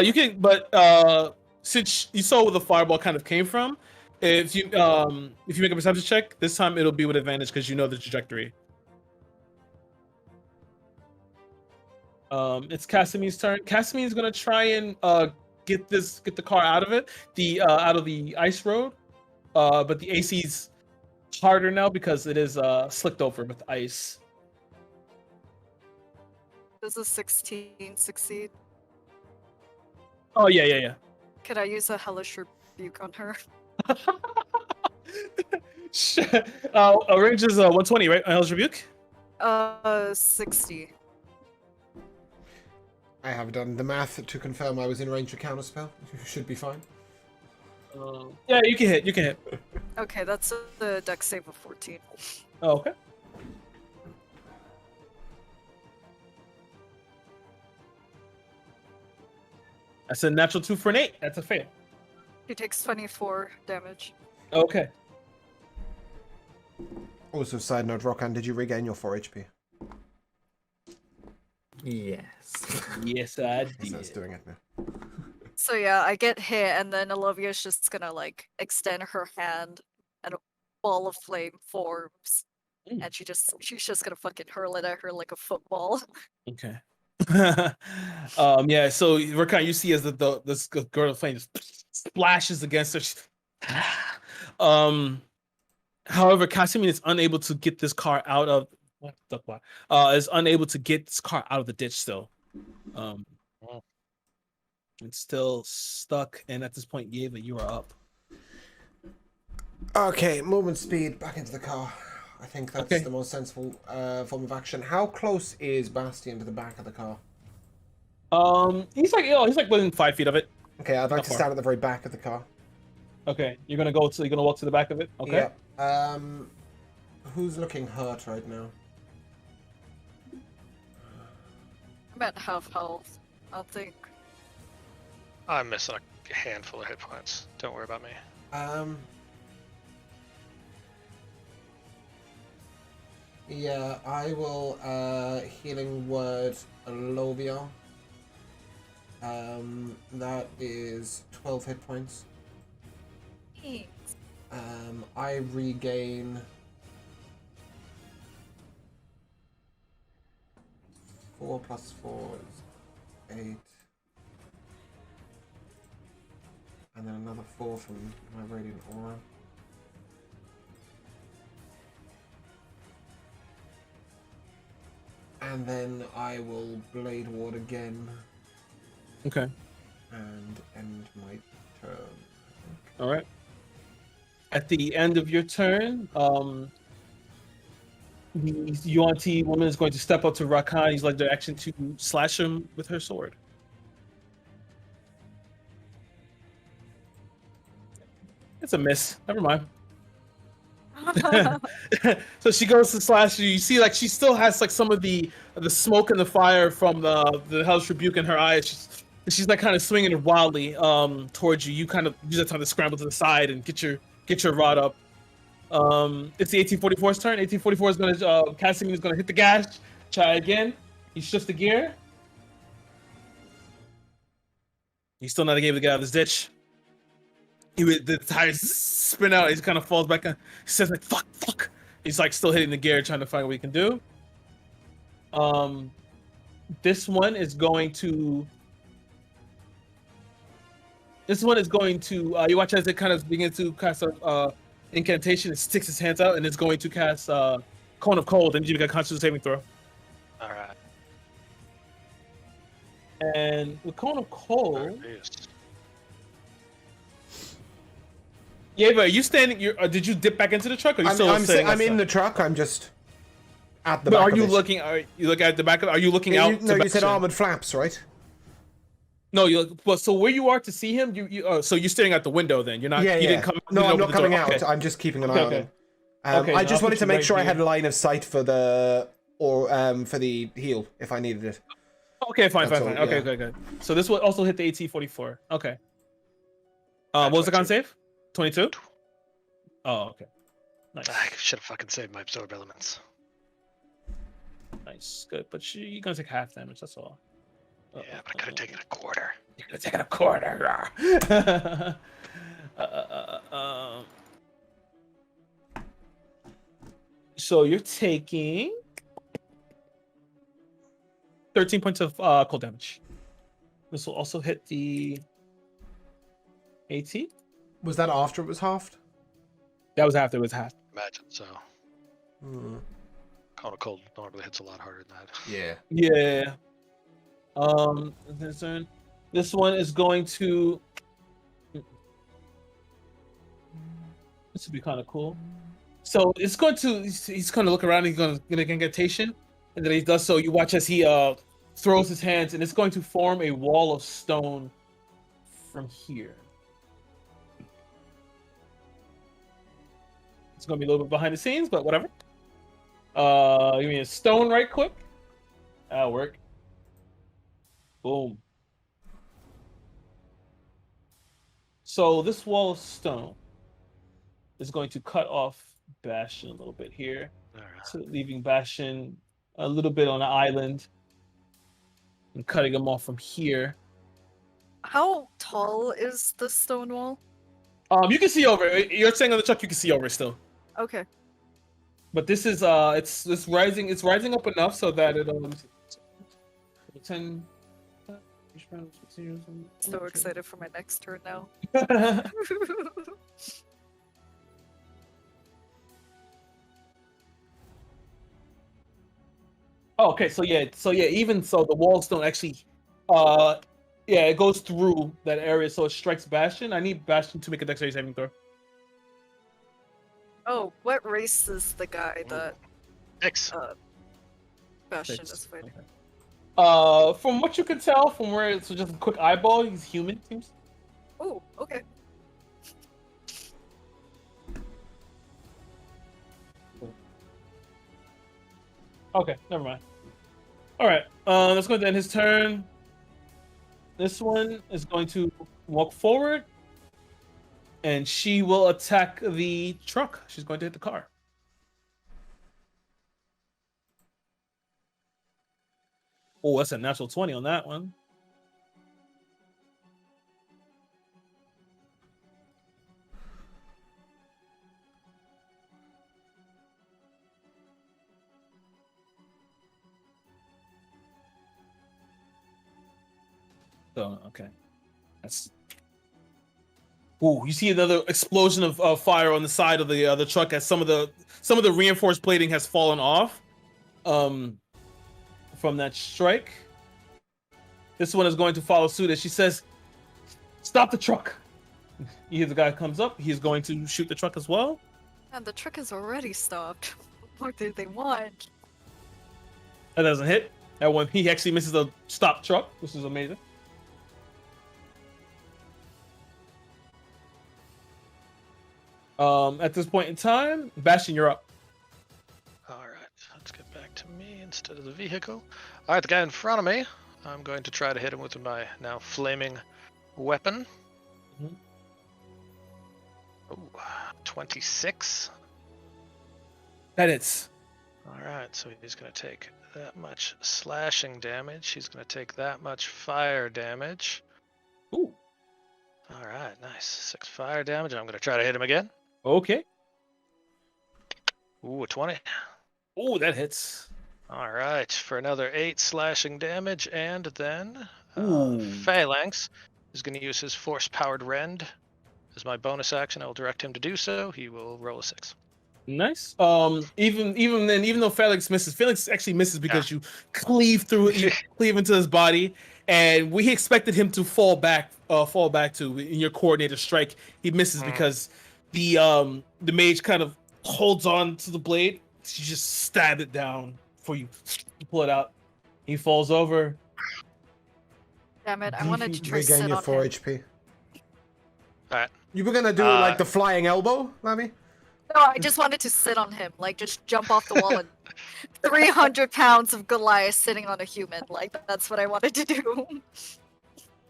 You can, but since you saw where the fireball kind of came from, if you make a perception check, this time it'll be with advantage because you know the trajectory. It's Casimi's turn. Casimi's gonna try and get the car out of it, out of the ice road. But the AC's harder now because it is slicked over with ice. Does a 16 succeed? Oh yeah. Could I use a hellish rebuke on her? Range is 120, right? Hellish Rebuke. 60. I have done the math to confirm I was in range of counterspell. You should be fine. Yeah, you can hit. You can hit. Okay, that's the dex save of 14. Oh, okay. That's a natural 2 for an 8. That's a fail. She takes 24 damage. Okay. Also, side note, Rokan, did you regain your 4 HP? Yes. Yes, I So that's did. doing it now. So yeah, I get hit, and then Olivia's just gonna like extend her hand, and a ball of flame forms, and she's just gonna fucking hurl it at her like a football. Okay. Yeah. So Rakan, you see as this girl of flame just splashes against her. However, Casimir is unable to get this car out of is unable to get this car out of the ditch still. It's still stuck, and at this point, Yeva, you are up. Okay, movement speed, back into the car. I think that's Okay. the most sensible form of action. How close is Bastian to the back of the car? He's like within 5 feet of it. Okay, I'd like How to far? stand at the very back of the car. Okay, you're gonna walk to the back of it. Okay. Yeah. Who's looking hurt right now? I'm at half health. I think. I'm missing a handful of hit points. Don't worry about me. Yeah, I will healing word Alovia. That is 12 hit points. Thanks. I regain 4 plus 4 is 8. And then another 4 from my radiant aura. And then I will blade ward again Okay. and end my turn. All right. At the end of your turn, the UNT woman is going to step up to Rakan. He's like the action to slash him with her sword. It's a miss. Never mind. So she goes to slash you. You see, like she still has like some of the smoke and the fire from the Hellish Rebuke in her eyes. She's like kind of swinging it wildly towards you. You kind of use that time to scramble to the side and get your rod up. It's the 1844's turn. 1844 is gonna Casimir is gonna hit the gas. Try again. He shifts the gear. He's still not able to get out of this ditch. The tires spin out. He kind of falls back. He says like fuck. He's like still hitting the gear, trying to find what he can do. This one is going to. You watch as it kind of begins to cast a incantation. It sticks its hands out and it's going to cast Cone of Cold. And you make a Constitution saving throw. All right. And with Cone of Cold. There it is. Yeva, are you standing? Did you dip back into the truck? Or are you still sitting? I'm in the truck. I'm just at the But back. are you looking? Are you looking at the back? Are you looking out? You said armored flaps, right? No, well, so where you are to see him, so you're staring out the window. Then you're not. Yeah, you yeah. Didn't come. No, I'm not coming door. out. Okay. I'm just keeping an eye on him. Okay, I no, just I'll wanted put to you make right sure I here. had a line of sight for for the heal if I needed it. Okay, fine. That's all, Okay, yeah. good. So this will also hit the AT-44. Okay. What was the con save? 22. Oh, okay. Nice. I should have fucking saved my absorb elements. Nice, good. But you're gonna take half damage. That's all. Yeah, but I could have taken a quarter. You could have taken a quarter. So you're taking 13 points of cold damage. This will also hit the AT. Was that after it was halved? That was after it was half. Imagine so. Hmm. Cone of Cold normally hits a lot harder than that. Yeah. Yeah. This one is going to. This would be kind of cool. So it's going to. He's going to look around. He's going to get incantation, and then he does so. You watch as he throws his hands, and it's going to form a wall of stone from here. It's going to be a little bit behind the scenes, but whatever. Give me a stone right quick. That'll work. Boom. So this wall of stone is going to cut off Bastion a little bit here. All right. So leaving Bastion a little bit on the island and cutting him off from here. How tall is the stone wall? You can see over it. You're saying on the truck you can see over it still. Okay. But this is it's rising up enough so that it 10 So excited for my next turn now. Okay, so yeah, even so the walls don't actually it goes through that area, so it strikes Bastion. I need Bastion to make a dexterity saving throw. Oh, what race is the guy that X. Bastion Six. is fighting? Okay. From what you can tell, from where it's just a quick eyeball, he's human, seems. Oh, okay. Okay, never mind. All right, let's go to end his turn. This one is going to walk forward, and she will attack the truck. She's going to hit the car. Oh, that's a natural 20 on that one. So, okay. That's. Ooh, you see another explosion of fire on the side of the truck as some of the reinforced plating has fallen off from that strike. This one is going to follow suit as she says, "Stop the truck." You hear the guy comes up. He's going to shoot the truck as well. And the truck is already stopped. What do they want? That doesn't hit. That one, he actually misses the stop truck, which is amazing. At this point in time, Bastion, you're up. All right, let's get back to me instead of the vehicle. All right, the guy in front of me. I'm going to try to hit him with my now flaming weapon. Mhm. Ooh, 26. That hits. All right, so he's going to take that much slashing damage. He's going to take that much fire damage. Ooh. All right, nice. 6 fire damage. I'm going to try to hit him again. Okay. Ooh, a 20. Ooh, that hits. All right, for another 8 slashing damage, and then Ooh. Phalanx is going to use his force-powered rend as my bonus action. I will direct him to do so. He will roll a 6. Nice. Even though Felix actually misses because you cleave through it, you cleave into his body, and we expected him to fall back to in your coordinated strike. He misses because the mage kind of holds on to the blade. You just stab it down before you pull it out. He falls over. Damn it! I wanted to try Regain sit your on 4 him. HP. Alright. You were gonna do like the flying elbow, Lammy? No, I just wanted to sit on him, like just jump off the wall and 300 pounds of Goliath sitting on a human. Like that's what I wanted to do.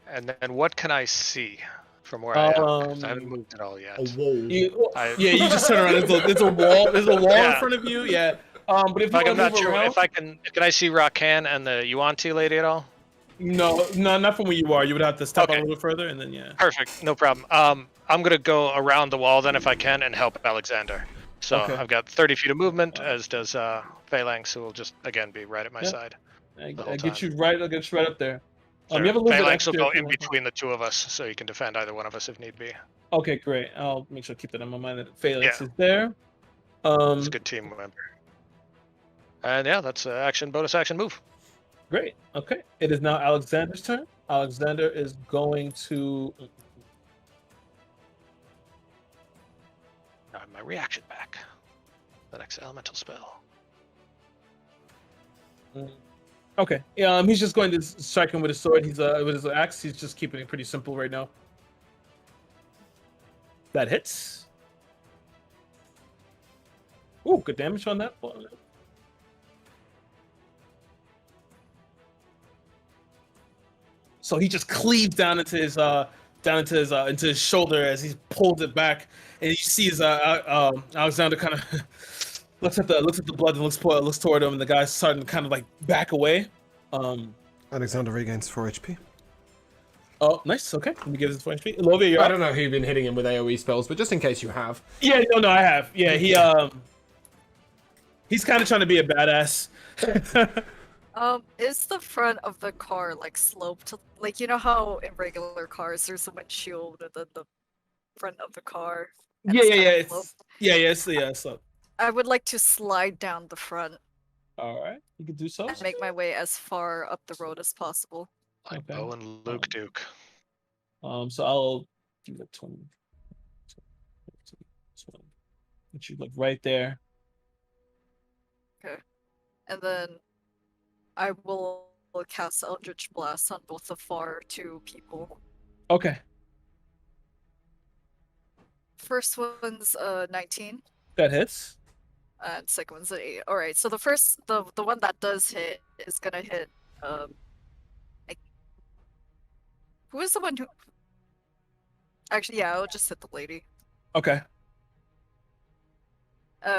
And then what can I see from where I am? 'Cause I haven't moved at all yet. Whoa. You just turn around. It's a wall. There's a wall in front of you. Yeah. But if you Like, I'm want to not move sure around, if I can I see Rakan and the Yuan-Ti lady at all? no, not from where you are. You would have to step out Okay. a little further, and then yeah. Perfect, no problem. I'm gonna go around the wall then if I can and help Alexander. So Okay. I've got 30 feet of movement, as does Phalanx, who will just again be right at my Yeah. side. I whole get time. you right. I'll get you right up there. Sure. You have a little bit Phalanx will extra go if you in want. between the two of us, so you can defend either one of us if need be. Okay, great. I'll make sure to keep that in my mind that Phalanx Yeah. is there. He's a good team member. And yeah, that's bonus action move. Great. Okay. It is now Alexander's turn. Alexander is going to. Now I have my reaction back. The next elemental spell. Okay. He's just going to strike him with his sword. He's with his axe. He's just keeping it pretty simple right now. That hits. Ooh, good damage on that one. So he just cleaves down into his shoulder as he pulls it back, and you see his Alexander kind of looks at the blood and looks toward him, and the guy's starting to kind of like back away. Alexander regains 4 HP. Oh, nice. Okay, let me give this 4 HP. Lovia, you're I up. don't know who you've been hitting him with AoE spells, but just in case you have. Yeah, no, I have. Yeah, he's kind of trying to be a badass. Is the front of the car like sloped? Like you know how in regular cars there's a windshield and then the front of the car. and Yeah, it's kinda it's sloped? So, I would like to slide down the front all right, you can do so. and make my way as far up the road as possible. Like Okay. Bo and Luke Duke. So I'll do like 20. Put you like right there. And then I will cast Eldritch Blast on both the far two people. Okay, First one's 19, that hits. and second one's an 8. Alright, so the one that does hit is gonna hit who is the one who actually yeah, I'll just hit the lady. Okay,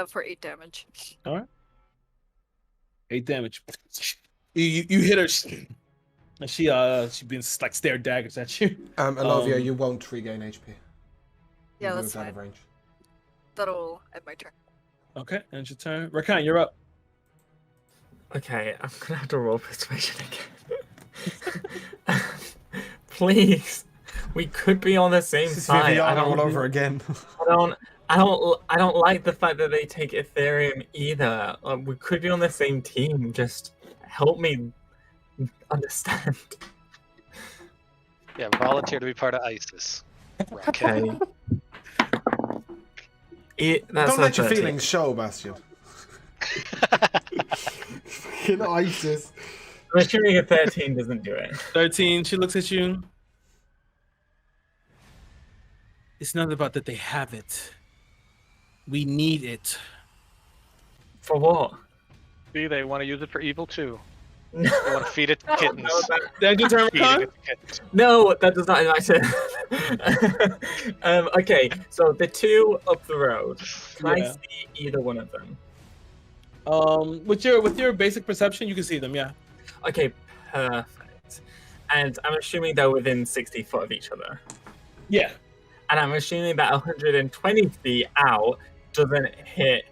For 8 damage. 8 damage. You hit her, and she being like stare daggers at you. Elovia, you won't regain HP. Yeah, You that's moved out fine. of range. That'll end my turn. Okay, and your turn. Rakan, you're up. Okay, I'm gonna have to roll persuasion again. Please, we could be on the same This is side. Viviana all over again. I don't like the fact that they take Ethereum either. We could be on the same team. Just help me understand. Yeah, volunteer to be part of ISIS. Okay. That's Don't a let your 13. feelings show, Bastion. Fucking ISIS. I'm assuming a 13 doesn't do it. 13. She looks at you. It's not about that they have it. We need it. For what? See, they want to use it for evil too. They No, want to feed it to kittens. Did I do turn Feeding recon? it to kittens. no, that does not matter. Okay, so the two up the road. Can I Yeah. see either one of them? With your basic perception, you can see them. Yeah. Okay, perfect. And I'm assuming they're within 60 foot of each other. Yeah. And I'm assuming that 120 feet out doesn't hit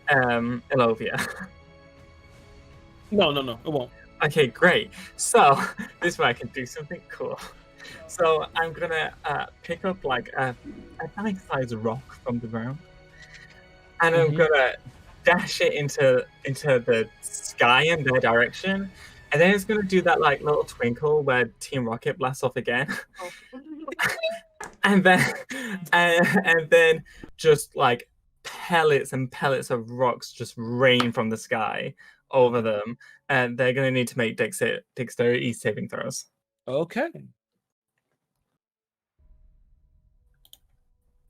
Ilovia. No, it won't. Okay, great. So this way I can do something cool. So I'm gonna pick up like a nice sized rock from the ground, and I'm Mhm. gonna dash it into the sky in their direction, and then it's gonna do that like little twinkle where Team Rocket blasts off again, Oh. and then just like pellets and pellets of rocks just rain from the sky over them, and they're gonna need to make dexterity saving throws. Okay.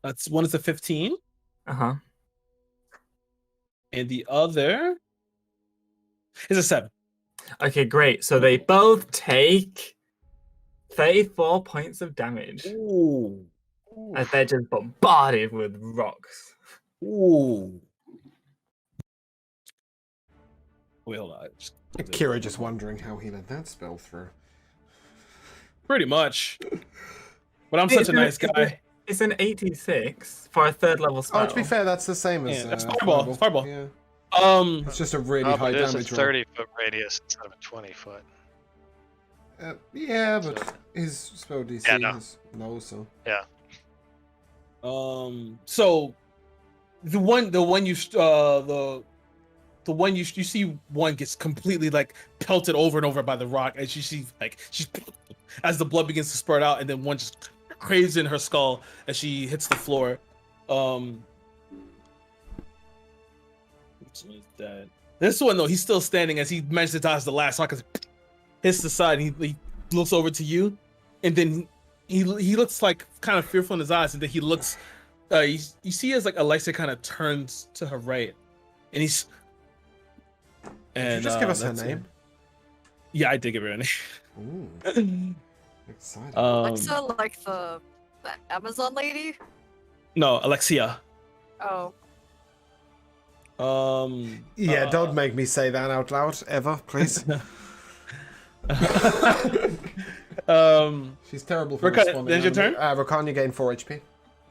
That's one is a 15, Uh-huh. and the other is a 7. Okay, great. So they both take 34 points of damage Ooh. as they're just bombarded with rocks. Ooh. Wait, hold on. Kira just wondering how he let that spell through. Pretty much. But I'm such a nice guy. It's an 86 for a third level spell. Oh, to be fair, that's the same as Yeah, that's fireball. It's fireball. Yeah, Um, it's just a really Oh, high but it is a damage roll. 30-foot radius instead of a 20-foot. Yeah, but So- his spell DC Yeah, no. is low, so so the one you see one gets completely like pelted over and over by the rock, and she's as the blood begins to spurt out, and then one just craves in her skull as she hits the floor. Which is that? This one though, he's still standing as he manages to dodge the last rock. Hits the side, and he looks over to you, and then he looks like kind of fearful in his eyes, and then he looks. You see as like Alexa kind of turns to her right, and he's. Did And you just give us her that's it. name? Yeah, I did give her a Ooh, name. exciting. Alexa, like the Amazon lady? No, Alexia. Oh. Yeah, don't make me say that out loud ever, please. She's terrible for Rakan, responding. then your turn? Rakan, you gain 4 HP.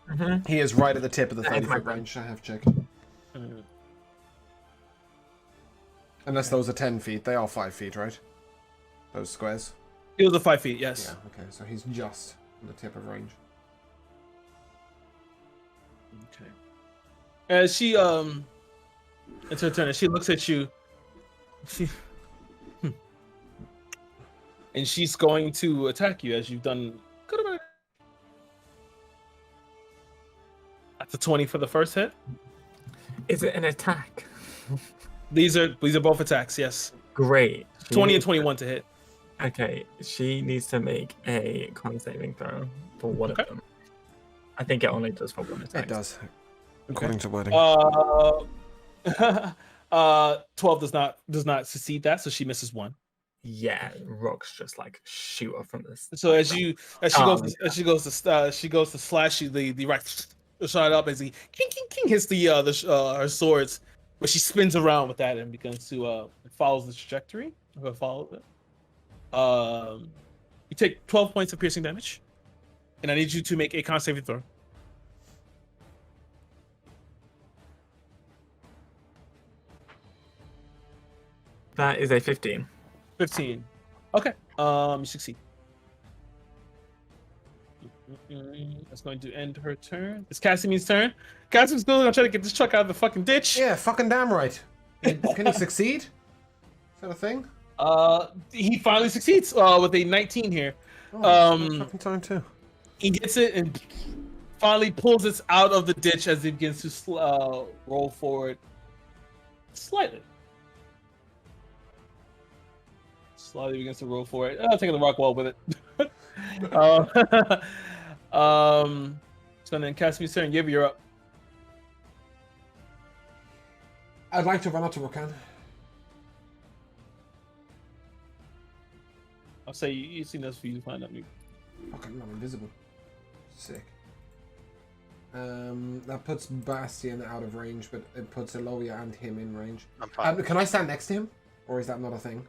Mhm. He is right at the tip of the That is my 30-foot turn. range. I have checked. Unless those are 10 feet. They are 5 feet, right? Those squares? It was a 5 feet, yes. Yeah, okay. So he's just on the tip of range. Okay. As she it's her turn, and she looks at you. And she's going to attack you as you've done. That's a 20 for the first hit. Is it an attack? These are both attacks, yes. Great. 20 and 21 to hit. Okay, she needs to make a con saving throw for one Okay. of them. I think it only does for one attack. It does. According to wording. 12 does not succeed that, so she misses one. Yeah, rocks just like shoot up from this. So as she goes to slash you, the rock shot up as he king hits her swords, but she spins around with that and begins to follows the trajectory. Follow it. You take 12 points of piercing damage, and I need you to make a con saving throw. That is a 15. 15. Okay. You succeed. That's going to end her turn. It's Cassimine's turn. Cassimine's gonna try to get this truck out of the fucking ditch. Yeah, fucking damn right. Can he succeed? Is that a thing? He finally succeeds with a 19 here. Oh, it's my fucking time too. He gets it and finally pulls it out of the ditch as it begins to roll forward slightly. Slightly begins to roll forward. Taking the rock wall with it. So then Casimine's turn. You're up. I'd like to run up to Rokan. I'll say you seen this for you to find out me. Fucking, I'm invisible. Sick. That puts Bastion out of range, but it puts Eloia and him in range. I'm fine. Can I stand next to him? Or is that not a thing?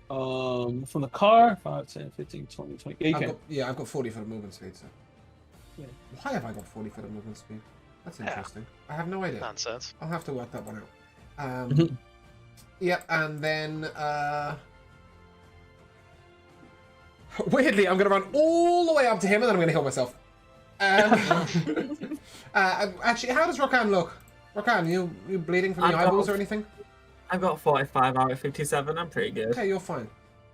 From the car, 5, 10, 15, 20, 20. Yeah, you can. I've got 40 foot of movement speed, so. Yeah. Why have I got 40 foot of movement speed? That's interesting. I have no idea. Nonsense. I'll have to work that one out. Yep, and then weirdly, I'm gonna run all the way up to him, and then I'm gonna heal myself. Actually, how does Rokan look? Rokan, you bleeding from the eyeballs or anything? I've got 45 out of 57. I'm pretty good. Okay, you're fine.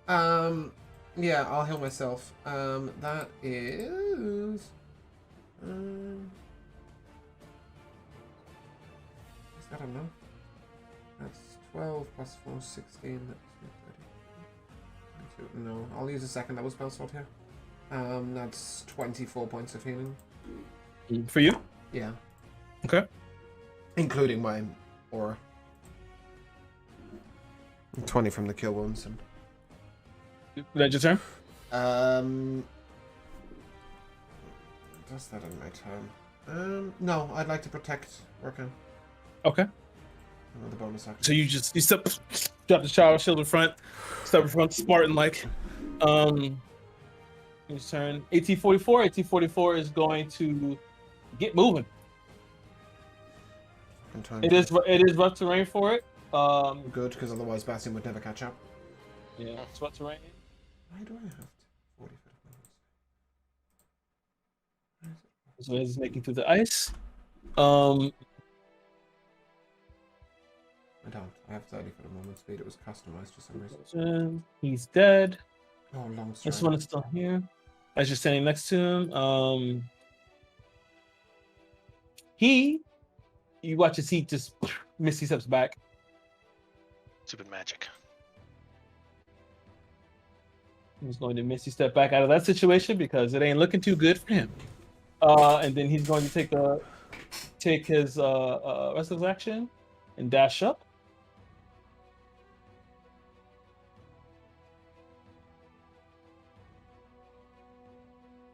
Yeah, I'll heal myself. That is. Is that enough? That's 12 plus 4, 16. That's 30. No, I'll use a second double spell slot here. That's 24 points of healing. For you? Yeah. Okay. Including my aura. 20 from the kill wounds. And... That's your turn? Does that in my turn? No, I'd like to protect Rokan. Okay. Another bonus action. So you step the shower shield in front, step in front, Spartan like. His turn. 1844. 1844 is going to get moving. It is rough terrain for it. Good, because otherwise Bastion would never catch up. Yeah, it's rough terrain. Why do I have 40 foot of movement? So he's making through the ice. I don't. I have 30 foot of movement speed. It was customized for some reason. He's dead. Oh, long stride. This one is still here. As you're standing next to him, you watch his heat just misty steps back. Stupid magic. He's going to misty step back out of that situation because it ain't looking too good for him. And then he's going to take his rest of his action and dash up.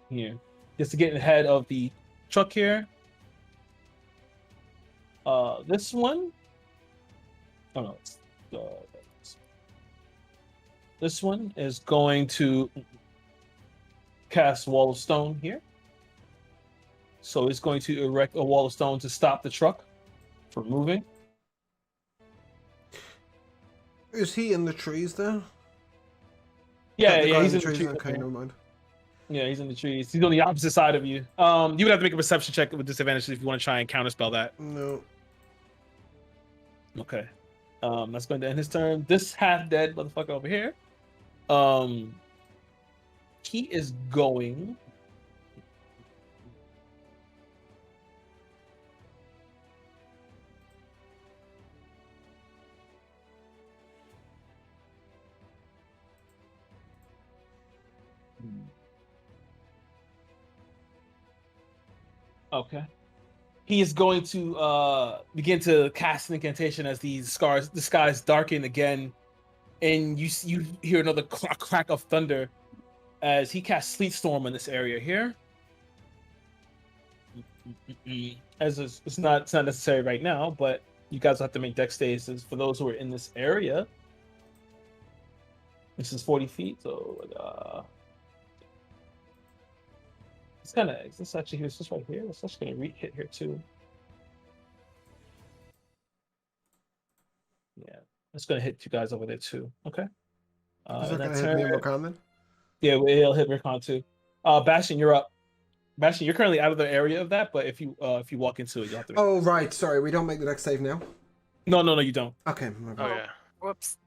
Here, just to get ahead of the truck here. This one. Oh no, this one is going to cast Wall of Stone here. So it's going to erect a wall of stone to stop the truck from moving. Is he in the trees there? Yeah, The yeah, guy he's in the trees. trees. Okay, never mind. Yeah, he's in the trees. He's on the opposite side of you. You would have to make a perception check with disadvantage if you want to try and counterspell that. No. Okay. That's going to end his turn. This half dead motherfucker over here. He is going. Okay. He is going to begin to cast an incantation as the skies darken again, and you hear another crack of thunder as he casts Sleet Storm in this area here. As it's not necessary right now, but you guys have to make dex saves for those who are in this area. This is 40 feet, so it's kind of. Is this actually here? Is this right here? It's actually gonna hit here too. Yeah, it's gonna hit you guys over there too. Okay. Is that gonna hit me in Rokan then? Yeah, it'll hit Recon too. Bastion, you're up. Bastion, you're currently out of the area of that, but if you walk into it, you'll have to. Oh right, sorry, we don't make the next save now. No, you don't. Okay. My bad. Oh yeah. Whoops.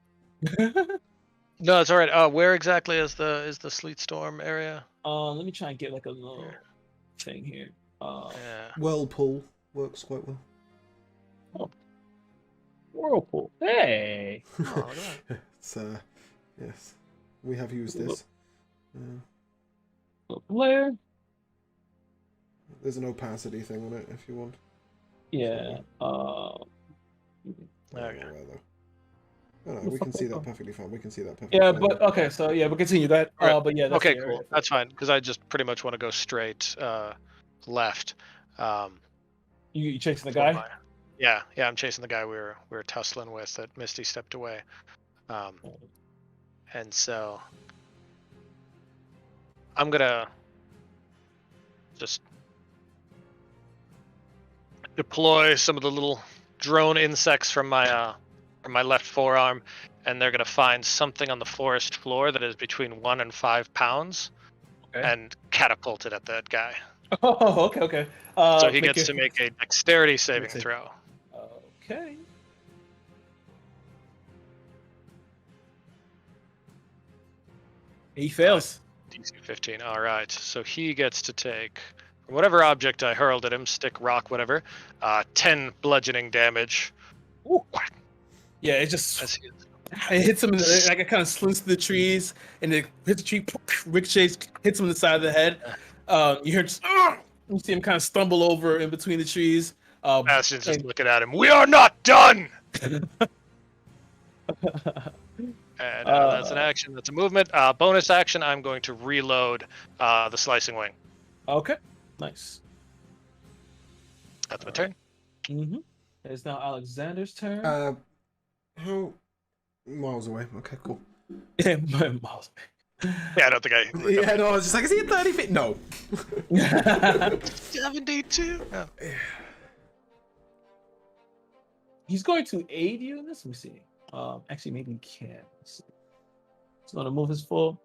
No, it's all right. Where exactly is the sleet storm area? Let me try and get like a little thing here. Yeah. Whirlpool works quite well. Oh. Whirlpool. Hey. Oh, look at that. It's yes, we have used this. Blair. There's an opacity thing on it if you want. Yeah. Okay. No, we can see that perfectly fine. We can see that perfectly Yeah, fine. but okay, so yeah, we'll continue that. Right. But yeah, that's Okay, the cool. area. That's fine because I just pretty much want to go straight left. You chasing the for guy? my- Yeah, I'm chasing the guy we were tussling with that Misty stepped away. And so I'm gonna just deploy some of the little drone insects from my left forearm, and they're gonna find something on the forest floor that is between 1 and 5 pounds, Okay. and catapult it at that guy. Oh, okay. So he gets to make a dexterity saving Let's see. throw. Okay. He fails. DC 15. All right. So he gets to take from whatever object I hurled at him, stick, rock, whatever, 10 bludgeoning damage. Ooh. Yeah, it just As he it hits him like it kind of slinks through the trees, and it hits the tree, ricochets, hits him in the side of the head. You hear just, you see him kind of stumble over in between the trees. Bastion's just looking at him. We are not done. And that's an action. That's a movement. Bonus action. I'm going to reload the slicing wing. Okay, nice. That's my turn. It's now Alexander's turn. How miles away? Okay, cool. Yeah, miles. Yeah, I don't think I. Yeah, no, I was just like, is he at 30 feet? No. 72. No. He's going to aid you in this. Let me see. Actually, maybe he can. Let's see. He's going to move his full.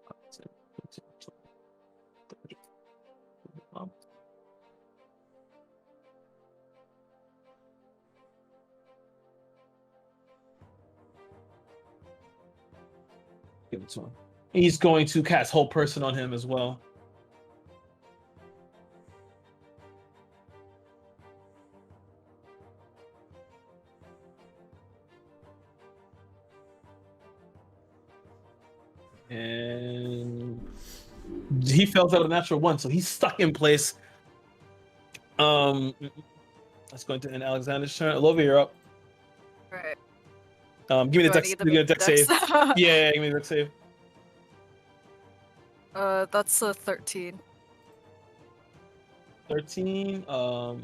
Give it to him. He's going to cast Whole Person on him as well. And he fails out a natural 1, so he's stuck in place. That's going to end Alexander's turn. Olivia, you're up. Right. Give me Do I the dex. need Give me the dex save. Yeah, give me the dex save. That's a 13. 13. Oh,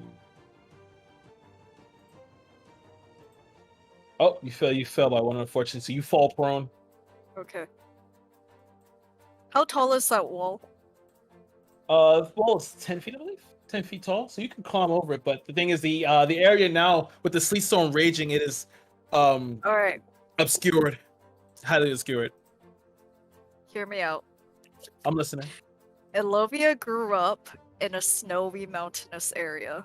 you fell. You fell by 1, unfortunately. So you fall prone. Okay. How tall is that wall? The wall is 10 feet, I believe. 10 feet tall, so you can climb over it. But the thing is, the area now with the sleet storm raging, it is All right. obscured, highly obscured. Hear me out. I'm listening. Elovia grew up in a snowy, mountainous area.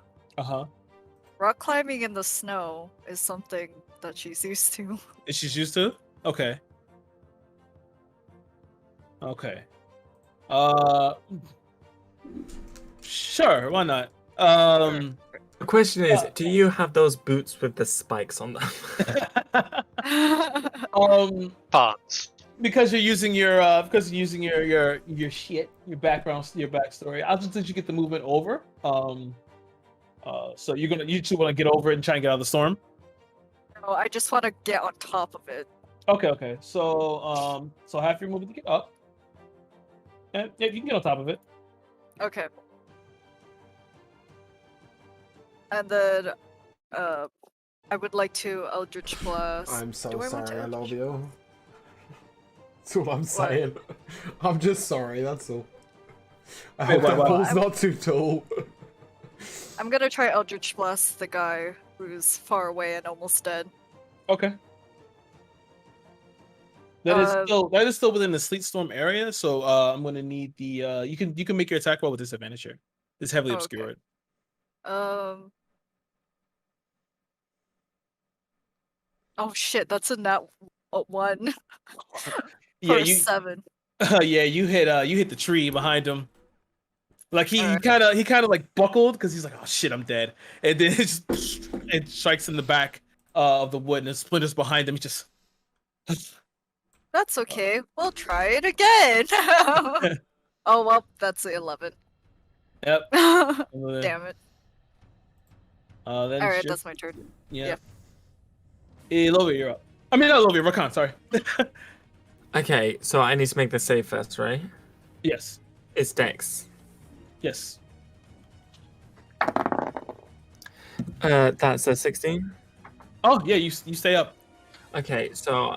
Rock climbing in the snow is something that she's used to. Is she used to? Okay. Okay. Sure. Why not? The question is, do you have those boots with the spikes on them? Pause. Because you're using your shit, your background, your backstory. I'll just let you get the movement over. So you two want to get over it and try and get out of the storm. No, I just want to get on top of it. Okay. So half your movement to get up. And yeah, you can get on top of it. Okay. And then, I would like to Eldritch Blast. I'm so Do I want to sorry, I love Eldritch? you. That's all I'm saying. I'm just sorry, that's all. I hope that ball's not too tall. I'm gonna try Eldritch Blast the guy who's far away and almost dead. Okay. That is still within the sleet storm area, so I'm gonna need the you can make your attack roll with disadvantage here. It's heavily Okay. obscured. Oh shit, that's a nat 1 Yeah, for 7. Yeah, you hit the tree behind him. Like he kind of like buckled because he's like, oh shit, I'm dead, and then it strikes in the back of the wood and it splinters behind him. He just That's okay. We'll try it again. Oh well, that's the 11. Yep. Damn it. All Alright, that's my turn. Yeah. Lovia, you're up. I mean, not Lovia, Rakan, sorry. Okay, so I need to make the save first, right? Yes. It's Dex. Yes. That's a 16. Oh, yeah, you stay up. Okay, so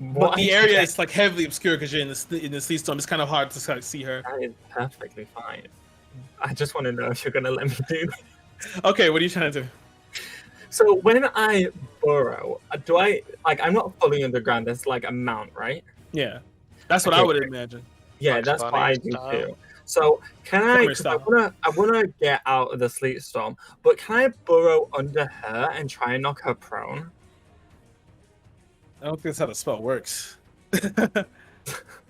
But the area is like heavily obscure because you're in the sleet storm. It's kind of hard to kind of see her. That is perfectly fine. I just want to know if you're gonna let me do this. Okay, what are you trying to do? So when I burrow, do I like? I'm not fully underground. There's like a mount, right? Yeah, that's what Okay, I would great. imagine. Yeah, Bugs that's what Bunny I do style. too. So can I? Summer 'Cause style. I wanna get out of the sleet storm, but can I burrow under her and try and knock her prone? I don't think that's how the spell works.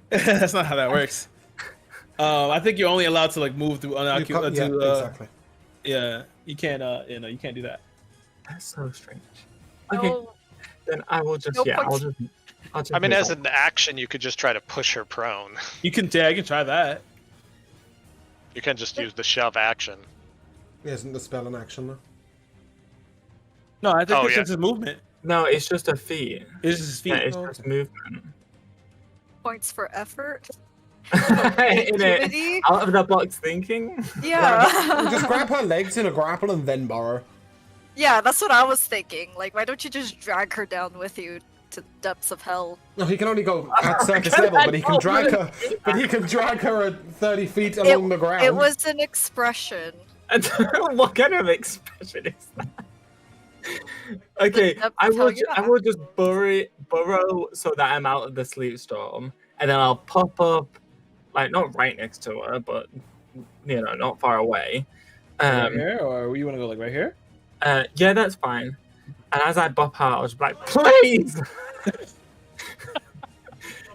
That's not how that works. I think you're only allowed to like move through Yeah, exactly. Yeah, you can't. You can't do that. That's so strange. Okay, No, then I will just No yeah, points. I'll just. I mean, move as on. an action, you could just try to push her prone. You can try that. You can just use the shove action. Isn't the spell an action though? No, I think Oh, it's yeah. just his movement. No, it's just a feat. It's just his feet. Yeah, it's Oh, just okay. movement. points for effort. In it, Creativity. out of the box thinking. Yeah. Just grab her legs in a grapple and then burrow. Yeah, that's what I was thinking. Like, why don't you just drag her down with you to the depths of hell? No, he can only go at surface level, but he can drag her. But he can drag her at 30 feet along the ground. It was an expression. What kind of expression is that? Okay, That's I how will. you I will just burrow so that I'm out of the sleep storm, and then I'll pop up, like not right next to her, but you know, not far away. Right here, or you want to go like right here? Yeah, that's fine. And as I bop out, I was like, please,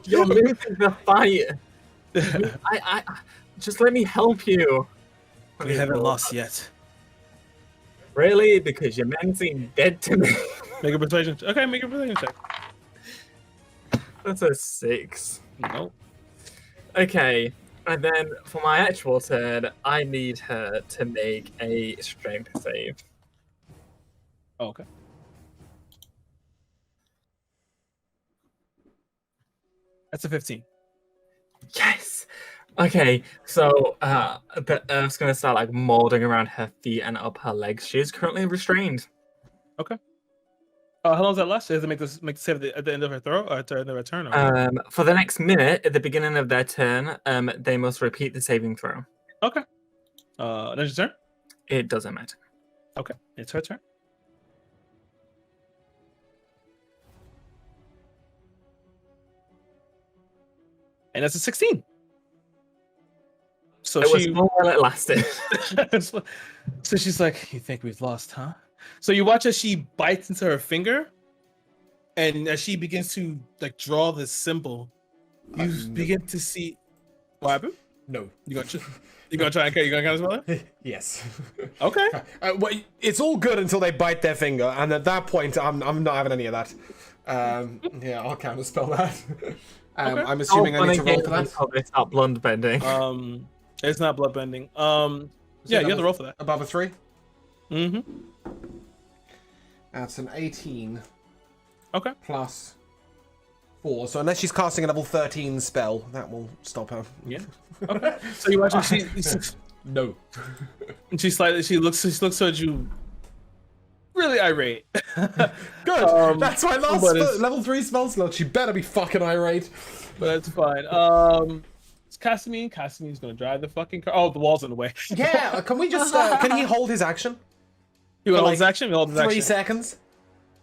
you're losing the fight. I just let me help you. We haven't lost yet. Really? Because your men seem dead to me. Make a persuasion. Okay, make a persuasion check. That's a 6. No. Okay, and then for my actual turn, I need her to make a strength save. Oh, okay. That's a 15. Yes. Okay, so the earth's gonna start like molding around her feet and up her legs. She is currently restrained. How long does that last? Does it make the save at the end of her throw or at the end of her turn? Or? For the next minute, at the beginning of their turn, they must repeat the saving throw. Okay. Then your turn. It doesn't matter. Okay, it's her turn. And that's a 16. So It was she, more while it lasted. so she's like, "You think we've lost, huh?" So you watch as she bites into her finger, and as she begins to like draw this symbol, you begin to see. What happened? No. You gonna try and you gonna kind of spell it? Yes. Okay. Well, it's all good until they bite their finger, and at that point, I'm not having any of that. Yeah, I'll counter spell that. I'm assuming I need to roll for that. Until they start blonde bending. It's not bloodbending. Yeah, you have to roll for that. Above a 3. Mm-hmm. That's an 18. Okay. Plus 4. So unless she's casting a level 13 spell, that will stop her. Yeah. Okay. So you watch her. No. And she looks towards you, really irate. Good. That's my last but it's- level 3 spell slot. She better be fucking irate. But that's fine. It's Casimir. Casimir's gonna drive the fucking car. Oh, the wall's in the way. Yeah. Can we just? Can he hold his action? You want to For, hold like, his action? You hold his 3 action. seconds.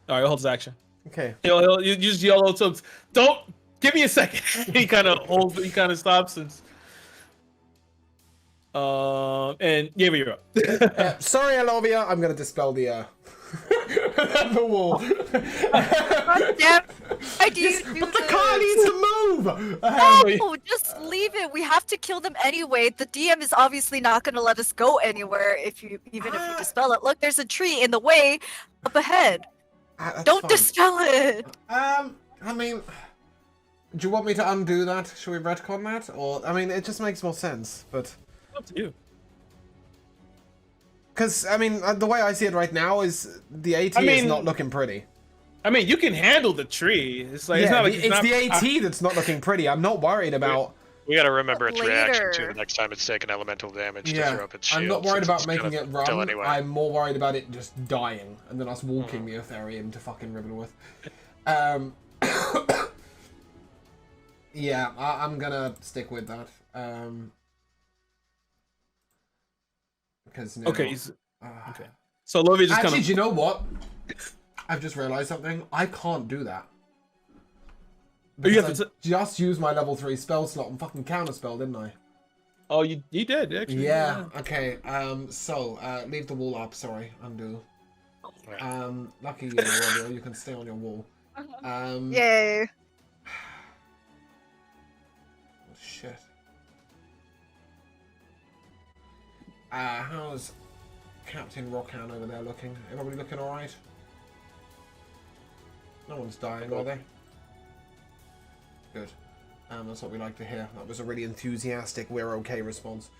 All right, he'll hold his action. Okay. You just yell out to him, "Don't give me a second." He kind of holds. He kind of stops and. And yeah, but you're up. Sorry, Alovia. I'm gonna dispel the the wall. God damn! Why do you do But the this? car needs to move. No, just leave it. We have to kill them anyway. The DM is obviously not going to let us go anywhere even if you dispel it. Look, there's a tree in the way up ahead. That's Don't fine. dispel it. I mean, do you want me to undo that? Should we retcon that? Or I mean, it just makes more sense. But Up to you. Because, I mean, the way I see it right now is the AT I is mean, not looking pretty. I mean, you can handle the tree. It's like it's Yeah, not like it's the AT that's not looking pretty. I'm not worried about... We gotta remember its reaction Later. to the next time it's taken elemental damage to Yeah, throw up its shield. I'm not worried since about it's making gonna it run. still anyway. I'm more worried about it just dying and then us walking the Ethereum to fucking Ribbonworth. Yeah, I'm gonna stick with that. Because now, Okay, okay. So Lovia just actually, kind do you know what? I've just realized something. I can't do that. Oh, you have Because to I just used my level 3 spell slot and fucking counterspell, didn't I? Oh, you did actually. Yeah. Okay. So leave the wall up. Sorry, undo. Lucky you, Robbie, you can stay on your wall. Yay! Oh, shit. How's Captain Rockhound over there looking? Everybody looking alright? No one's dying, are they? Good. That's what we like to hear. That was a really enthusiastic, we're okay response.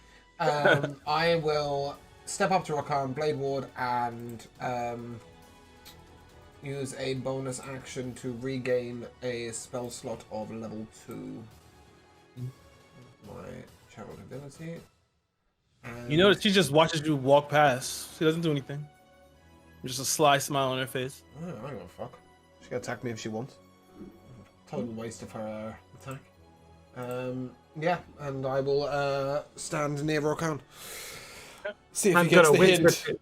I will step up to Rockhound, Blade Ward, and use a bonus action to regain a spell slot of level 2. My Chariot ability. And You notice she just watches you walk past. She doesn't do anything. Just a sly smile on her face. I don't give a fuck. She can attack me if she wants. Total waste of her attack. Yeah, and I will stand near Rockhound. See if I'm he gets gonna the hint. whisper.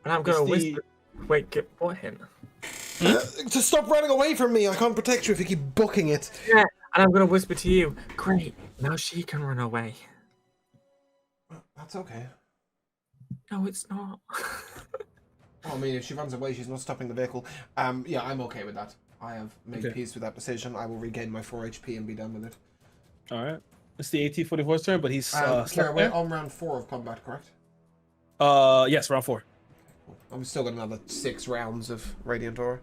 And I'm gonna It's the- whisper. Wait, get what hint? To stop running away from me! I can't protect you if you keep booking it. Yeah, and I'm gonna whisper to you. Great, now she can run away. That's okay. No, it's not. I mean, if she runs away, she's not stopping the vehicle. Yeah, I'm okay with that. I have made Okay. peace with that decision. I will regain my 4 HP and be done with it. All right. It's the AT-44's turn, but he's Kira, stuck we're there. on round 4 of combat, correct? Yes, round 4. I've still got another 6 rounds of Radiant Aura.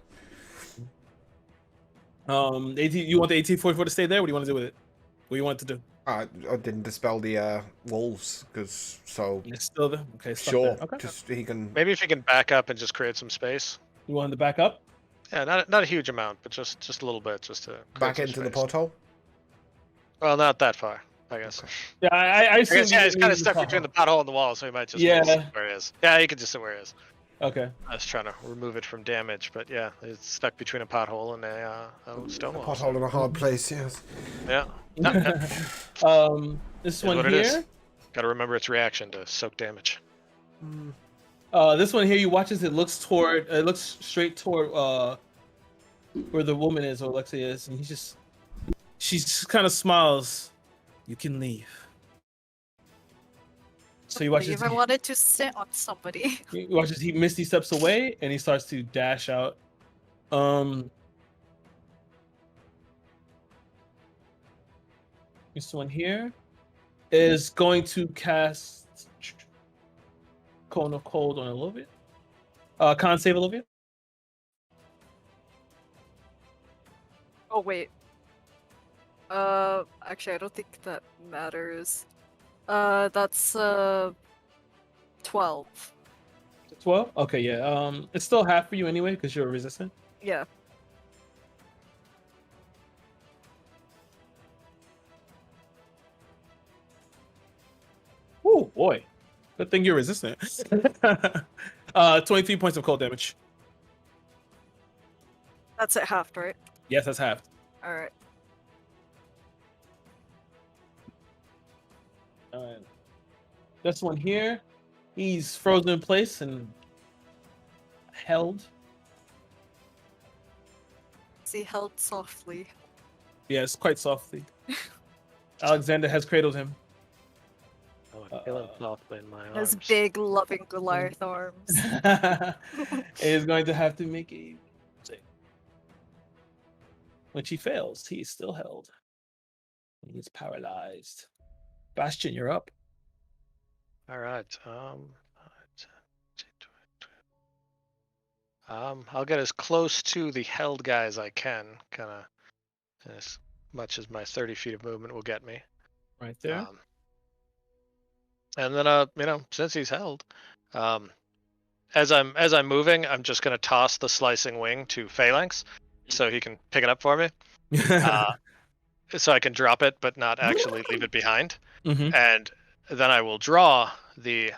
You want the AT-44 to stay there? What do you want to do with it? What do you want it to do? I didn't dispel the wolves, because It's still there. Okay, stuck sure, there. Okay. just he can. Maybe if you can back up and just create some space. You want him to back up? Yeah, not a huge amount, but just a little bit, just to create Back some into the space. pothole. Well, not that far, I guess. Yeah, I I assume guess, yeah, it's you kind need of stuck the between the pothole and the wall, so he might just Yeah. sit where he is. Yeah, he could just sit where he is. Okay. I was trying to remove it from damage, but yeah, it's stuck between a pothole and a stone A wall. pothole in a hard place, yes. Yeah. No, no. This Is one what it is. here. Got to remember its reaction to soak damage. This one here, you watch as it looks toward. It looks straight toward where the woman is, or Alexia is, and she just kind of smiles. You can leave. So you watch If as I wanted to sit on somebody. you watch as he misty steps away, and he starts to dash out. This one here is going to cast Cone of Cold on Olivia. Con save Olivia. Oh wait. Actually, I don't think that matters. That's 12. 12. Okay, yeah. It's still half for you anyway because you're resistant. Yeah. Oh boy, good thing you're resistant. 23 points of cold damage. That's at half, right? Yes, that's half. All right. This one here, he's frozen in place and held. See, held softly. Yes, quite softly. Alexander has cradled him. I feel it softly in my His arms. big, loving Goliath arms. Is going to have to make a save. When she fails, he is still held. He is paralyzed. Bastion, you're up. All right. I'll get as close to the held guy as I can, kind of as much as my 30 feet of movement will get me. Right there. And then, since he's held, as I'm moving, I'm just gonna toss the slicing wing to Phalanx, so he can pick it up for me. So I can drop it, but not actually leave it behind. Mhm. And then I will draw the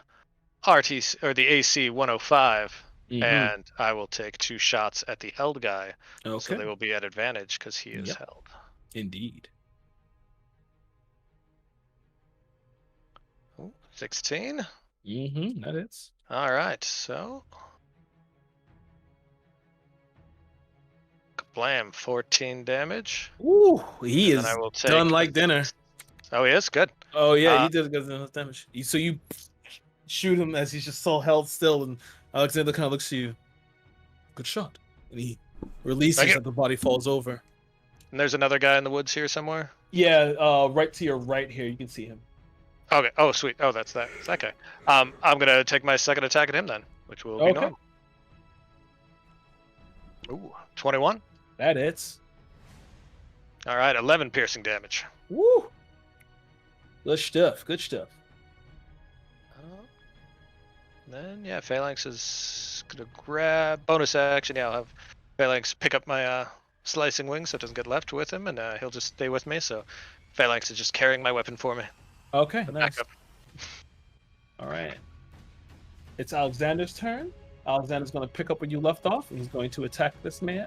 RT or the AC 105, Mhm. and I will take 2 shots at the held guy. So Okay. they will be at advantage because he is Yep. held. Indeed. Ooh, 16. That is. All right, so blam, 14 damage. Ooh, he And is then I will take done like dinner. Oh, he is good. Oh yeah, Uh, he does enough damage. So you shoot him as he's just so held still, and Alexander kind of looks at you. Good shot, and he releases Thank you. and the body falls over. And there's another guy in the woods here somewhere. Yeah, right to your right here, you can see him. Okay. Oh, sweet. Oh, that's that. It's that guy. I'm gonna take my second attack at him then, which will be Okay. normal. Ooh, 21. That hits. All right, 11 piercing damage. Woo! Good stuff. Good stuff. Then yeah, Phalanx is gonna grab bonus action. Yeah, I'll have Phalanx pick up my slicing wing so it doesn't get left with him, and he'll just stay with me. So Phalanx is just carrying my weapon for me. Okay, nice. Back up. All right. It's Alexander's turn. Alexander's going to pick up where you left off, and he's going to attack this man.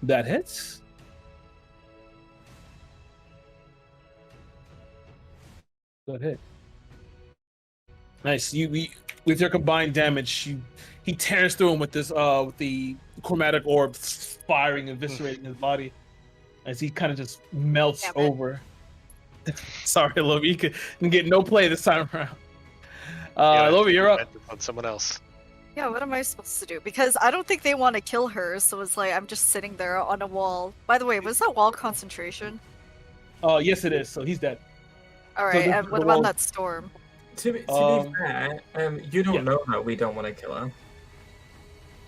That hits. Good hit. Nice. With your combined damage, he tears through him with this with the chromatic orb firing, eviscerating his body as he kind of just melts Damn it. over. Sorry, Lovi, you can get no play this time around. Yeah, Lovi, you're up. on someone else. Yeah, what am I supposed to do? Because I don't think they want to kill her, so it's like I'm just sitting there on a wall. By the way, was that wall concentration? Yes, it is. So he's dead. Alright, this and is what the about wall. that storm? To be Um, fair, you don't yeah. know that we don't want to kill her.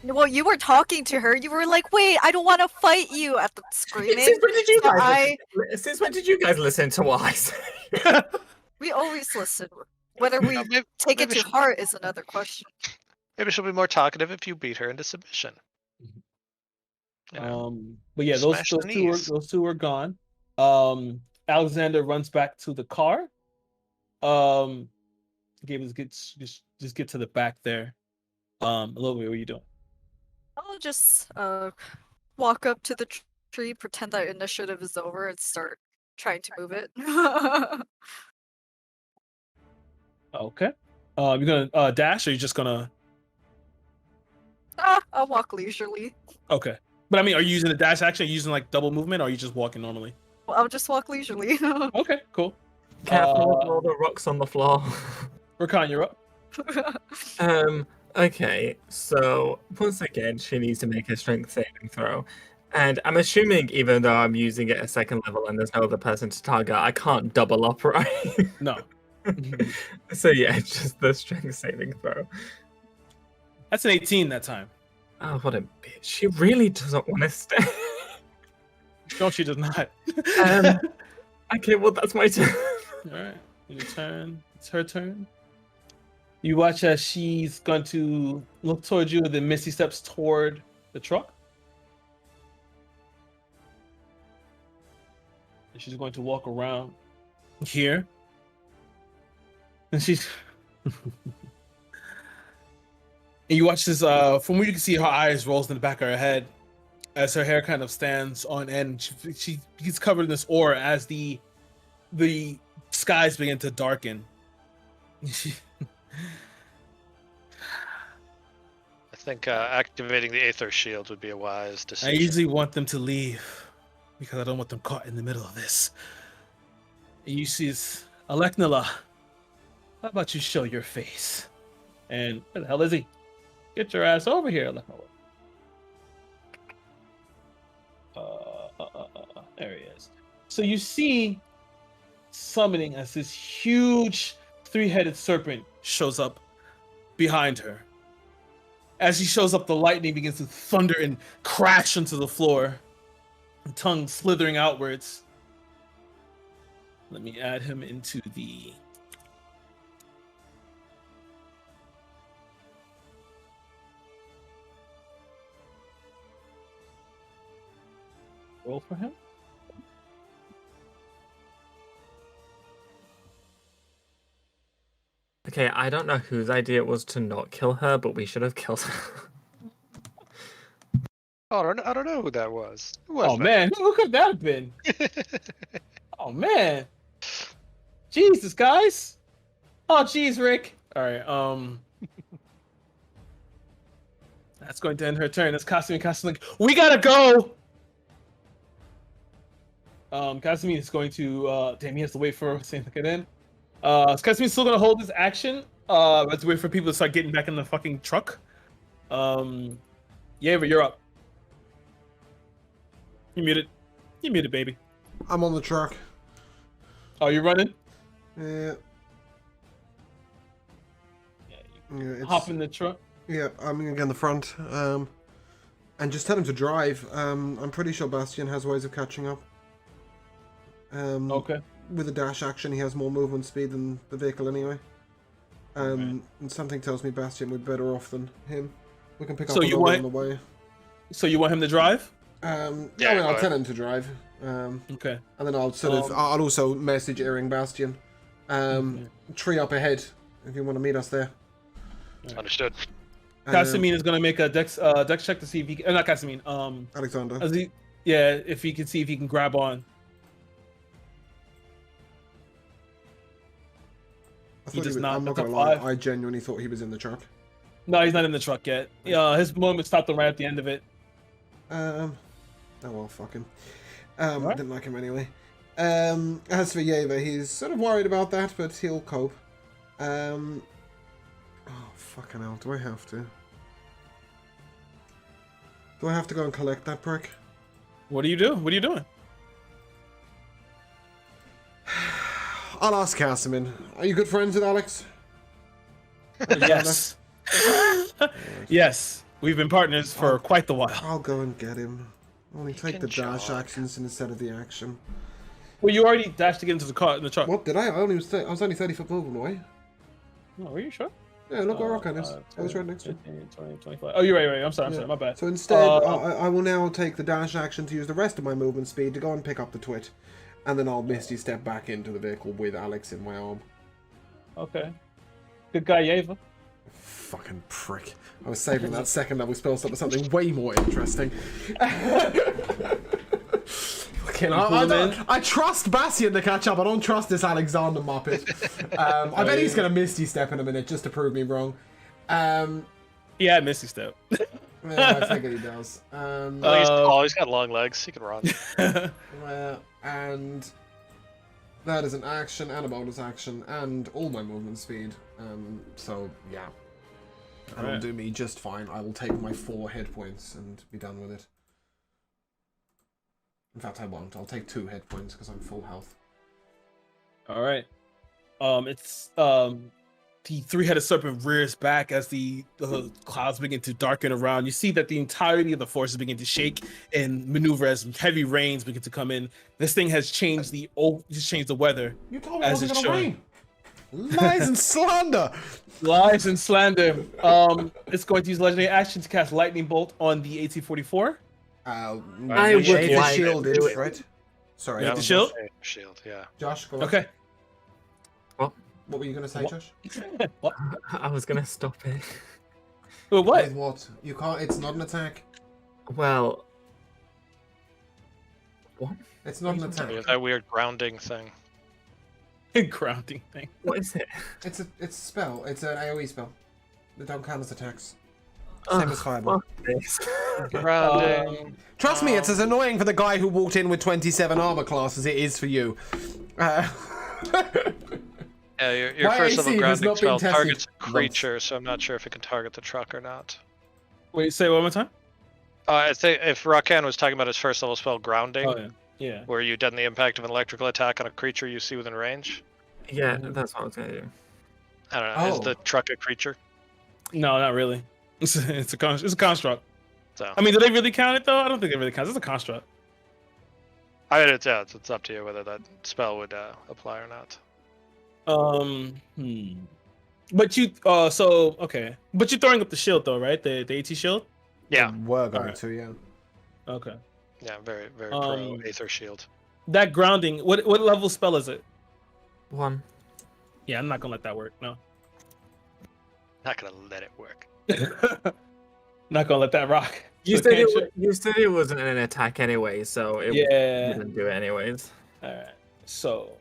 Well, you were talking to her. You were like, "Wait, I don't want to fight you!" at the screaming. Since when did you So guys? Since when did you guys listen to what I say? We always listen. Whether we Maybe, take it maybe to heart is another question. maybe she'll be more talkative if you beat her into submission. You know, But yeah, smash the knees. those two are gone. Alexander runs back to the car. Just get to the back there. A little bit. What are you doing? I'll just walk up to the tree, pretend that initiative is over, and start trying to move it. Okay. You're gonna dash, or you're just gonna? I'll walk leisurely. Okay. But I mean, are you using a dash action? Are you using like double movement, or are you just walking normally? Well, I'll just walk leisurely. Okay, cool. Careful with all the rocks on the floor. Rakan, you're up. Okay, so once again, she needs to make a strength saving throw. And I'm assuming, even though I'm using it at second level and there's no other person to target, I can't double up, right? No. So yeah, it's just the strength saving throw. That's an 18 that time. Oh, what a bitch. She really doesn't want to stay. No, she does not. Okay, well, that's my turn. All right, your turn. It's her turn. You watch as she's going to look towards you, and then Misty steps toward the truck. And she's going to walk around here. And she's... and you watch this, from where you can see her eyes rolls in the back of her head as her hair kind of stands on end. She gets covered in this aura as the skies begin to darken. I think activating the Aether Shield would be a wise I decision. usually want them to leave because I don't want them caught in the middle of this. And you see this, Aleknala, how about you show your face? And where the hell is he? Get your ass over here, Aleknala. There he is. So you see summoning as this huge three-headed serpent shows up behind her. As he shows up, the lightning begins to thunder and crash into the floor, and tongue slithering outwards. Let me add him into the Roll for him. Okay, I don't know whose idea it was to not kill her, but we should have killed her. Oh, I don't know who that was. Who was Oh man, who could that have been? that? Oh man. Jesus, guys. Oh jeez, Rick. All right. That's going to end her turn. That's Cassiopeia. Like, we gotta go. Cassiopeia is going to. Damn, he has to wait for Saint to get in. Casimira's still gonna hold his action. Let's wait for people to start getting back in the fucking truck. Yaver, you're up. You muted. You muted, baby. I'm on the truck. Oh, you're running? Yeah. Yeah, Hop in the truck. Yeah, I'm gonna get in the front. And just tell him to drive. I'm pretty sure Bastion has ways of catching up. Okay. With a dash action, he has more movement speed than the vehicle anyway. Okay. And something tells me Bastion would be better off than him. We can pick up So you on the want- way. So you want him to drive? Yeah, Yeah, I mean, go I'll ahead. tell him to drive. Okay. And then I'll sort of, I'll also message Earring Bastion. Tree up ahead if you want to meet us there. Understood. Casimir is gonna make a dex check to see if he can, not Casimir. Alexander. If he can see if he can grab on. I he thought does was, not. I'm not That's a gonna lie, 5. I genuinely thought he was in the truck. No, he's not in the truck yet. His moment stopped him right at the end of it. Oh well, fuck him. Alright. Didn't like him anyway. As for Yeva, he's sort of worried about that, but he'll cope. Oh, fucking hell, do I have to? Do I have to go and collect that prick? What do you do? What are you doing? I'll ask Casimir. Are you good friends with Alex? Yes. Yes. We've been partners for quite the while. I'll go and get him. Only take can the dash jog. actions instead of the action. Well, you already dashed to get into the car in the truck. What, did I? I was only 30 foot movement away. No, are you sure? Yeah, look where Rockhead is. I was right next to him. 15, 20, 25. Oh, you're right. I'm sorry, Yeah. my bad. So instead, Uh, I will now take the dash action to use the rest of my movement speed to go and pick up the twit. And then I'll Misty step back into the vehicle with Alex in my arm. Okay. Good guy, Yeva. Fucking prick. I was saving that second level spell slot for something way more interesting. Fucking, I trust Bastion to catch up. I don't trust this Alexander Muppet. I bet he's going to Misty step in a minute just to prove me wrong. Yeah, Misty Step. Yeah, I figured he does. He's got long legs. He can run. And that is an action and a bonus action and all my movement speed. So yeah, that'll Alright. do me just fine. I will take my 4 hit points and be done with it. In fact, I won't. I'll take 2 hit points because I'm full health. All right. It's the three-headed serpent rears back as the clouds begin to darken around. You see that the entirety of the forces begin to shake and maneuver as heavy rains begin to come in. This thing has changed the weather. You told me As it wasn't it's gonna showing. rain. Lies and slander. Lies and slander. It's going to use legendary action to cast lightning bolt on the 1844. I would Shade is like to shielded, do it. right? Sorry, Yeah, the shield? Shield, yeah. Josh, go on. Okay. What were you gonna say, Josh? What? I was gonna stop it. Well, what? With what? You can't. It's not an attack. Well, what? It's not an attack. That weird grounding thing. Grounding thing. What is it? It's a spell. It's an AoE spell. They don't count as attacks. Ugh, Same as fireball. fuck this. Grounding. Trust me, it's as annoying for the guy who walked in with 27 armor class as it is for you. Yeah, your My first AC level has grounding not been spell tested targets a once. creature, so I'm not sure if it can target the truck or not. Wait, say it one more time. I think if Rakan was talking about his first level spell grounding, Oh, yeah. Yeah. where you deaden the impact of an electrical attack on a creature you see within range. Yeah, that's what I was gonna do. I don't know. Is Oh. the truck a creature? No, not really. It's a construct. So I mean, do they really count it though? I don't think it really counts. It's a construct. I mean, it's up to you whether that spell would apply or not. But you so okay. But you're throwing up the shield though, right? The AT shield? Yeah. We're going Alright. to, yeah. Okay. Yeah, very, very pro Aether Shield. That grounding. What level spell is it? 1. Yeah, I'm not gonna let that work. No. Not gonna let it work. Not gonna let that rock. You So said cantrip? you said it wasn't an attack anyway, so it Yeah. wouldn't do it anyways. All right. So.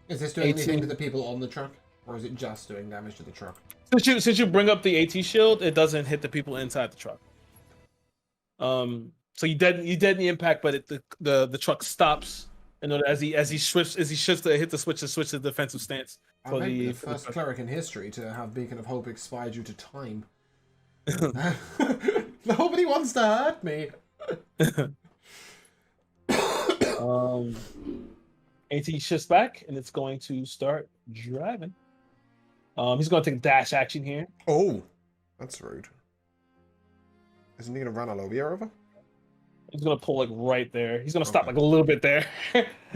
Is this doing anything 18. to the people on the truck, or is it just doing damage to the truck? Since you bring up the AT shield, it doesn't hit the people inside the truck. So you deaden the impact, but the truck stops. And as he shifts to hit the switch to defensive stance. I might be the first cleric in history to have Beacon of Hope expire due to time. Nobody wants to hurt me. AT shifts back, and it's going to start driving. He's going to take dash action here. Oh, that's rude. Isn't he going to run Alovia over? He's going to pull like right there. He's going to stop like a little bit there.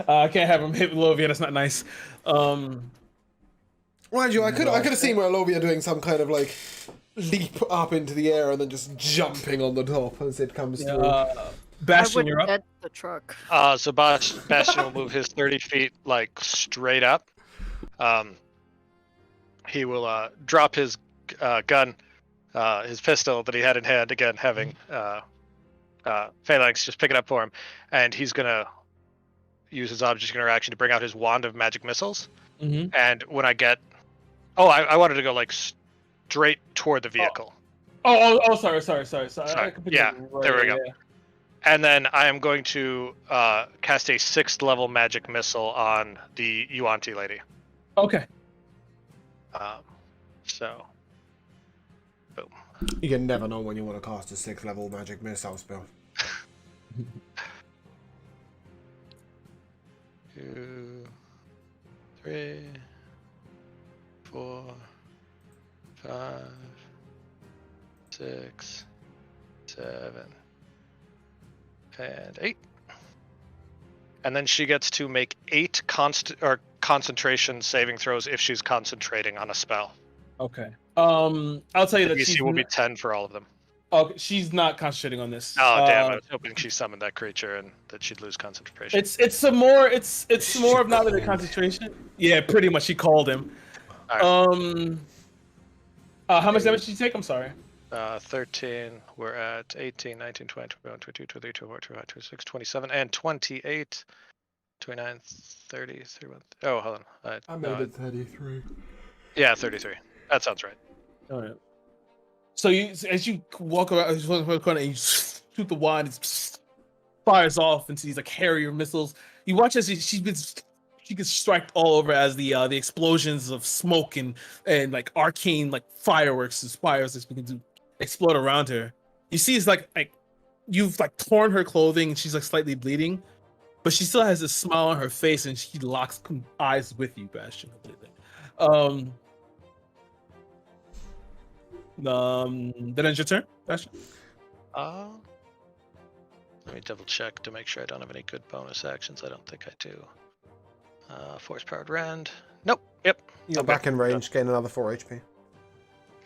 I can't have him hit Alovia. That's not nice. Mind you, I could have seen where Alovia doing some kind of like leap up into the air and then just jumping on the top as it comes through. Bastion, you're up. Dead the truck. So Bastion will move his 30 feet like straight up. He will drop his gun, his pistol that he had in hand, again having Phalanx just pick it up for him, and he's gonna use his object interaction to bring out his wand of magic missiles. Mm-hmm. And when I get, I wanted to go like straight toward the vehicle. Sorry. Yeah, there we go. Yeah. And then I am going to cast a 6th level magic missile on the Yuanti lady. Okay. So, boom. You can never know when you want to cast a 6th level magic missile spell. 2, 3, 4, 5, 6, 7, and 8. And then she gets to make 8 concentration saving throws if she's concentrating on a spell. Okay. I'll tell you that DC will be 10 for all of them. Okay, she's not concentrating on this. Oh damn! I was hoping she summoned that creature and that she'd lose concentration. It's more of not really concentration. Yeah, pretty much. She called him. Right. How much damage did you take? I'm sorry. 13. We're at 18, 19, 20, 21, 22, 23, 24, 25, 26, 27, and 28. 29, 30, 31. Oh, hold on. I made it 33. Yeah, 33. That sounds right. All right. So as you walk around the corner and you shoot the wand, it fires off into these like Harrier missiles. You watch as she gets striked all over as the explosions of smoke and like arcane like fireworks and fires that's begin to explode around her. You see it's like you've like torn her clothing and she's like slightly bleeding, but she still has a smile on her face and she locks eyes with you, Bastion. Then it's your turn, Bastion. Let me double check to make sure I don't have any good bonus actions. I don't think I do. Force powered rend. Nope. Yep. You're back in range, gain another 4 HP.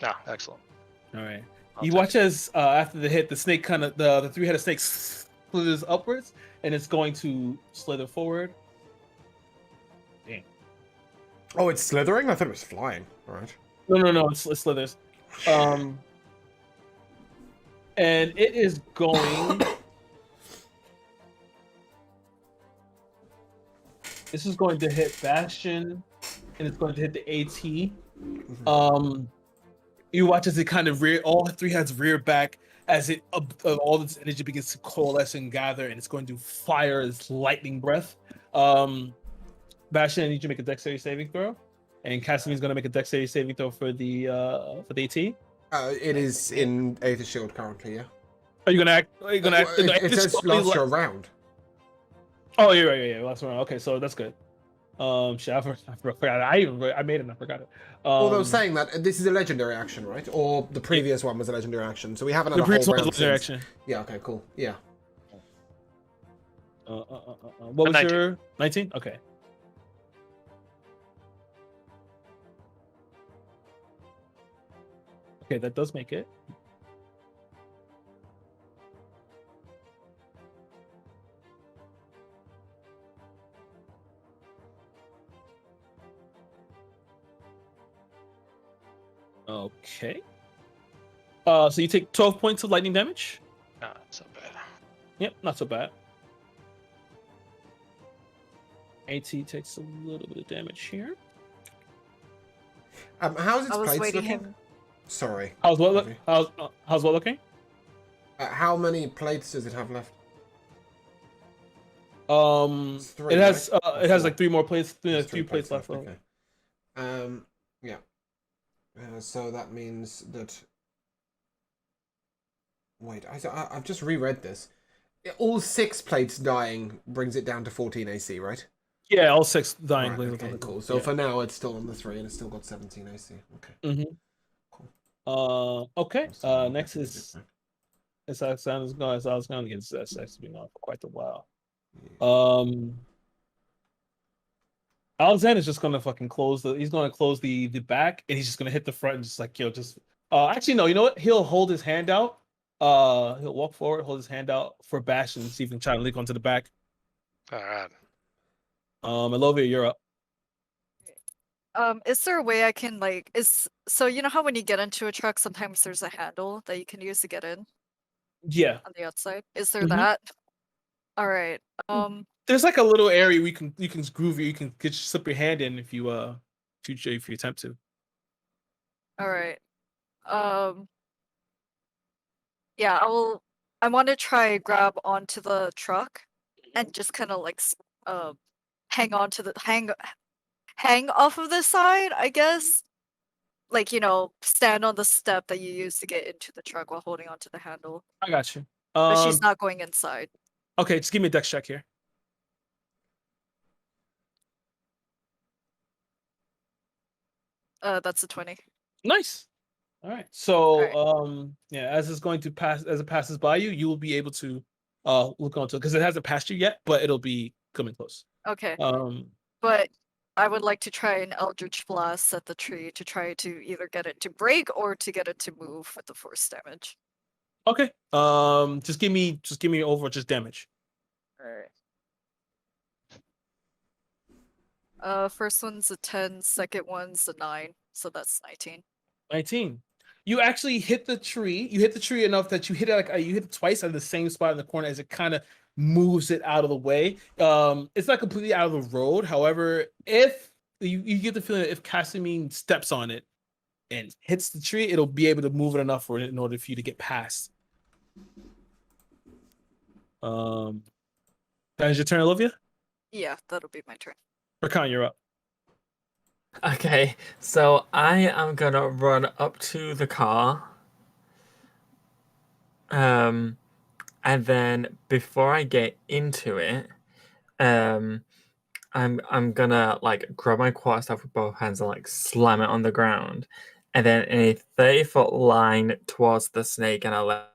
Ah, excellent. All right. You watch as after the hit, the snake kind of the 3-headed snake slithers upwards, and it's going to slither forward. Dang. Oh, it's slithering? I thought it was flying. All right. No, it slithers. And it is going. This is going to hit Bastion, and it's going to hit the AT. You watch as it kind of all 3 heads rear back as it all this energy begins to coalesce and gather, and it's going to fire its lightning breath. Bastion, I need you to make a dexterity saving throw, and Cassiopeia is going to make a dexterity saving throw for the AT. It is in Aether Shield currently, yeah. Are you gonna act? It says last your round. Oh, you're right. Yeah, last round. Okay, so that's good. Shit, I forgot. I made it and I forgot it. Although saying that, this is a legendary action, right? Or the previous one was a legendary action, so we haven't had the a whole previous one round was legendary since. action. Yeah. Okay. Cool. Yeah. What was 19. your 19? Okay. Okay, that does make it. Okay. So you take 12 points of lightning damage. Ah, it's not bad. Yep, not so bad. AT takes a little bit of damage here. How's its I was plates waiting looking? him. Sorry. How's what? Harvey. How's what looking? How many plates does it have left? It's three, It has right? Or it has four? like 3 more plates. A There's few plates left. Okay. Yeah. So that means that. Wait, I've just reread this. All 6 plates dying brings it down to 14 AC, right? Yeah, all 6 dying. Right, plates. okay, cool. So Yeah. for now, it's still on the 3, and it's still got 17 AC. Okay. Mm-hmm. Cool. Okay. Still a little Next bit is different. as I was going to get that's been on for quite a while. Yeah. Alexander's just gonna fucking close he's gonna close the back, and he's just gonna hit the front and just like, just actually no, you know what? He'll hold his hand out. He'll walk forward, hold his hand out for Bash, and see if he can try to leak onto the back. All right. Elovia, you're up. Is there a way I can so you know how when you get into a truck, sometimes there's a handle that you can use to get in Yeah. on the outside? Is there Mhm. that? All right. There's like a little area where you can groove you can slip your hand in if you if you attempt to. All right. Yeah, I want to try grab onto the truck and just kind of hang on to the hang off of the side, I guess. Like, stand on the step that you use to get into the truck while holding onto the handle. I got you. But she's not going inside. Okay, just give me a dex check here. That's a 20. Nice. All right. So, All yeah, as it passes by you, you will be able to look onto it because it hasn't passed you yet, but it'll be coming close. Okay. Um, But I would like to try an Eldritch Blast at the tree to try to either get it to break or to get it to move with the force damage. okay. Just give me over just damage. Alright. First one's a 10, second one's a 9, so that's 19. 19. You actually hit the tree. You hit the tree enough that you hit it you hit it twice at the same spot in the corner as it kind of moves it out of the way. It's not completely out of the road. However, if you get the feeling that if Cassiopeia steps on it and hits the tree, it'll be able to move it enough in order for you to get past. That is your turn, Olivia? Yeah, that'll be my turn. Rakan, you're up. Okay, so I am gonna run up to the car. And then before I get into it, I'm gonna grab my quarterstaff with both hands and slam it on the ground, and then in a 30-foot line towards the snake, and I'll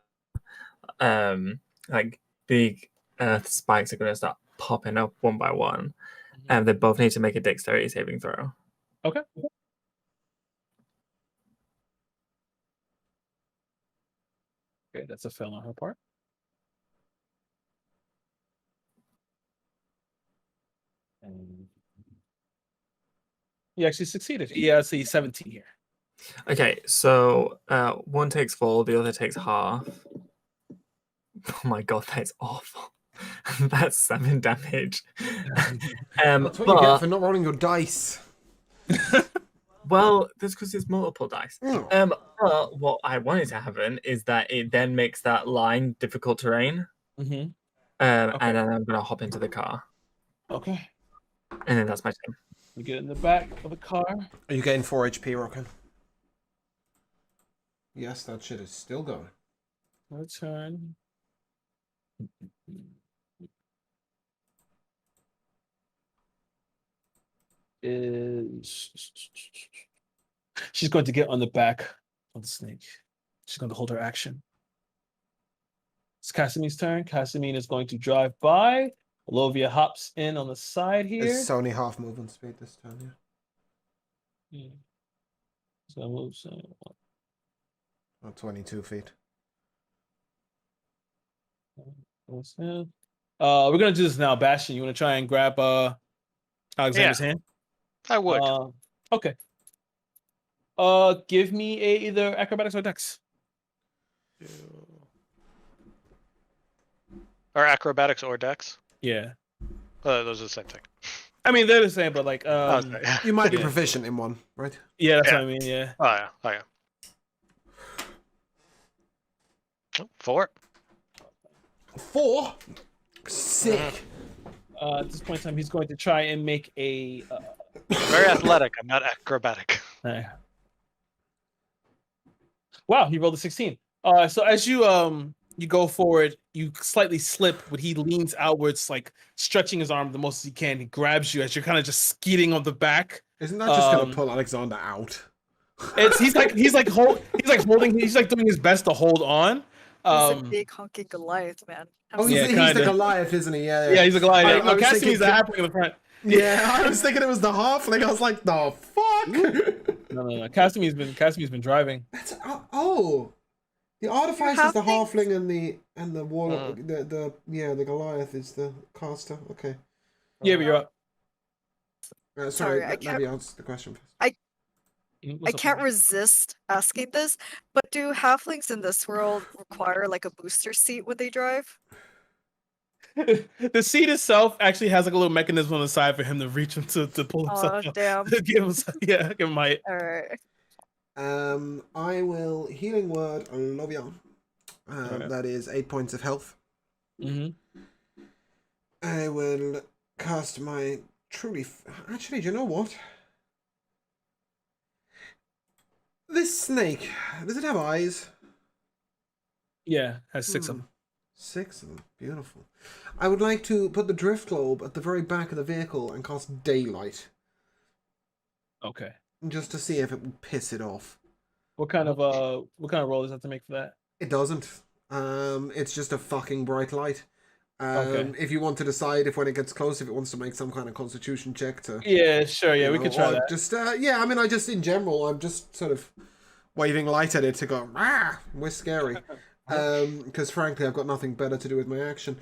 big earth spikes are gonna start popping up one by one, and they both need to make a dexterity saving throw. Okay. Okay, that's a fail on her part. And he actually succeeded. He has a 17 here. Okay, so one takes full, the other takes half. Oh my god, that's awful. That's 7 damage. That's what you get for not rolling your dice. Well, that's because it's multiple dice. Mm. But what I wanted to happen is that it then makes that line difficult terrain. Mm-hmm. And then I'm gonna hop into the car. Okay. And then that's my turn. We get in the back of the car. Are you getting 4 HP, Rockin? Yes, that shit is still going. My turn. She's going to get on the back of the snake. She's going to hold her action. It's Casimine's turn. Casimine is going to drive by. Olovia hops in on the side here. It's only half movement speed this time, yeah. So move. Or 22 feet. We're gonna do this now. Bastion, you want to try and grab Alexander's hand? I would. Okay. Give me either acrobatics or dex. Or acrobatics or dex. Yeah. Those are the same thing. I mean, they're the same, but like, Okay. You might be Yeah. proficient in one, right? yeah, that's Yeah. what I mean. Yeah. Oh yeah. Oh yeah. 4. 4? Sick. At this point in time, he's going to try and make a. Very athletic. I'm not acrobatic. Wow, he rolled a 16. So as you go forward, you slightly slip, but he leans outwards, like stretching his arm the most as he can. He grabs you as you're kind of just skeeting on the back. Isn't that just gonna pull Alexander out? He's like doing his best to hold on. He's a big honking Goliath, man. Oh, he's, Yeah, he's the kinda. Goliath, isn't he? Yeah, Yeah, he's a Goliath. I No, was Cassie's thinking- the halfling in the front. Yeah, I was thinking it was the halfling. I was like, the fuck? No. Cassie's been driving. That's the artificer is the halfling and the warlock. The Goliath is the caster. Okay. Yeah, but you're up. Sorry, I let me answer the question first. I can't resist asking this, but do halflings in this world require like a booster seat when they drive? The seat itself actually has like a little mechanism on the side for him to reach him to pull himself Oh up. damn! give him height. All right. I will healing word love ya. Okay. That is 8 points of health. Mm-hmm. I will cast my truly. Actually, do you know what? This snake, does it have eyes? Yeah, has 6 of them. 6 of them. Beautiful. I would like to put the drift globe at the very back of the vehicle and cast daylight. Okay. Just to see if it would piss it off. What kind of roll does it have to make for that? It doesn't. It's just a fucking bright light. Okay. If you want to decide if when it gets close, if it wants to make some kind of constitution check to... Yeah, sure. Yeah, we could try or that. Just, I just in general, I'm just sort of waving light at it to go, ah, we're scary. Because frankly, I've got nothing better to do with my action.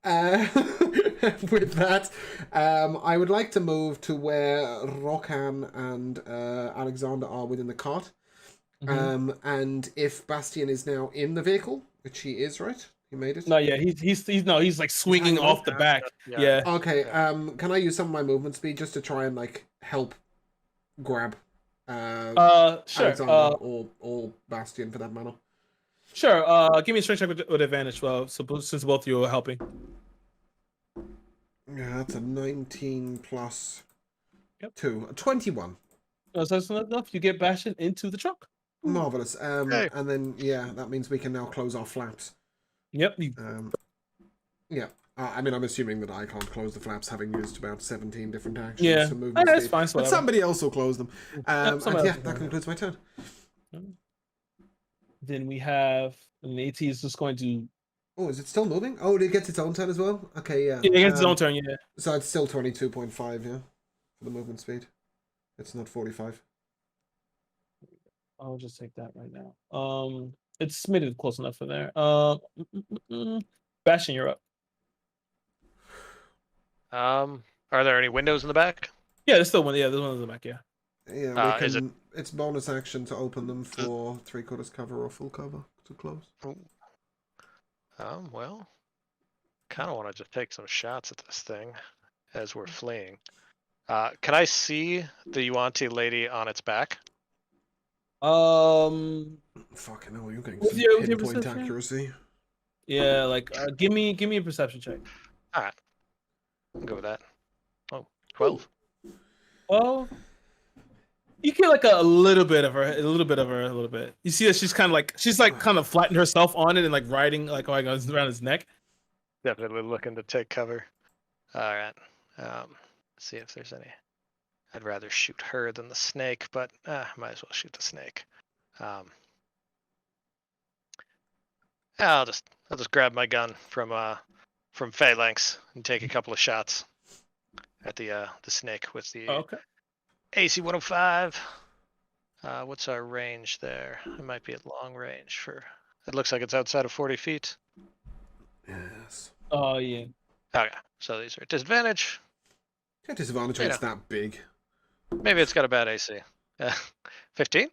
With that, I would like to move to where Rokan and Alexander are within the cart. Mm-hmm. And if Bastian is now in the vehicle, which he is, right? He made it? No, yeah, he's like swinging hanging off on? the back. Yeah. Yeah. Okay, can I use some of my movement speed just to try and, like, help grab Sure. Alexander or Bastian for that matter? Sure. Give me a strength check with advantage. Well, so since both of you are helping. Yeah, that's a 19 plus Yep. 2. A 21. So that's not enough. You get Bastion into the truck. Marvelous. Okay. And then, yeah, that means we can now close our flaps. Yep. Yeah. I mean, I'm assuming that I can't close the flaps, having used about 17 different actions Yeah. to move. That's fine. So But whatever. somebody else will close them. And somebody yeah, else will that close concludes my turn. Then we have an AT is just going to. Oh, is it still moving? Oh, it gets its own turn as well? Okay, yeah. Yeah, it gets its own turn. Yeah. So it's still 22.5, yeah, for the movement speed. It's not 45. I'll just take that right now. It's submitted close enough for there. Bastion, you're up. Are there any windows in the back? Yeah, there's still one. Yeah, there's one in the back. Yeah. Yeah, we Is it- can. It's bonus action to open them for 3/4 cover or full cover to close. Well, kind of want to just take some shots at this thing as we're fleeing. Can I see the Yuan-Ti lady on its back? Fucking hell, you're getting With some your pinpoint perception? accuracy. Yeah, like give me a perception check. All right, I'll go with that. Oh, 12. Well, you get like a little bit of her, a little bit. You see that she's kind of flattened herself on it and like riding like around his neck. Definitely looking to take cover. All right. See if there's any. I'd rather shoot her than the snake, but might as well shoot the snake. I'll just grab my gun from Phalanx and take a couple of shots at the snake with the Okay. AC 105. What's our range there? It might be at long range for. It looks like it's outside of 40 feet. Yes. Oh yeah. Okay, so these are at disadvantage. Get disadvantage when it's that big. Maybe it's got a bad AC. 15?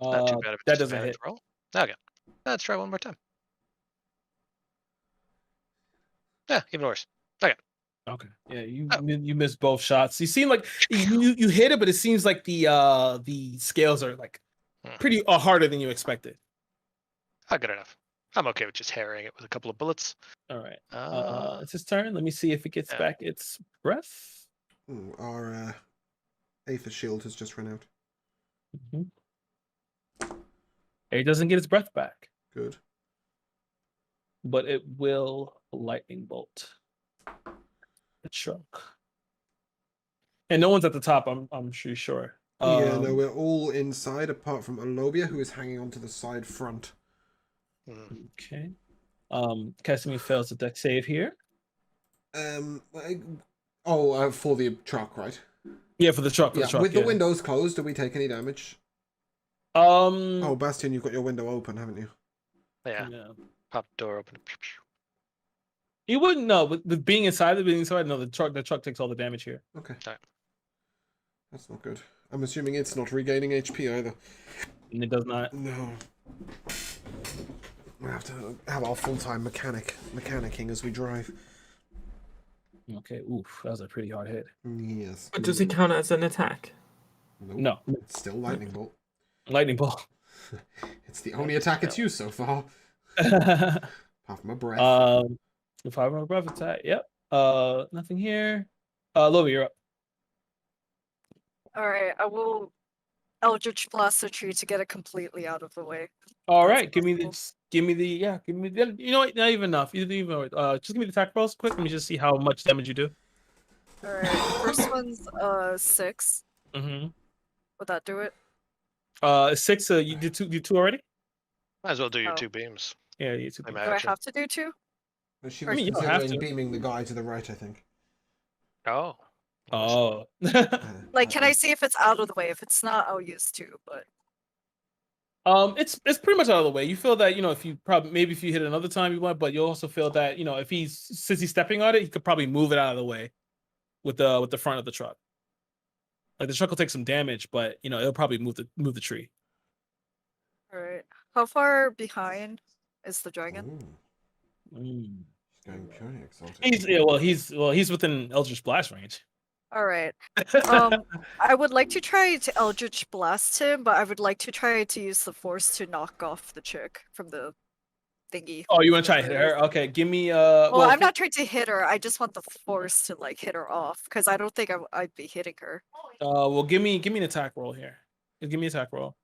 Not too bad of a That doesn't disadvantage hit. roll. Okay, let's try one more time. Yeah, even worse. Okay. Okay. Yeah, Oh. you missed both shots. You seem like you hit it, but it seems like the scales are like pretty harder than you expected. Oh, good enough. I'm okay with just harrying it with a couple of bullets. All right. It's his turn. Let me see if it gets back its breath. Ooh, our Aethys shield has just run out. It doesn't get its breath back, Good. but it will lightning bolt the truck. And no one's at the top. I'm sure. Yeah, no, we're all inside apart from Alobia, who is hanging onto the side front. Okay. Casimir fails the deck save here. For the truck, right? Yeah, for the truck. With the windows closed, do we take any damage? Oh, Bastion, you've got your window open, haven't you? Yeah. Pop the door open. You wouldn't know, with being inside, no, the truck takes all the damage here. Okay. Right. That's not good. I'm assuming it's not regaining HP either. And it does not. No. We have to have our full-time mechanicking as we drive. Okay, oof, that was a pretty hard hit. Yes. But does it count as an attack? Nope. No. It's still lightning bolt. Lightning bolt. It's the only attack it's used so far. Apart from a breath. If I remember breath attack, yep. Nothing here. Lovi, you're up. All right, I will Eldritch Blast the tree to get it completely out of the way. All right, give me the. You know what? Not even enough. Just give me the attack rolls quick. Let me just see how much damage you do. All right, first one's 6. Mm-hmm. Would that do it? 6. You did two already. Might as well do your 2 beams. Yeah, you 2 Do I have to do 2? She was considering beaming the guy to the right, I think. Oh. Oh. Like, can I see if it's out of the way? If it's not, I'll use 2. But it's pretty much out of the way. You feel that if you maybe if you hit it another time you want, but you also feel that if since he's stepping on it, he could probably move it out of the way with the front of the truck. Like the truck will take some damage, but it'll probably move the tree. all right, how far behind is the dragon? He's going purely exotic. He's within Eldritch Blast range. All right. I would like to try to Eldritch Blast him, but I would like to try to use the Force to knock off the chick from the thingy. Oh, you want to try to hit her? Okay, give me Well, I'm not trying to hit her. I just want the Force to hit her off because I don't think I'd be hitting her. Well, give me an attack roll here. Give me an attack roll.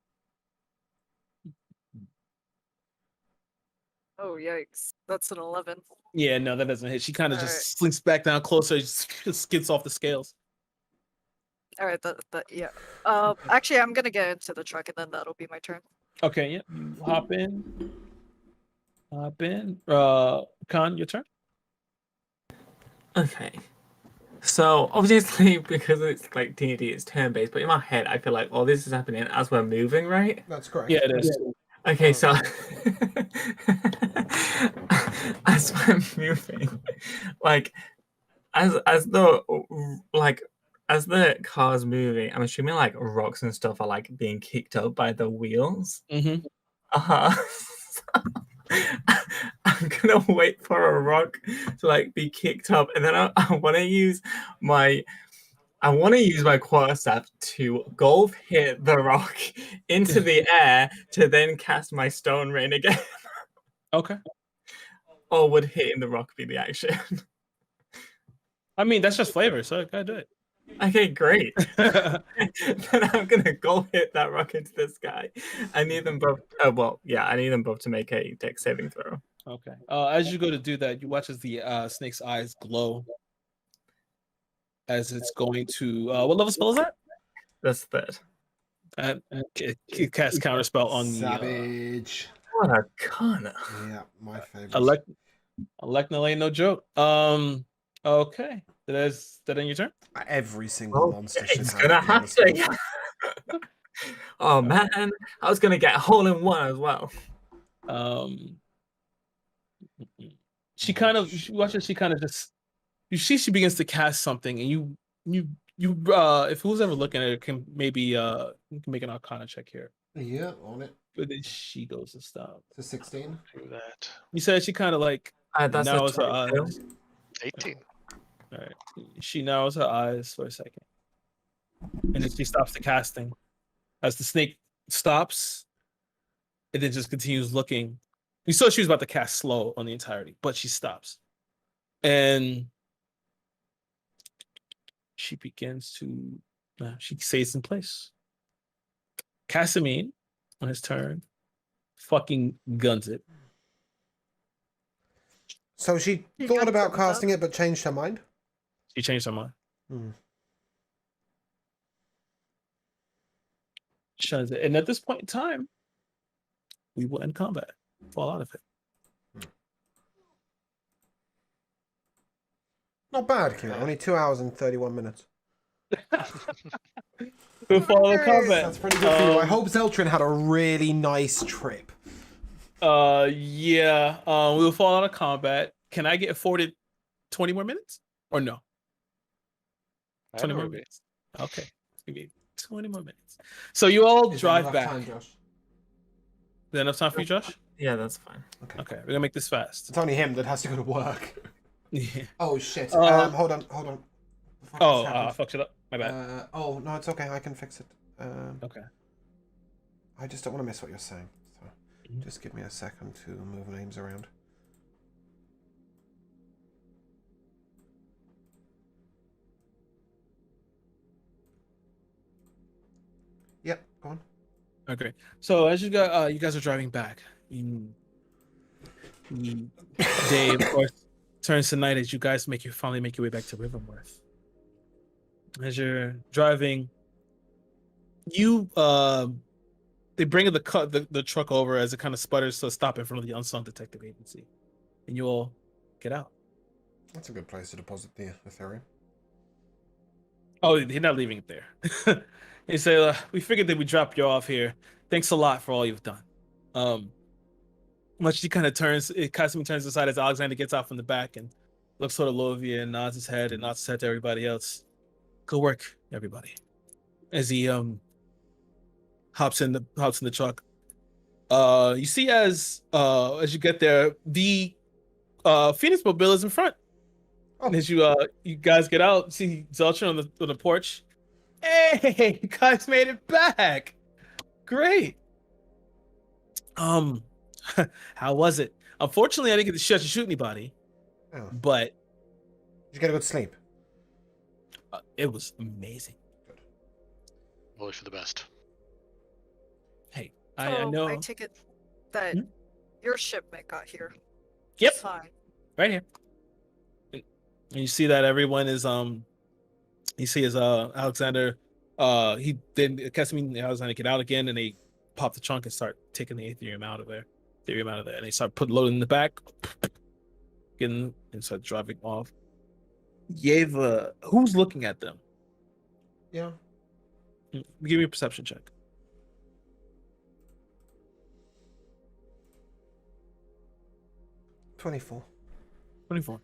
Oh yikes! That's an 11. Yeah, no, that doesn't hit. She kind of just slinks back down closer, just skids off the scales. All right, yeah. Actually, I'm gonna get into the truck and then that'll be my turn. Okay, yeah. You hop in. Khan, your turn. Okay. So obviously, because it's like D&D, it's turn-based. But in my head, I feel like, oh, this is happening as we're moving, right? That's correct. Yeah, it is. Okay, so as we're moving, as the car's moving, I'm assuming rocks and stuff are being kicked up by the wheels. Mm-hmm. I'm gonna wait for a rock to be kicked up, and then I want to use my quarterstaff to golf hit the rock into the air to then cast my stone rain again. Okay. Or would hitting the rock be the action? I mean, that's just flavor, so gotta do it. Okay, great. Then I'm gonna go hit that rock into the sky. I need them both. I need them both to make a dex saving throw. Okay. As you go to do that, you watch as the snake's eyes glow as it's going to. What level spell is that? That's third. It casts counterspell on Savage. What a cunner. Yeah, my favorite. Elecnal ain't no joke. Okay. That end your turn? Every single monster should it's have gonna happen. Oh man, I was gonna get a hole in one as well. She kind of she watches. She kind of just you see she begins to cast something, and you if who's ever looking at it can maybe you can make an Arcana check here. Yeah, on it. But then she goes to stop. To 16. Do that. You said she kind of like That's a narrows her 22. eyes. 18. All right, she narrows her eyes for a second, and then she stops the casting. As the snake stops, it then just continues looking. You saw she was about to cast slow on the entirety, but she stops. And she begins to, she stays in place. Casamine, on his turn, fucking guns it. So she You thought got about thumbs casting up? it, but changed her mind. She changed her mind. Hmm. Shuns it. And at this point in time, we will end combat. Fall out of it. Not bad, Kira. Only 2 hours and 31 minutes. We'll fall out of combat. That's pretty good for you. I hope Zeltrin had a really nice trip. Yeah. We'll fall out of combat. Can I get afforded 20 more minutes? Or no? 20 more minutes. Okay. Maybe 20 more minutes. So you all Is drive that enough back. time, Josh? Is that enough time for you, Josh? Yeah, that's fine. Okay, we're gonna make this fast. It's only him that has to go to work. Yeah. Oh, shit. Hold on. What the fuck Oh, just I happened? fucked it up. My bad. Oh, no, it's okay. I can fix it. Okay. I just don't want to miss what you're saying. So Mhm. just give me a second to move names around. Yep, go on. Okay. So as you guys are driving back, day of course turns to night as you guys finally make your way back to Riverworth. As you're driving, they bring the truck over as it kind of sputters to a stop in front of the Unsung Detective Agency, and you all get out. That's a good place to deposit the Ethereum. Oh, they're not leaving it there. They say, we figured that we drop you off here. Thanks a lot for all you've done. Much she kind of Casimir turns aside as Alexander gets out from the back and looks toward Olovia and nods his head to everybody else. Good work, everybody. As he hops in the truck. You see as you get there, the Phoenix Mobile is in front. Oh. And as you guys get out, see Zeltrin on the porch. Hey, you guys made it back. Great. How was it? Unfortunately, I didn't get the chance to shoot anybody. Oh. But Did you get a good sleep? it was amazing. Always for the best. Hey, I know. I take it that your shipment got here. Yep, It's fine. right here. And you see that everyone is you see as Alexander Alexander get out again, and they pop the trunk and start taking the Ethereum out of there. And they start loading in the back, getting and start driving off. Yeva, who's looking at them? Yeah. Give me a perception check. 24. 24.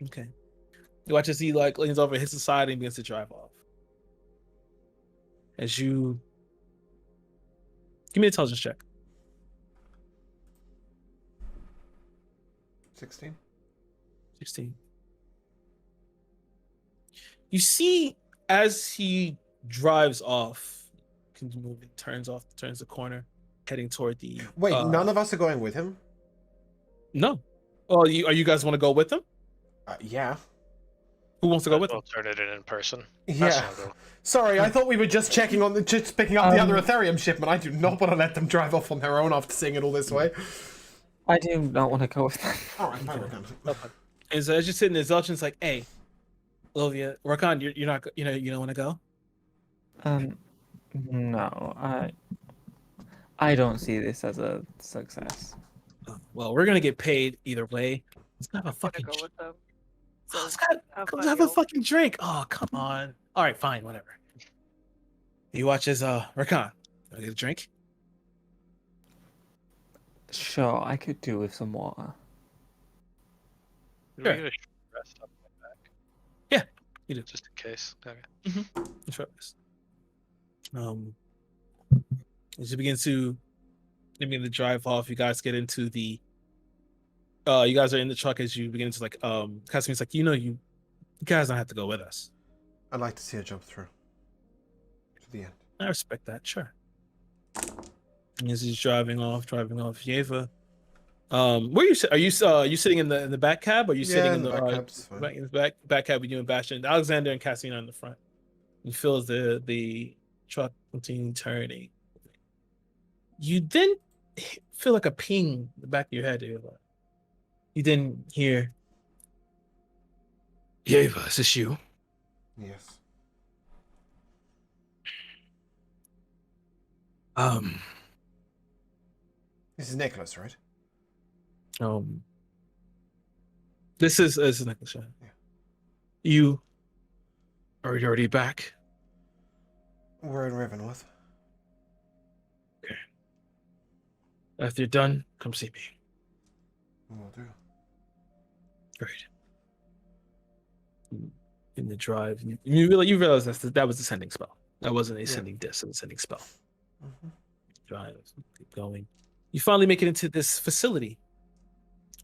Okay. You watch as he leans over, hits the side, and begins to drive off. As you give me an intelligence check. 16. 16. You see as he drives off, turns the corner, heading toward the. Wait, none of us are going with him? No. Oh, are you guys want to go with him? Yeah. Who wants to go with him? We'll turn it in person. Yeah. Sorry, I thought we were just picking up the other Ethereum shipment. I do not want to let them drive off on their own after seeing it all this way. I do not want to go with them. All right, fine, we're done. And so as you're sitting there, Zeltrin's like, "Hey, Olivia, Rakan, you're not, you don't want to go." No, I don't see this as a success. Well, we're gonna get paid either way. Let's have a I'm fucking. gonna go with them. Let's Have have fun, a yo. fucking drink. Oh, come on. All right, fine, whatever. You watch as Rakan. Wanna get a drink? Sure, I could do with some water. Did Sure. we get a short rest up my back? Yeah, you do. Just in case. Okay. Short rest. As you begin to drive off, you guys get into the you guys are in the truck as you begin to like Casimir's like, you guys don't have to go with us. I'd like to see a jump through to the end. I respect that, sure. And as he's driving off, Yeva. Where are you sitting in the back cab, or are you sitting in the back cab's fine. back cab with you and Bastion? Alexander and Cassina in the front. He feels the truck continue turning. You then feel like a ping in the back of your head. You didn't hear. Yeva, is this you? Yes. This is Nicholas, right? This is Nicholas. Yeah. You are already back. We're in Ravenworth. Okay. After you're done, come see me. Will do. Great. In the drive, you realize that was a sending spell. That wasn't a sending disc, it was a sending spell. Drive, keep going. You finally make it into this facility.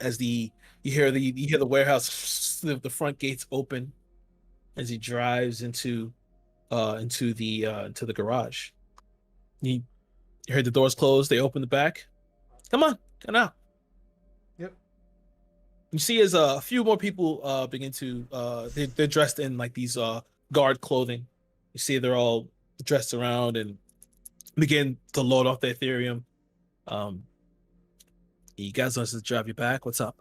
As you hear the warehouse, the front gates open, as he drives into the garage. You heard the doors close. They open the back. Come on, get out. Yep. You see as a few more people begin to they're dressed in like these guard clothing. You see they're all dressed around and begin to load off the Ethereum. You guys want us to drive you back? What's up?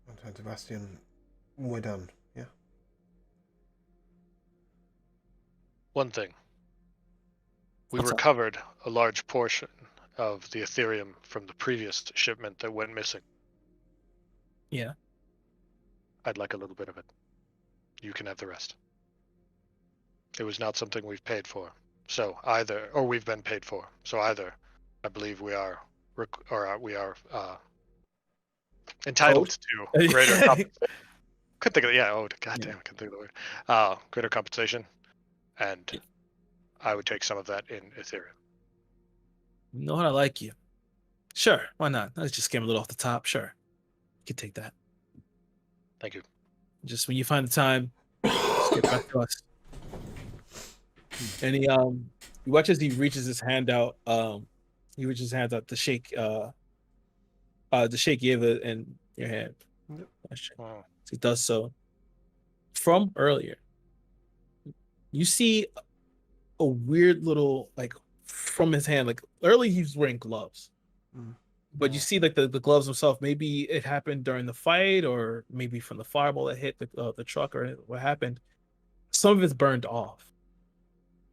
I'm Sebastian. We're done. Yeah. One thing. We What's up? recovered a large portion of the Ethereum from the previous shipment that went missing. Yeah. I'd like a little bit of it. You can have the rest. It was not something we've paid for. So we've been paid for. So either, I believe we are entitled to greater compensation. Couldn't think of it. Yeah, owed. Goddamn, couldn't think of the word. Greater compensation, and I would take some of that in Ethereum. You know what? I like you. Sure, why not? Let's just skim a little off the top. Sure, you can take that. Thank you. Just when you find the time, just get back to us. And you watch as he reaches his hand out. He reaches his hands out to shake Yeva in your hand. Yep. Wow. So he does so. From earlier, you see a weird little like from his hand. Like early, he was wearing gloves, but you see like the gloves themselves. Maybe it happened during the fight, or maybe from the fireball that hit the truck, or what happened. Some of it's burned off,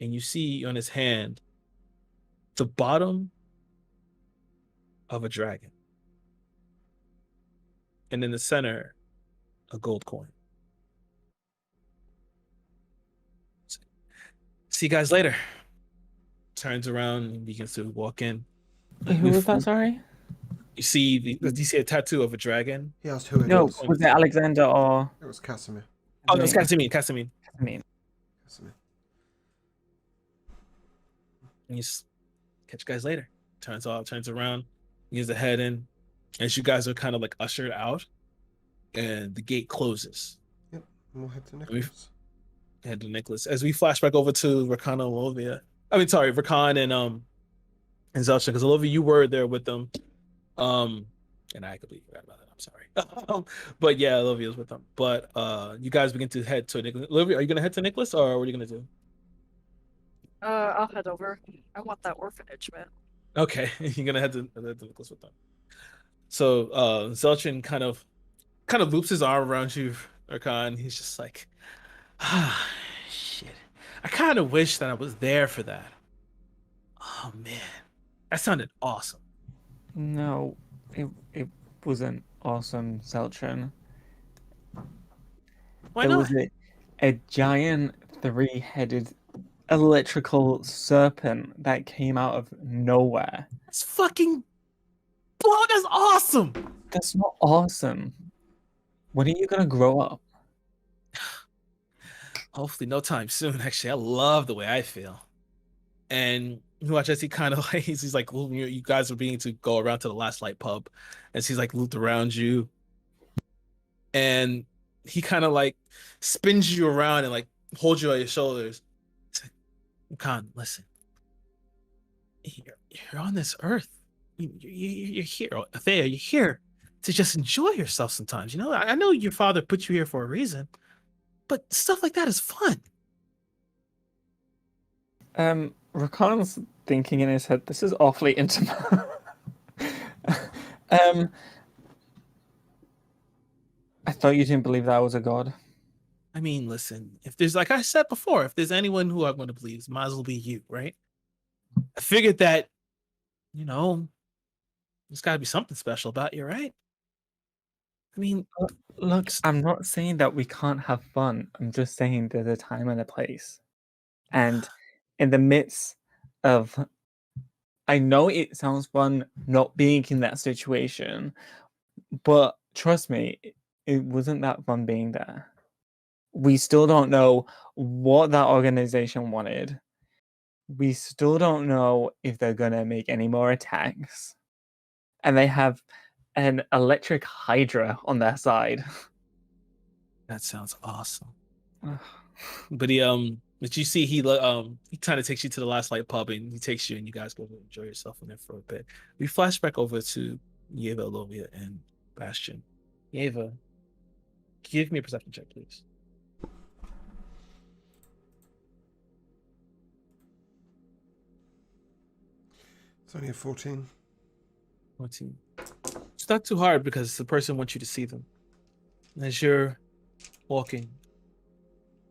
and you see on his hand the bottom of a dragon, and in the center, a gold coin. See you guys later. Turns around and begins to walk in. Who was that? Sorry. You see a tattoo of a dragon. He asked who it No, was. was it Alexander or? It was Casimir. Oh, no, it's Casimir. Casimir. And you catch you guys later. Turns around, gives a head in. As you guys are kind of like ushered out, and the gate closes. Yep, we'll head to Nicholas. Head to Nicholas. As we flash back over to Rakan and Olivia. I mean, sorry, Rakan and Zelcha, because Olivia, you were there with them. And I completely forgot about that. I'm sorry. But yeah, Olivia's with them. But you guys begin to head to Nicholas. Olivia, are you gonna head to Nicholas, or what are you gonna do? I'll head over. I want that orphanage, man. Okay, you're gonna head to Nicholas with them. So Zelchin kind of loops his arm around you, Rakan. He's just like, shit. I kind of wish that I was there for that. Oh man, that sounded awesome. No, it wasn't awesome, Seltron. Why There not? was a giant 3-headed electrical serpent that came out of nowhere. That's fucking. Bro, that's awesome. That's not awesome. When are you gonna grow up? Hopefully, no time soon. Actually, I love the way I feel. And you watch as he kind of like he's like, well, you guys are being to go around to the last light pub, as he's like looped around you, and he kind of like spins you around and like holds you on his shoulders. It's like, Khan, listen, you're on this earth. You're here, Thea. You're here to just enjoy yourself sometimes. You know, I know your father put you here for a reason, but stuff like that is fun. Rakan's thinking in his head, this is awfully intimate. I thought you didn't believe that I was a god. I mean, listen, if there's, like I said before, if there's anyone who I'm going to believe, might as well be you, right? I figured that, you know, there's got to be something special about you, right? I mean, Look, I'm not saying that we can't have fun. I'm just saying there's a time and a place. And in the midst of, I know it sounds fun not being in that situation, but trust me, it wasn't that fun being there. We still don't know what that organization wanted. We still don't know if they're gonna make any more attacks. And they have an electric hydra on their side. that sounds awesome. But you see, he kind of takes you to the last light pub, and he takes you, and you guys go to enjoy yourself in there for a bit. We flash back over to Yeva, Lovia, and Bastion. Yeva, give me a perception check, please. It's only a 14. 14. It's not too hard because the person wants you to see them. As you're walking,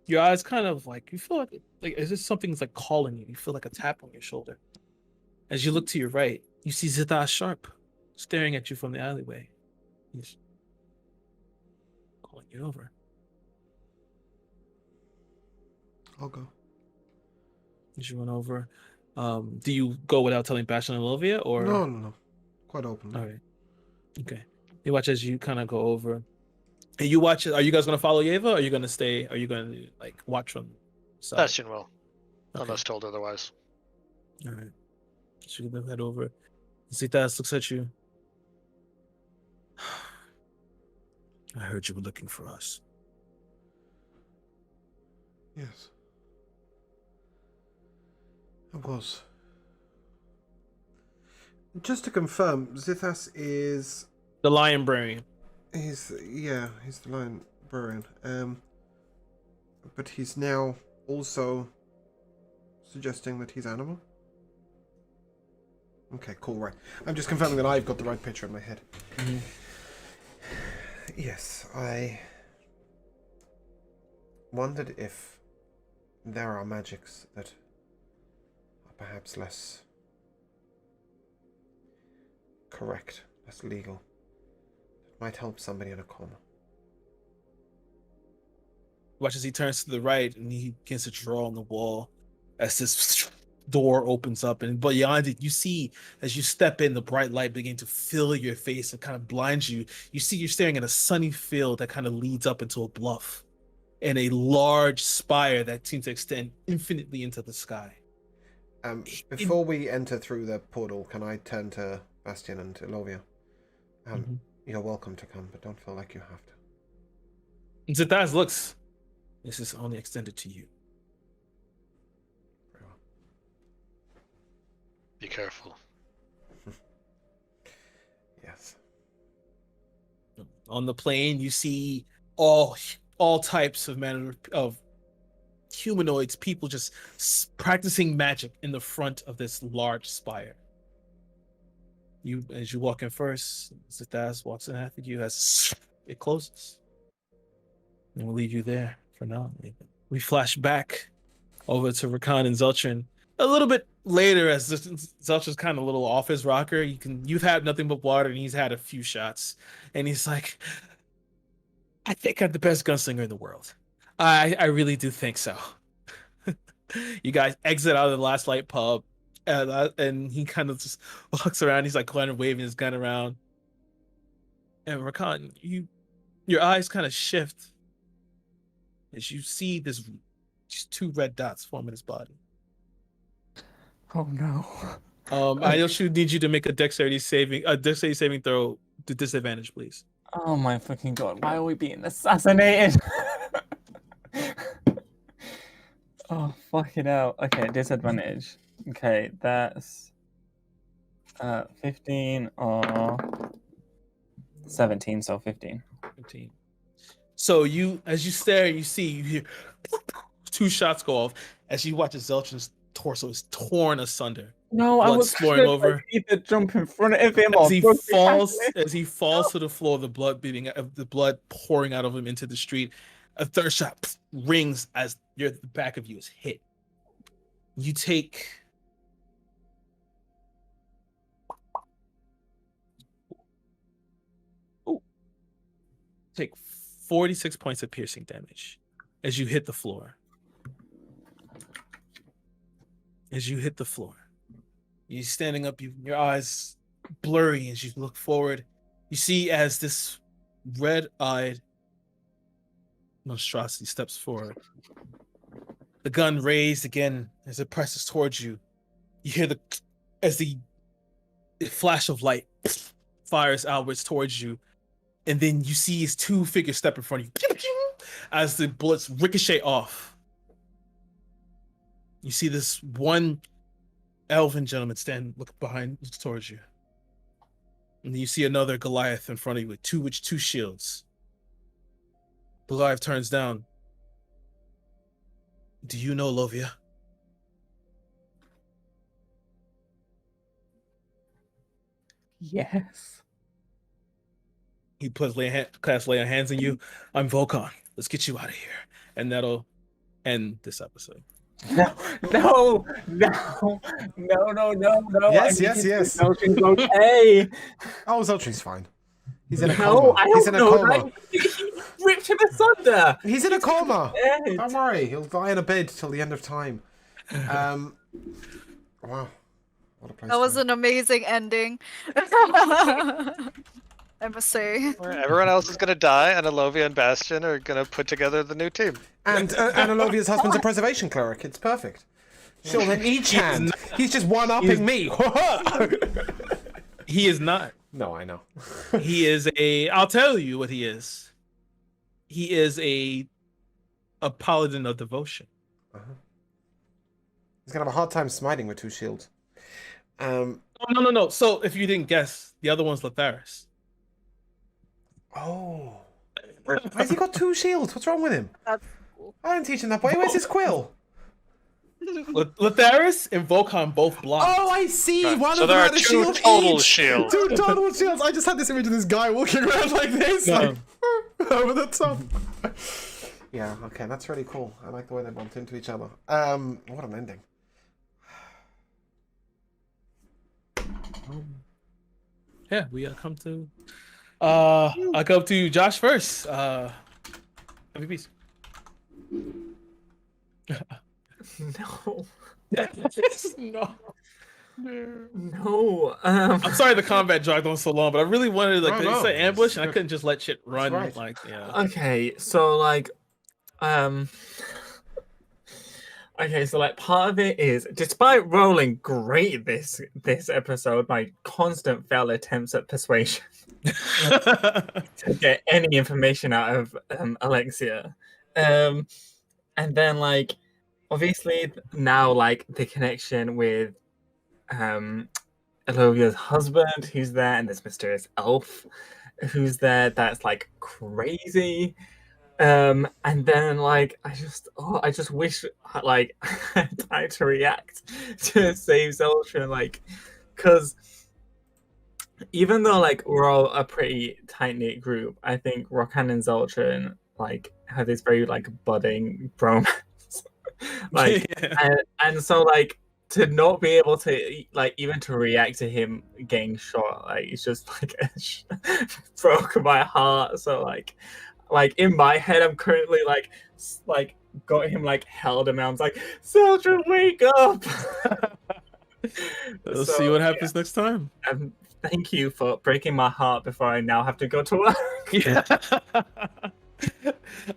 your eyes kind of like, you feel like as if something's like calling you. You feel like a tap on your shoulder. As you look to your right, you see Zithar Sharp staring at you from the alleyway. He's calling you over. I'll go. As you run over, do you go without telling Bastion and Lovia, or No. Quite open. all right? Okay. You watch as you kind of go over. And you watch. Are you guys gonna follow Yeva? Or are you gonna stay? Are you gonna like watch from the side? Bastion will, Okay. unless told otherwise. All right. So you head over. Zitas looks at you. I heard you were looking for us. Yes. I was. Just to confirm, Zithas is... The Lion Brarian. He's the librarian. But he's now also suggesting that he's animal? Okay, cool, right. I'm just confirming that I've got the right picture in my head. Mm-hmm. Yes, I wondered if there are magics that are perhaps less correct, less legal, that might help somebody in a coma. Watch as he turns to the right and he begins to draw on the wall as this door opens up, and beyond it you see, as you step in, the bright light begin to fill your face and kind of blinds you. You see you're staring at a sunny field that kind of leads up into a bluff and a large spire that seems to extend infinitely into the sky. Before we enter through the portal, can I turn to Bastion and to Lovia? You're welcome to come, but don't feel like you have to. Zithaz looks. This is only extended to you. Very well. Be careful. Yes. On the plane, you see all types of manner of humanoids, people just practicing magic in the front of this large spire. As you walk in first, Zithaz walks in after you as it closes. And we'll leave you there for now. We flash back over to Rakan and Zeltrin a little bit later, as Zeltrin's kind of a little off his rocker. You've had nothing but water, and he's had a few shots, and he's like, I think I'm the best gunslinger in the world. I really do think so. You guys exit out of the Last Light pub, and he kind of just walks around. He's like kind of waving his gun around. And Rakan, your eyes kind of shift as you see these two red dots forming his body. Oh no. I also need you to make a dexterity saving throw to disadvantage, please. Oh my fucking god, why are we being assassinated? Oh, fucking hell. Okay, disadvantage. Okay, that's 15 or 17, so 15. 15. So as you stare, you hear 2 shots go off as you watch Zelchin's torso is torn asunder. No, I Blood was pouring over. Like, either jump in front of him or As he falls to the floor, the blood pouring out of him into the street. A third shot rings as the back of you is hit. You take 46 points of piercing damage as you hit the floor. You're standing up, your eyes blurry as you look forward. You see as this red-eyed monstrosity steps forward. The gun raised again as it presses towards you. You hear the flash of light fires outwards towards you. And then you see his 2 figures step in front of you as the bullets ricochet off. You see this one elven gentleman look towards you. And you see another Goliath in front of you with two shields. Goliath turns down. Do you know Lovia? Yes. He casts lay on hands on you. I'm Volkan. Let's get you out of here. And that'll end this episode. No. Yes. Zelchin's okay. Oh, Zeltry's fine. He's in a No, coma. I don't He's in a know. coma. He ripped him asunder. He's in a coma. Dead. Don't worry. He'll die in a bed till the end of time. Wow. What a place. That was to an amazing ending. I must say. Everyone else is gonna die, and Alovia and Bastion are gonna put together the new team. And Olovia's husband's a preservation cleric. It's perfect. Shield in each hand. He's just one-upping me. He is not. No, I know. He is I'll tell you what he is. He is a paladin of devotion. Uh-huh. He's gonna have a hard time smiting with 2 shields. No. So if you didn't guess, the other one's Latharis. Oh. Why has he got 2 shields? What's wrong with him? That's cool. I didn't teach him that way. Where's his quill? Latharis and Volkan both block. Oh, I see. Right. One So of them there are had a 2 shield total each. shields. 2 total shields. I just had this image of this guy walking around like this, like over the top. Yeah. Okay, that's really cool. I like the way they bumped into each other. What an ending. Yeah, we come to. I come to Josh first. MVPs. No. No. No. I'm sorry the combat dragged on so long, but I really wanted to No. it's an ambush, and I couldn't just let shit run. right. Like, yeah. Okay, so like, okay, so like part of it is, despite rolling great this episode, my constant failed attempts at persuasion to get any information out of Alexia, and then like, obviously now like the connection with Alovia's husband who's there, and this mysterious elf who's there, that's like crazy. And then like I just wish like I had time to react to save Zeltrin, like, because even though like we're all a pretty tight-knit group, I think Rokan and Zeltrin like have this very like budding bromance. Like Yeah. and so like to not be able to like even to react to him getting shot, like it's just like broke my heart. So like in my head I'm currently like got him like held him. And I was like, Sildren, wake up! We'll So, see what happens next time. Thank you for breaking my heart before I now have to go to work. Yeah.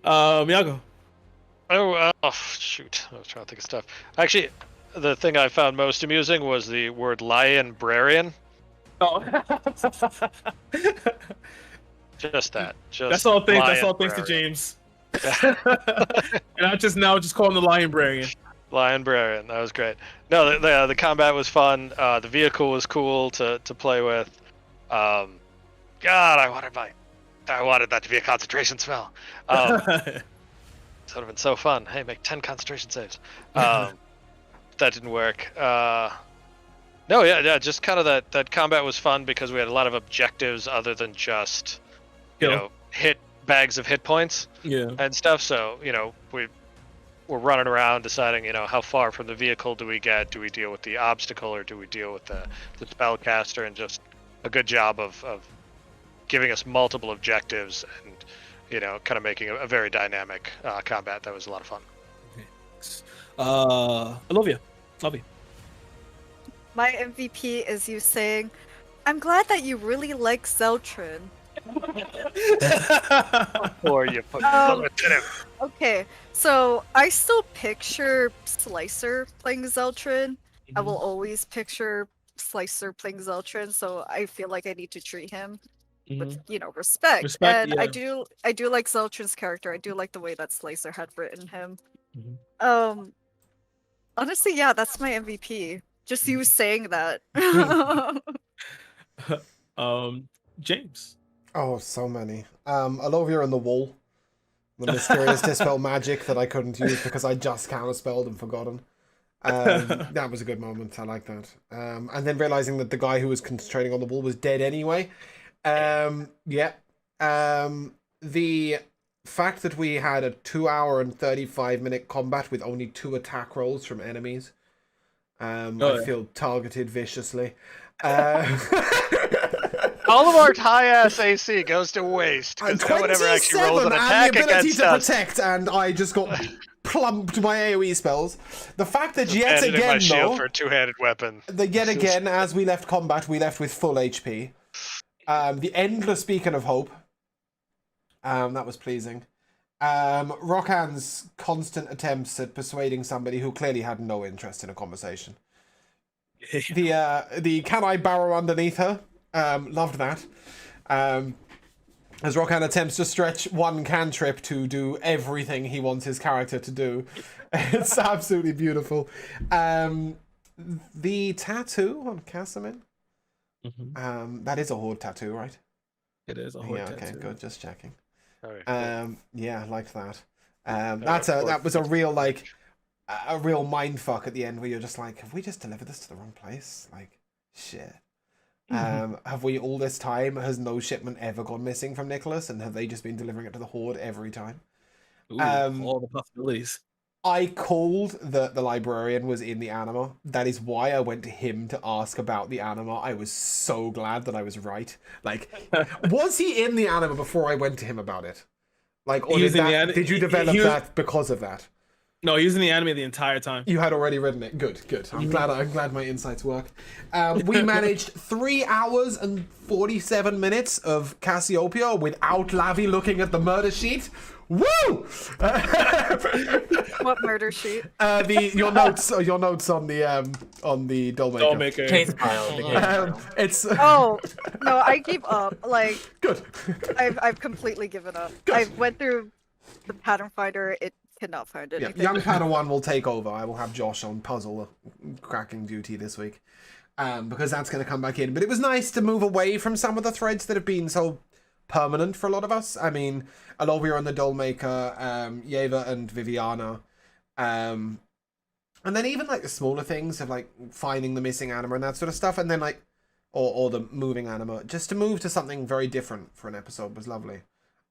Yago. Oh, shoot. I was trying to think of stuff. Actually, the thing I found most amusing was the word lion-brarian. Oh. Just that. Just That's all thanks. That's all thanks to lion-brarian. James. And I just call him the Lion Brarian. Lion-brarian. That was great. No, the combat was fun. The vehicle was cool to play with. God, I wanted that to be a concentration spell. That would have been so fun. Hey, make 10 concentration saves. That didn't work. No, yeah, just kind of that combat was fun because we had a lot of objectives other than just, hit bags of hit points and stuff. So, we're running around deciding, how far from the vehicle do we get? Do we deal with the obstacle or do we deal with the spellcaster? And just a good job of giving us multiple objectives and, kind of making a very dynamic combat. That was a lot of fun. Olivia. Love you. My MVP is you saying, I'm glad that you really like Zeltrin. Or you put Okay, so I still picture Slicer playing Zeltrin. I will always picture Slicer playing Zeltrin, so I feel like I need to treat him with respect. And yeah. I do like Zeltrin's character. I do like the way that Slicer had written him. Honestly, yeah, that's my MVP. Just you saying that. James. Oh, so many. Alovia and the wall. The mysterious dispel magic that I couldn't use because I just counterspelled and forgotten. That was a good moment. I like that. And then realizing that the guy who was concentrating on the wall was dead anyway. The fact that we had a 2-hour and 35-minute combat with only 2 attack rolls from enemies. I feel targeted viciously. All of our high-ass AC goes to waste because no one ever actually rolls an attack and the ability against to us. protect, and I just got plumped my AoE spells. The fact that yet Abandoned my again, shield though, for a two-handed weapon. yet again, as we left combat, we left with full HP. The endless beacon of hope. That was pleasing. Rokan's constant attempts at persuading somebody who clearly had no interest in a conversation. The can I barrow underneath her? Loved that. As Rokan attempts to stretch one cantrip to do everything he wants his character to do. It's absolutely beautiful. The tattoo on Casamin. That is a horde tattoo, right? It is a horde tattoo. Okay, good. Just checking. Sorry. Yeah, I liked that. That was a real mindfuck at the end where you're just like, have we just delivered this to the wrong place? Like, shit. Have we all this time, has no shipment ever gone missing from Nicholas, and have they just been delivering it to the Horde every time? Ooh, all the possibilities. I called that the librarian was in the anima. That is why I went to him to ask about the anima. I was so glad that I was right. Like, was he in the anima before I went to him about it? Like, or did you develop that because of that? No, he was in the anime the entire time. You had already written it. Good. I'm glad my insights work. We managed 3 hours and 47 minutes of Cassiopeia without Lavi looking at the murder sheet. Woo! What murder sheet? Your notes on the Dollmaker. Case file. It's Oh no, I gave up. Like, good. I've completely given up. Good. I went through the pattern finder. It cannot find Yeah, anything. young Padawan will take over. I will have Josh on puzzle cracking duty this week, because that's going to come back in. But it was nice to move away from some of the threads that have been so permanent for a lot of us. I mean, Alovia and the Dollmaker, Yeva and Viviana, and then even like the smaller things of like finding the missing anima and that sort of stuff, and then like or the moving anima. Just to move to something very different for an episode was lovely.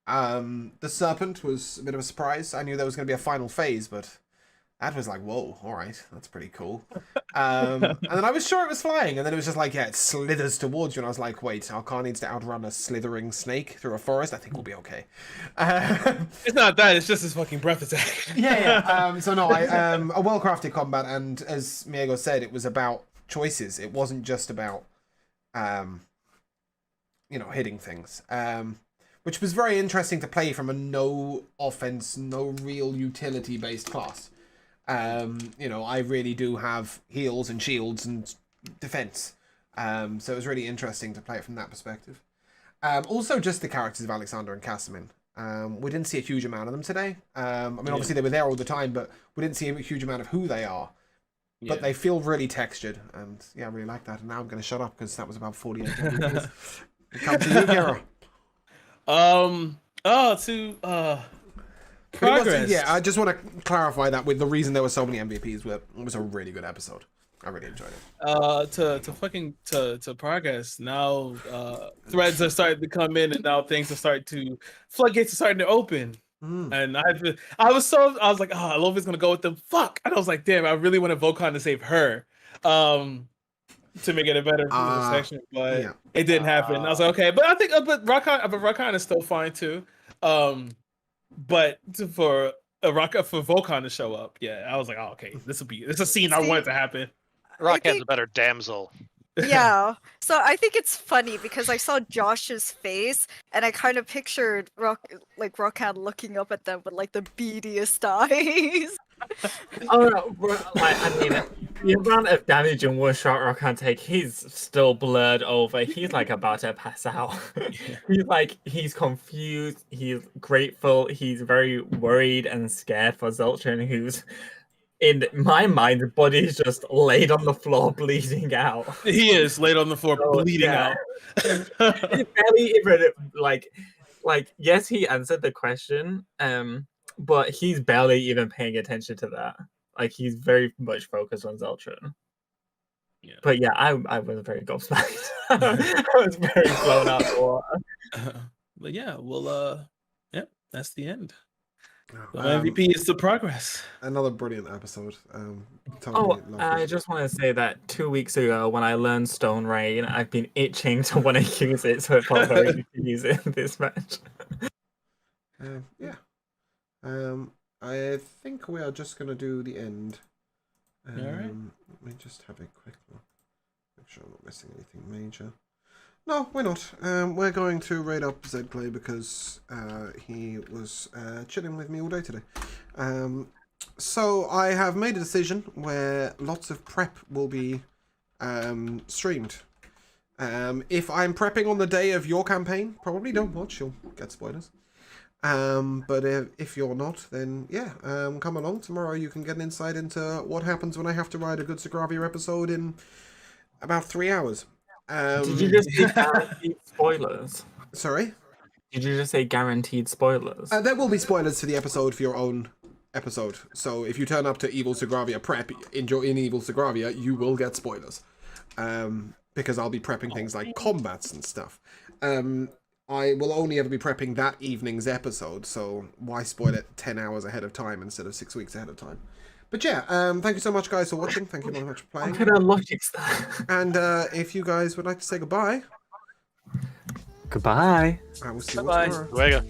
The Serpent was a bit of a surprise. I knew there was going to be a final phase, but that was like, whoa, all right, that's pretty cool. And then I was sure it was flying, and then it was just like, yeah, it slithers towards you, and I was like, wait, our car needs to outrun a slithering snake through a forest. I think we'll be okay. It's not that. It's just his fucking breath attack. yeah. So no, a well-crafted combat, and as Miego said, it was about choices. It wasn't just about, hitting things. Which was very interesting to play from a no offense, no real utility based class. I really do have heals and shields and defense. So it was really interesting to play it from that perspective. Also, just the characters of Alexander and Casimir. We didn't see a huge amount of them today. Obviously they were there all the time, but we didn't see a huge amount of who they are. But they feel really textured, and yeah, I really like that. And now I'm going to shut up because that was about 48 minutes. Come to you, Kara. Progress. Yeah, I just want to clarify that with the reason there were so many MVPs. It was a really good episode. I really enjoyed it. To progress. Now threads are starting to come in, and now things are starting to floodgates are starting to open. And I was like, oh, I love it's gonna go with them. Fuck. And I was like, damn, I really wanted Volcon to save her. To make it a better section, but it didn't happen. I was like, okay, but I think Rakan is still fine too. But for Volcon to show up, yeah, I was like, oh, okay, this is a scene I wanted to happen. Rakan's a better damsel. Yeah. So I think it's funny because I saw Josh's face and I kind of pictured Rakan looking up at them with like the beadiest eyes. Oh no, the amount of damage in one shot Rakan take, he's still blurred over. He's like about to pass out. He's confused, he's grateful, he's very worried and scared for Zoltran, who's in my mind, the body's just laid on the floor bleeding out. He is laid on the floor bleeding out. He barely even yes, he answered the question, but he's barely even paying attention to that. Like, he's very much focused on Zeltron. Yeah. But yeah, I was very gobsmacked. I was very blown out the water. But yeah, well, that's the end. The MVP is the progress. Another brilliant episode. I just want to say that 2 weeks ago, when I learned Stone Rain, I've been itching to want to use it, so it felt very good to use it in this match. I think we are just going to do the end. All right. Let me just have a quick look. Make sure I'm not missing anything major. No, we're not. We're going to raid up Zedclay because he was chilling with me all day today. So I have made a decision where lots of prep will be streamed. If I'm prepping on the day of your campaign, probably don't watch, you'll get spoilers. But if you're not, then yeah, come along. Tomorrow you can get an insight into what happens when I have to write a good Sagravia episode in about 3 hours. Did you just say guaranteed spoilers? Sorry? Did you just say guaranteed spoilers? There will be spoilers for the episode for your own episode. So if you turn up to Evil Sagravia prep in Evil Sagravia, you will get spoilers. Because I'll be prepping things like combats and stuff. I will only ever be prepping that evening's episode, so why spoil it 10 hours ahead of time instead of 6 weeks ahead of time? But yeah, thank you so much, guys, for watching. Thank you very much for playing. What kind of logic's that? And if you guys would like to say goodbye. Goodbye. I will see you Bye-bye. tomorrow. Luego.